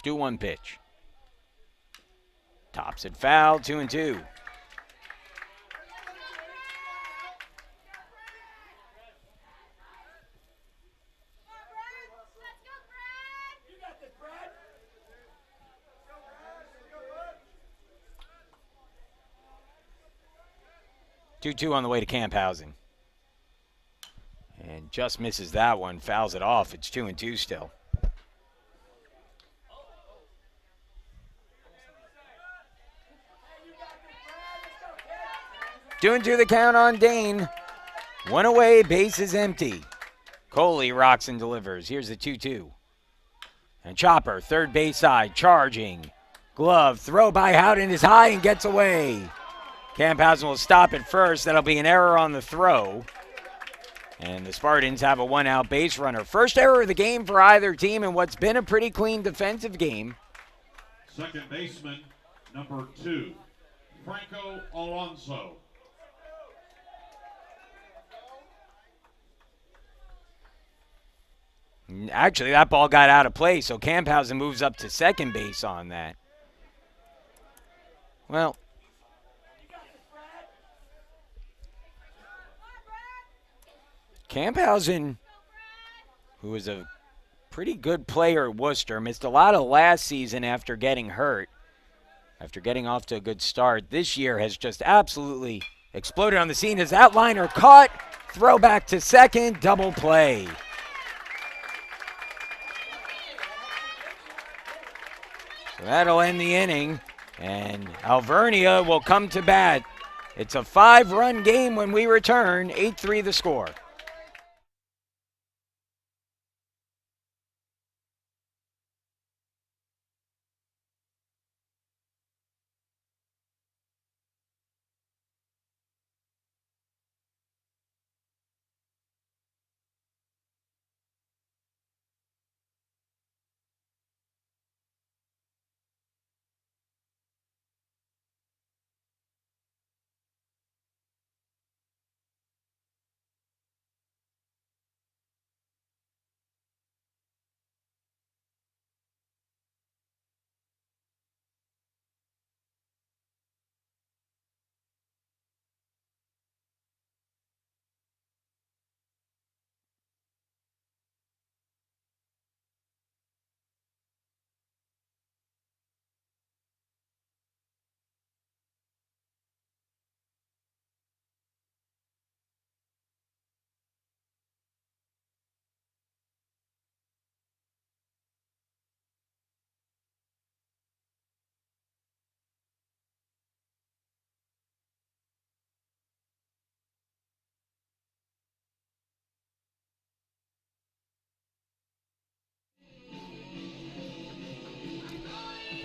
Do 1 pitch. Tops it foul, 2-2. On the way to Camphausen. And just misses that one, fouls it off. It's 2-2 still. Doing the count on Dane. 1 away, base is empty. Coley rocks and delivers. Here's the 2-2. And Chopper, third base side, charging. Glove, throw by Howden is high and gets away. Camphausen will stop at first. That'll be an error on the throw. And the Spartans have a 1-out base runner. First error of the game for either team in what's been a pretty clean defensive game. Second baseman, number 2, Franco Alonso. Actually, that ball got out of play, so Camphausen moves up to second base on that. Well, Camphausen, who was a pretty good player at Worcester, missed a lot of last season after getting hurt, after getting off to a good start. This year has just absolutely exploded on the scene. As that liner caught, throw back to second, double play. So that'll end the inning, and Alvernia will come to bat. It's a 5-run game when we return, 8-3 the score.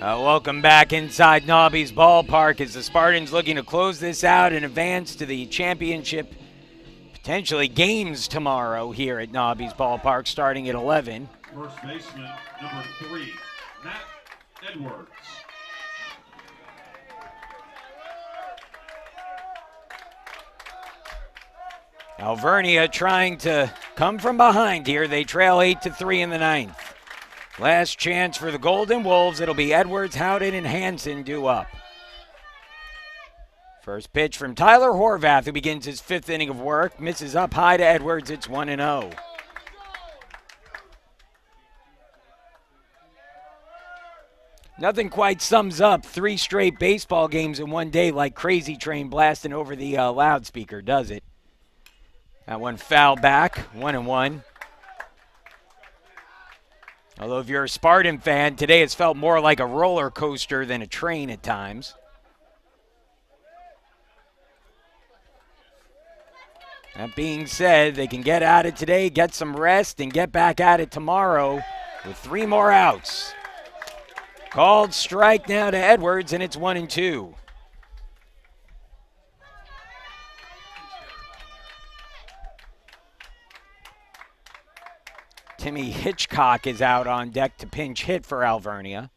Welcome back inside Nobby's ballpark as the Spartans looking to close this out and advance to the championship, potentially games tomorrow here at Nobby's ballpark starting at 11. First baseman, number 3, Matt Edwards. Alvernia trying to come from behind here. They trail 8-3 in the ninth. Last chance for the Golden Wolves. It'll be Edwards, Howden, and Hansen due up. First pitch from Tyler Horvath, who begins his fifth inning of work. Misses up high to Edwards. It's 1-0. Nothing quite sums up 3 straight baseball games in one day like Crazy Train blasting over the loudspeaker, does it? That one foul back, 1-1. Although if you're a Spartan fan, today it's felt more like a roller coaster than a train at times. That being said, they can get at it today, get some rest, and get back at it tomorrow with 3 more outs. Called strike now to Edwards, and it's 1-2. Timmy Hitchcock is out on deck to pinch hit for Alvernia.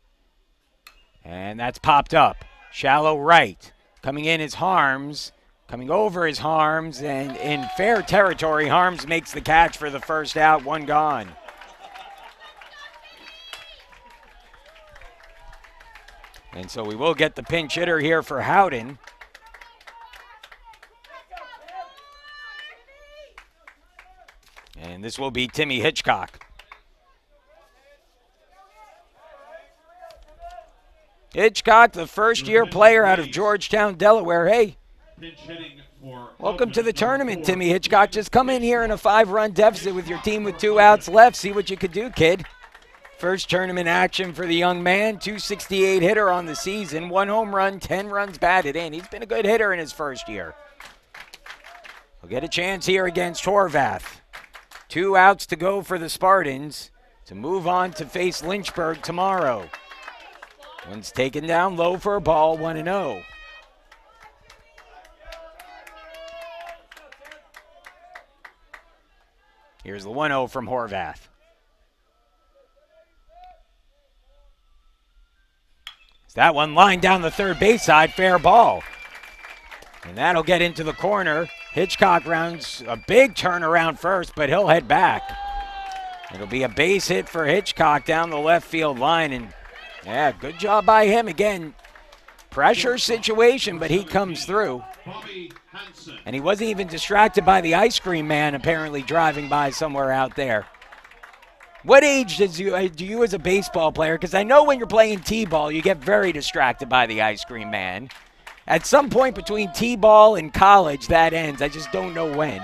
And that's popped up. Shallow right. Coming in is Harms. Coming over is Harms, and in fair territory, Harms makes the catch for the first out, 1 gone. And so we will get the pinch hitter here for Howden. And this will be Timmy Hitchcock. Hitchcock, the first-year player out of Georgetown, Delaware. Hey, welcome to the tournament, Timmy Hitchcock. Just come in here in a 5-run deficit with your team with 2 outs left. See what you could do, kid. First tournament action for the young man. .268 hitter on the season. 1 home run, 10 runs batted in. He's been a good hitter in his first year. He'll get a chance here against Horvath. 2 outs to go for the Spartans to move on to face Lynchburg tomorrow. One's taken down low for a ball, 1-0. Here's the 1-0 from Horvath. That one lined down the third base side, fair ball. And that'll get into the corner. Hitchcock rounds a big turnaround first, but he'll head back. It'll be a base hit for Hitchcock down the left field line. And yeah, good job by him. Again, pressure situation, but he comes through. And he wasn't even distracted by the ice cream man apparently driving by somewhere out there. What age do you as a baseball player, because I know when you're playing T-ball, you get very distracted by the ice cream man. At some point between T-ball and college, that ends. I just don't know when.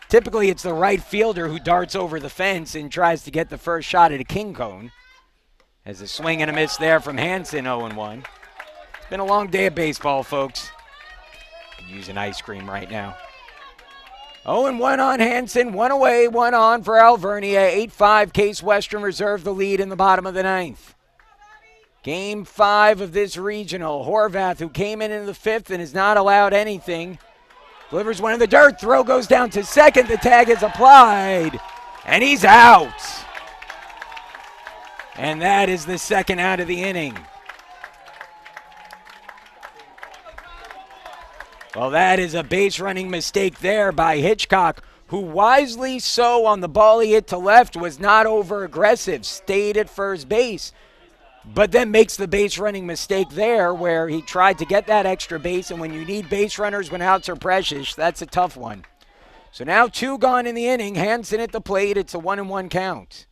Typically, it's the right fielder who darts over the fence and tries to get the first shot at a king cone. As a swing and a miss there from Hansen, 0-1. It's been a long day of baseball, folks. Could use an ice cream right now. 0-1 on Hansen, 1 away, 1 on for Alvernia. 8-5, Case Western Reserve the lead in the bottom of the ninth. Game 5 of this regional. Horvath, who came in the 5th and has not allowed anything, delivers one in the dirt. Throw goes down to second. The tag is applied, and he's out. And that is the second out of the inning. Well, that is a base running mistake there by Hitchcock, who wisely so on the ball he hit to left was not over aggressive, stayed at first base, but then makes the base running mistake there where he tried to get that extra base, and when you need base runners when outs are precious, that's a tough one. So now 2 gone in the inning. Hansen at the plate. It's a 1-1 count.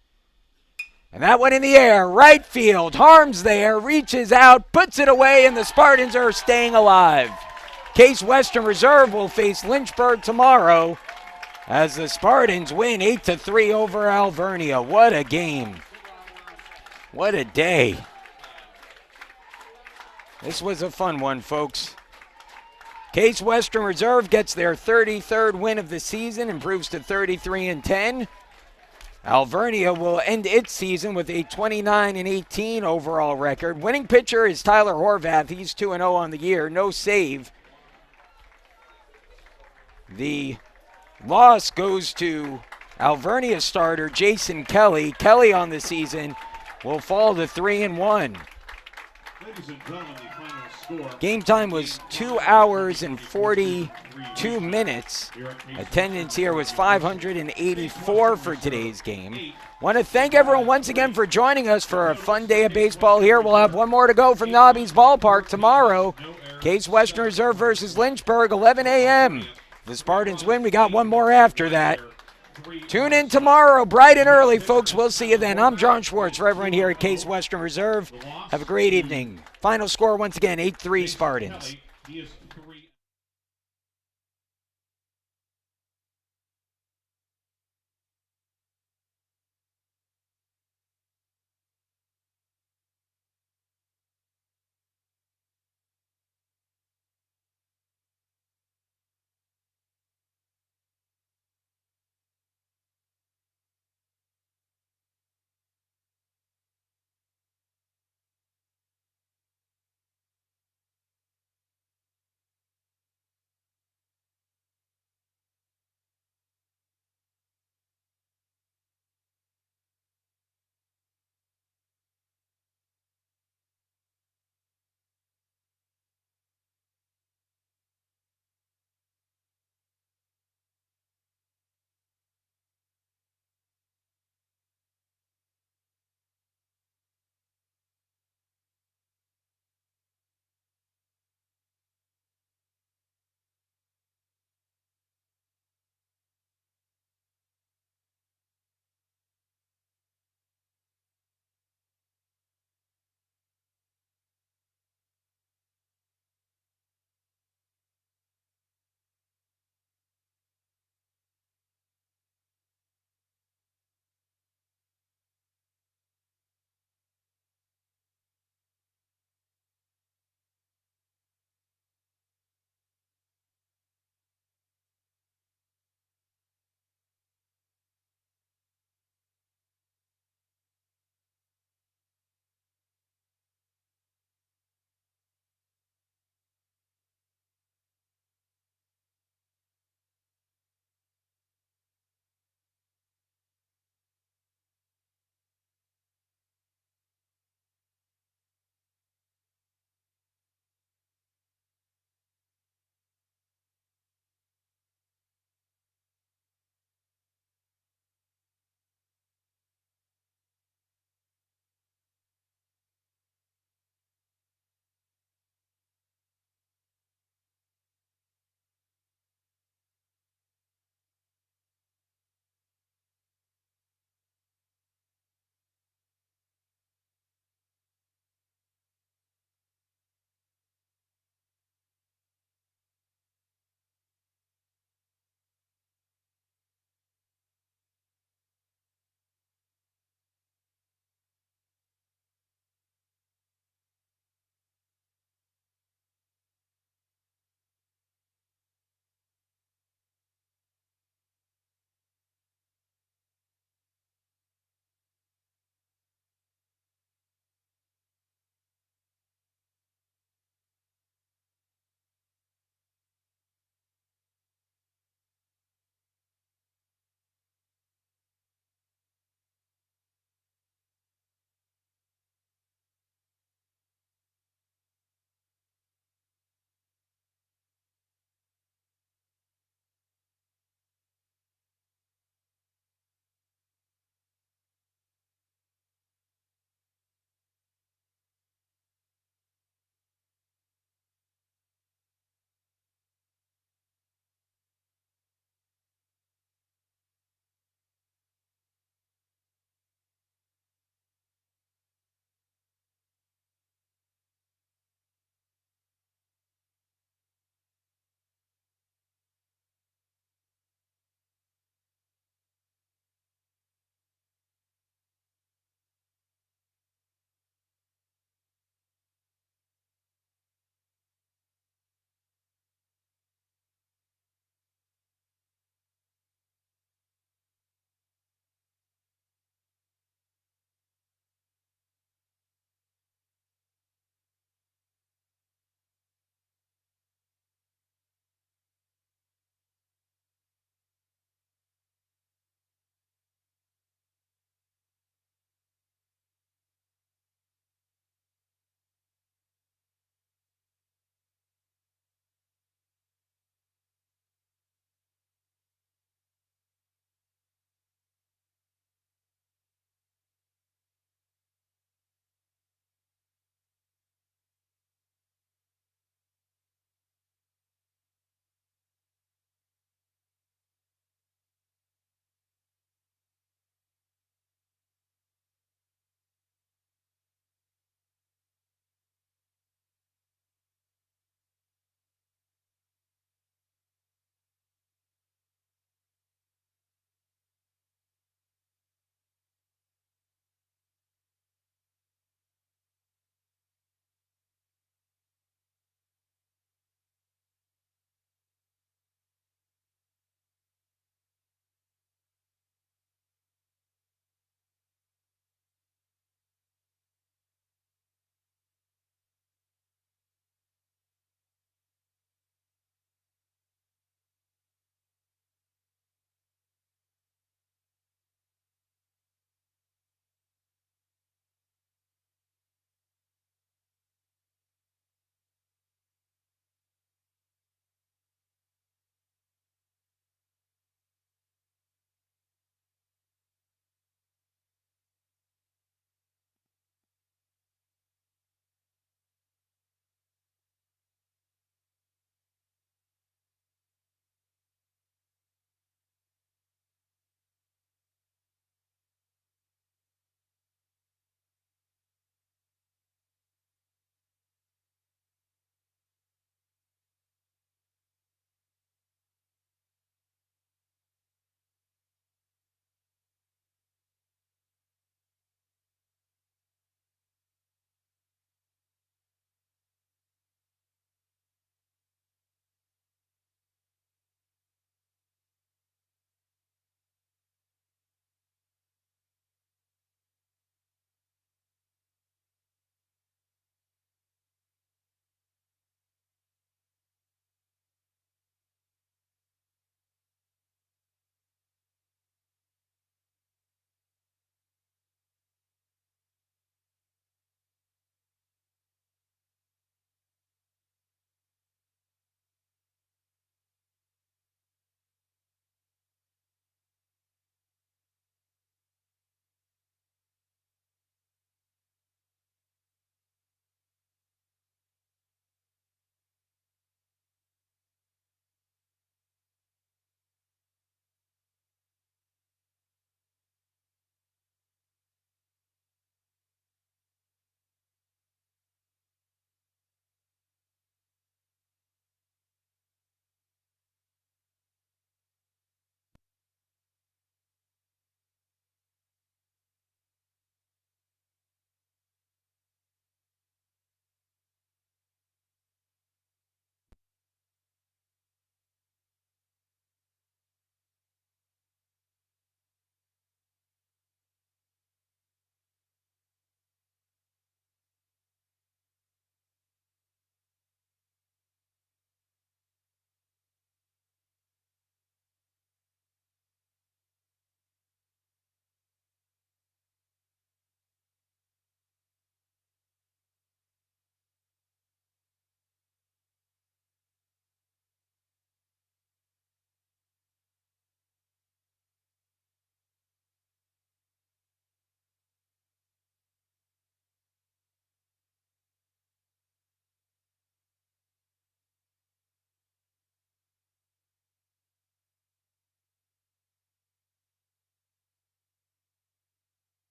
And that one in the air, right field. Harms there, reaches out, puts it away, and the Spartans are staying alive. Case Western Reserve will face Lynchburg tomorrow as the Spartans win 8-3 over Alvernia. What a game. What a day. This was a fun one, folks. Case Western Reserve gets their 33rd win of the season, improves to 33-10. Alvernia will end its season with a 29-18 overall record. Winning pitcher is Tyler Horvath. He's 2-0 on the year. No save. The loss goes to Alvernia starter Jason Kelly. Kelly on the season will fall to 3-1. Ladies and gentlemen, the final Game time was 2 hours and 42 minutes. Attendance here was 584 for today's game. Want to thank everyone once again for joining us for a fun day of baseball here. We'll have one more to go from Nobby's Ballpark tomorrow. Case Western Reserve versus Lynchburg, 11 a.m. If the Spartans win, we got one more after that. Tune in tomorrow, bright and early, folks. We'll see you then. I'm John Schwartz for everyone here at Case Western Reserve. Have a great evening. Final score once again, 8-3 Spartans.